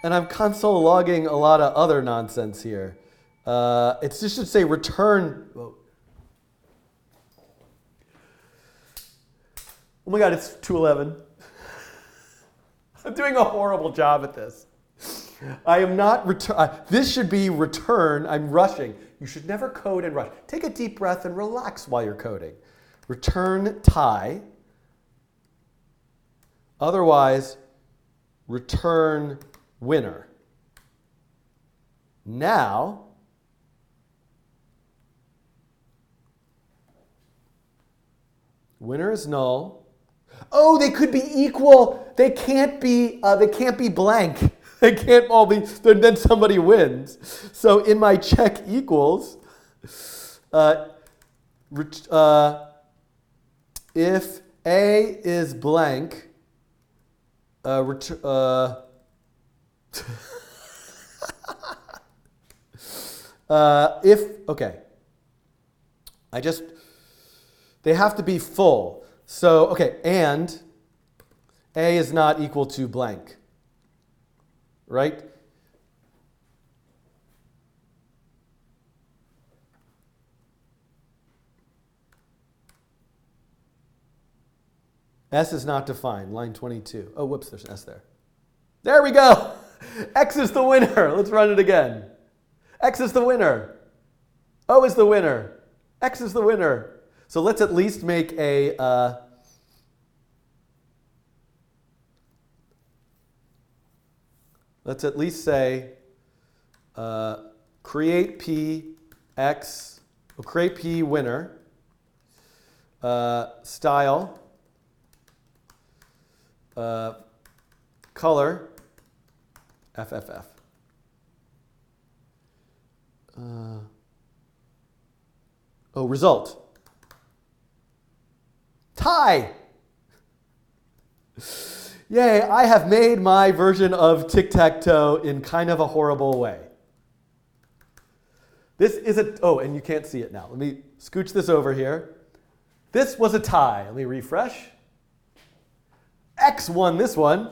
And I'm console logging a lot of other nonsense here. It just should say return. Whoa. Oh my God, it's 2:11. I'm doing a horrible job at this. I am not this should be return. I'm rushing. You should never code and rush. Take a deep breath and relax while you're coding. Return tie. Otherwise, return winner. Now, winner is null. Oh, they could be equal. They can't be blank. They can't all be, then somebody wins. So in my check equals, if A is blank, they have to be full. So, okay, and A is not equal to blank, right? S is not defined, line 22. Oh, whoops, there's an S there. There we go. X is the winner. Let's run it again. X is the winner. O is the winner. X is the winner. So let's at least make a, let's at least say, create P X, create P winner, style, color, FFF. Result. Tie. Yay, I have made my version of Tic Tac Toe in kind of a horrible way. This is and you can't see it now. Let me scooch this over here. This was a tie. Let me refresh. X won this one.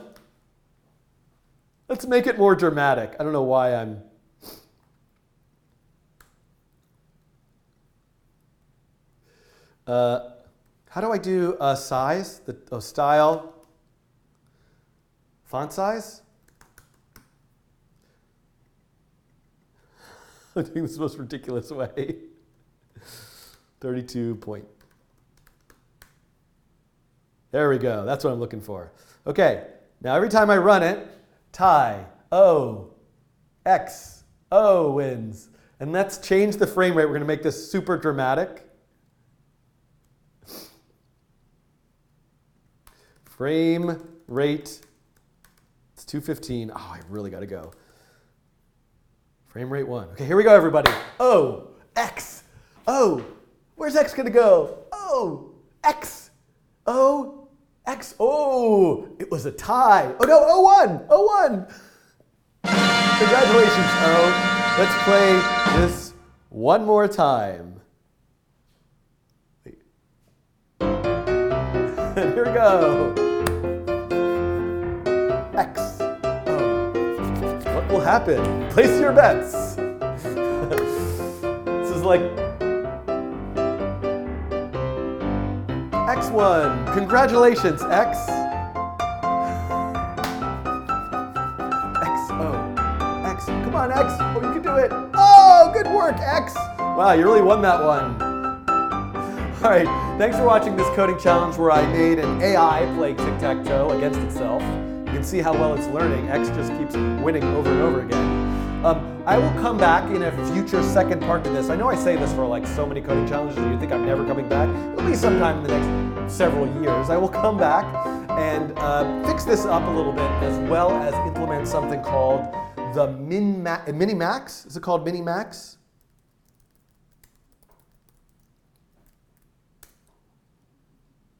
Let's make it more dramatic. I don't know why I'm... how do I do size? Style? Font size? I'm doing this the most ridiculous way. 32 point. There we go. That's what I'm looking for. Okay. Now every time I run it, tie, O, X, O wins. And let's change the frame rate. We're going to make this super dramatic. Frame rate, it's 215. Oh, I really got to go. Frame rate 1. Okay, here we go, everybody. O, X, O. Where's X going to go? O, X, O, X. Oh, it was a tie. Oh, no, O1, O1. Congratulations, O. Let's play this one more time. And here we go. X, O. What will happen? Place your bets. This is like X1. Congratulations, X. X, O. X. Come on, X. Oh, you can do it. Oh, good work, X. Wow, you really won that one. All right, thanks for watching this coding challenge where I made an AI play tic-tac-toe against itself. You can see how well it's learning. X just keeps winning over and over again. I will come back in a future second part to this. I know I say this for like so many coding challenges and you think I'm never coming back. It'll be sometime in the next several years. I will come back and fix this up a little bit as well as implement something called the Minimax. Is it called Minimax?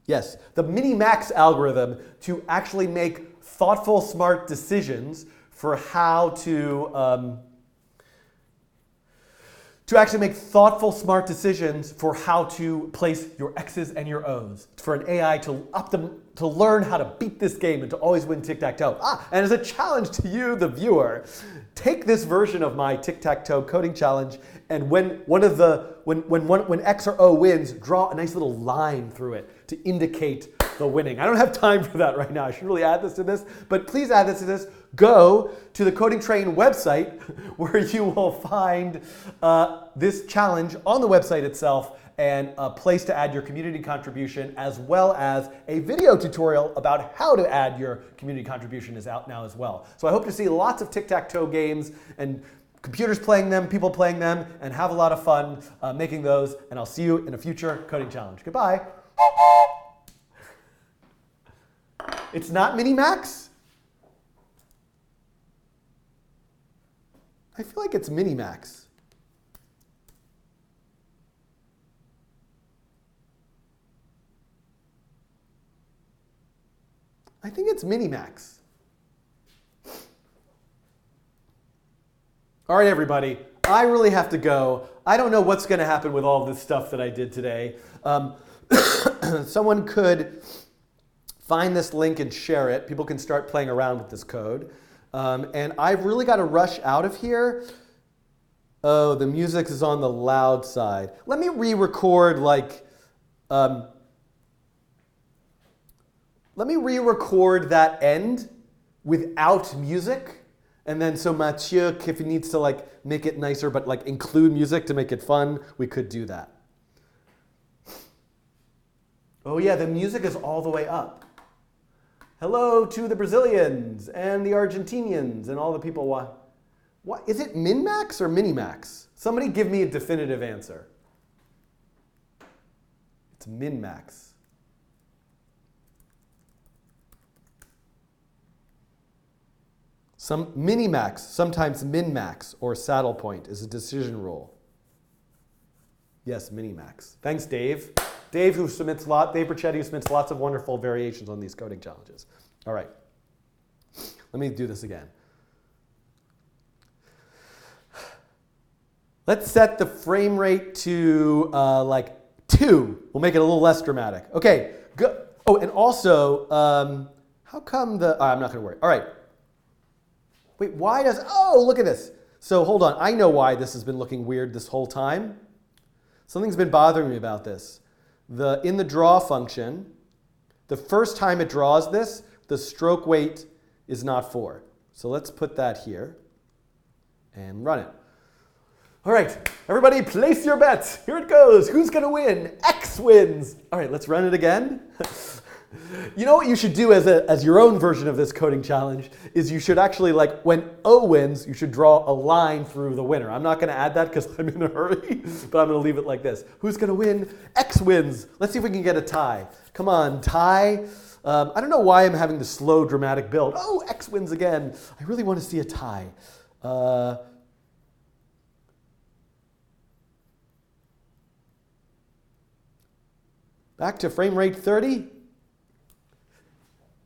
Yes, the Minimax algorithm to actually make thoughtful, smart decisions for how to actually make thoughtful, smart decisions for how to place your X's and your O's, for an AI to learn how to beat this game and to always win tic-tac-toe. And as a challenge to you, the viewer, take this version of my tic-tac-toe coding challenge, and when X or O wins, draw a nice little line through it to indicate the winning. I don't have time for that right now. I should really add this to this, but please add this to this. Go to the Coding Train website where you will find this challenge on the website itself and a place to add your community contribution, as well as a video tutorial about how to add your community contribution is out now as well. So I hope to see lots of tic-tac-toe games and computers playing them, people playing them, and have a lot of fun making those. And I'll see you in a future coding challenge. Goodbye. It's not Minimax? I feel like it's Minimax. I think it's Minimax. All right, everybody. I really have to go. I don't know what's going to happen with all this stuff that I did today. Someone could find this link and share it. People can start playing around with this code. And I've really got to rush out of here. Oh, the music is on the loud side. Let me re-record let me re-record that end without music. And then so Mathieu, if he needs to make it nicer but include music to make it fun, we could do that. Oh yeah, the music is all the way up. Hello to the Brazilians and the Argentinians and all the people. What is it, Min-Max or Minimax? Somebody give me a definitive answer. It's Min-Max. Some minimax, sometimes min-max, or saddle point is a decision rule. Yes, minimax. Thanks, Dave. Dave Brachetti, who submits lots of wonderful variations on these coding challenges. All right. Let me do this again. Let's set the frame rate to like 2. We'll make it a little less dramatic. Okay. Go. Oh, and also, how come the... I'm not going to worry. All right. Wait, why does... Oh, look at this. So hold on. I know why this has been looking weird this whole time. Something's been bothering me about this. In the draw function, the first time it draws this, the stroke weight is not 4. So let's put that here and run it. All right, everybody place your bets. Here it goes. Who's going to win? X wins. All right, let's run it again. You know what you should do as your own version of this coding challenge is you should actually, like, when O wins, you should draw a line through the winner. I'm not going to add that because I'm in a hurry, but I'm going to leave it like this. Who's going to win? X wins. Let's see if we can get a tie. Come on, tie. I don't know why I'm having the slow, dramatic build. Oh, X wins again. I really want to see a tie. Back to frame rate 30.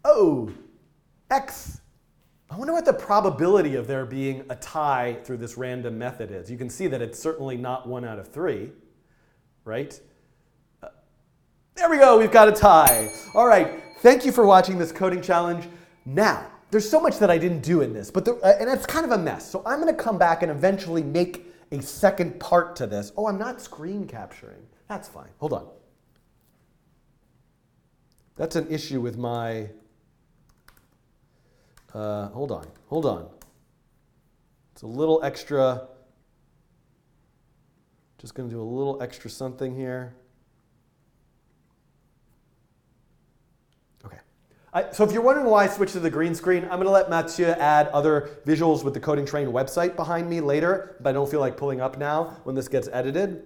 Oh, X. I wonder what the probability of there being a tie through this random method is. You can see that it's certainly not 1 out of 3, right? There we go, we've got a tie. All right, thank you for watching this coding challenge. Now, there's so much that I didn't do in this, but and it's kind of a mess. So I'm going to come back and eventually make a second part to this. Oh, I'm not screen capturing. That's fine. Hold on. That's an issue with my... hold on. It's a little extra. Just going to do a little extra something here. Okay. So if you're wondering why I switched to the green screen, I'm going to let Mathieu add other visuals with the Coding Train website behind me later, but I don't feel like pulling up now when this gets edited.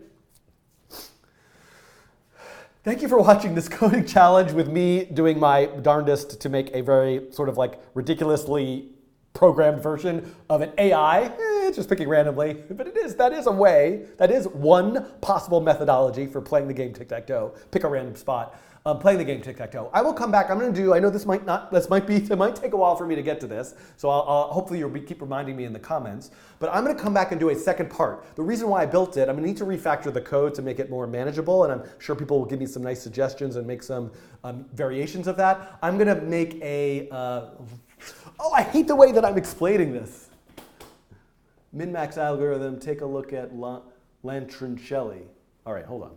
Thank you for watching this coding challenge with me doing my darndest to make a very sort of like ridiculously programmed version of an AI. Just picking randomly, but that is a way, that is one possible methodology for playing the game Tic Tac Toe. Pick a random spot. Playing the game Tic Tac Toe. I will come back. I'm going to do. I know it might take a while for me to get to this. So I'll hopefully you'll keep reminding me in the comments. But I'm going to come back and do a second part. The reason why I built it, I'm going to need to refactor the code to make it more manageable, and I'm sure people will give me some nice suggestions and make some variations of that. I'm going to make a. Oh, I hate the way that I'm explaining this. Min-max algorithm. Take a look at Lantroncelli. All right, hold on.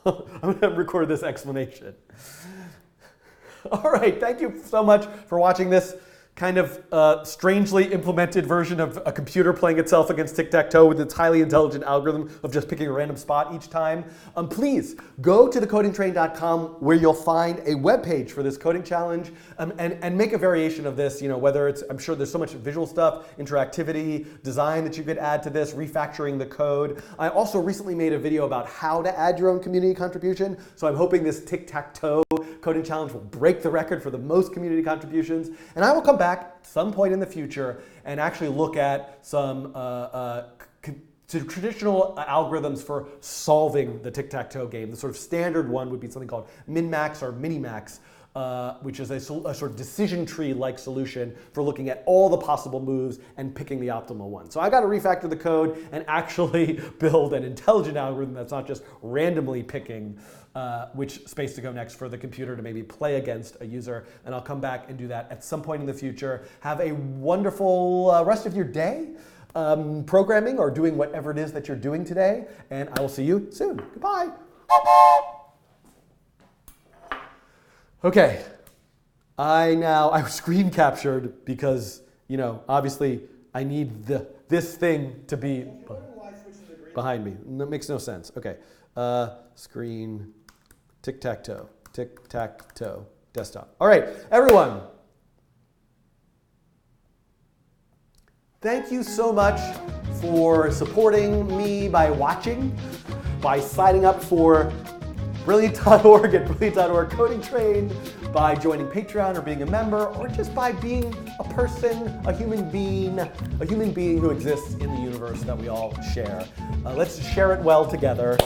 I'm going to record this explanation. All right, thank you so much for watching this kind of strangely implemented version of a computer playing itself against tic-tac-toe with its highly intelligent algorithm of just picking a random spot each time. Please go to thecodingtrain.com where you'll find a web page for this coding challenge and make a variation of this, whether it's, I'm sure there's so much visual stuff, interactivity, design that you could add to this, refactoring the code. I also recently made a video about how to add your own community contribution, so I'm hoping this tic-tac-toe coding challenge will break the record for the most community contributions, and I will come back at some point in the future and actually look at some traditional algorithms for solving the tic-tac-toe game. The sort of standard one would be something called min-max or mini-max, which is a sort of decision tree-like solution for looking at all the possible moves and picking the optimal one. So I got to refactor the code and actually build an intelligent algorithm that's not just randomly picking which space to go next for the computer to maybe play against a user. And I'll come back and do that at some point in the future. Have a wonderful rest of your day programming or doing whatever it is that you're doing today. And I will see you soon. Goodbye. Okay, I screen captured because, obviously I need this thing to be behind me. That makes no sense. Okay, screen, tic-tac-toe, tic-tac-toe, desktop. All right, everyone. Thank you so much for supporting me by watching, by signing up for Brilliant.org at Brilliant.org coding trained by joining Patreon or being a member, or just by being a person, a human being who exists in the universe that we all share. Let's share it well together.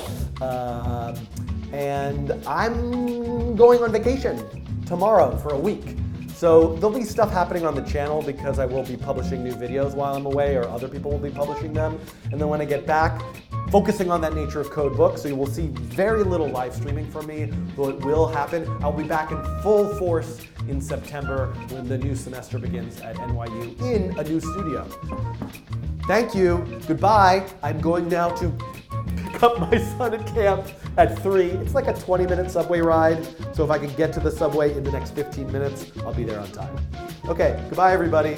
And I'm going on vacation tomorrow for a week. So there'll be stuff happening on the channel because I will be publishing new videos while I'm away, or other people will be publishing them. And then when I get back, focusing on that Nature of Code book, so you will see very little live streaming from me, though it will happen. I'll be back in full force in September when the new semester begins at NYU in a new studio. Thank you, goodbye. I'm going now to pick up my son at camp at 3. It's like a 20-minute subway ride, so if I can get to the subway in the next 15 minutes, I'll be there on time. Okay, goodbye everybody.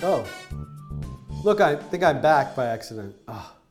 Oh, look, I think I'm back by accident. Oh.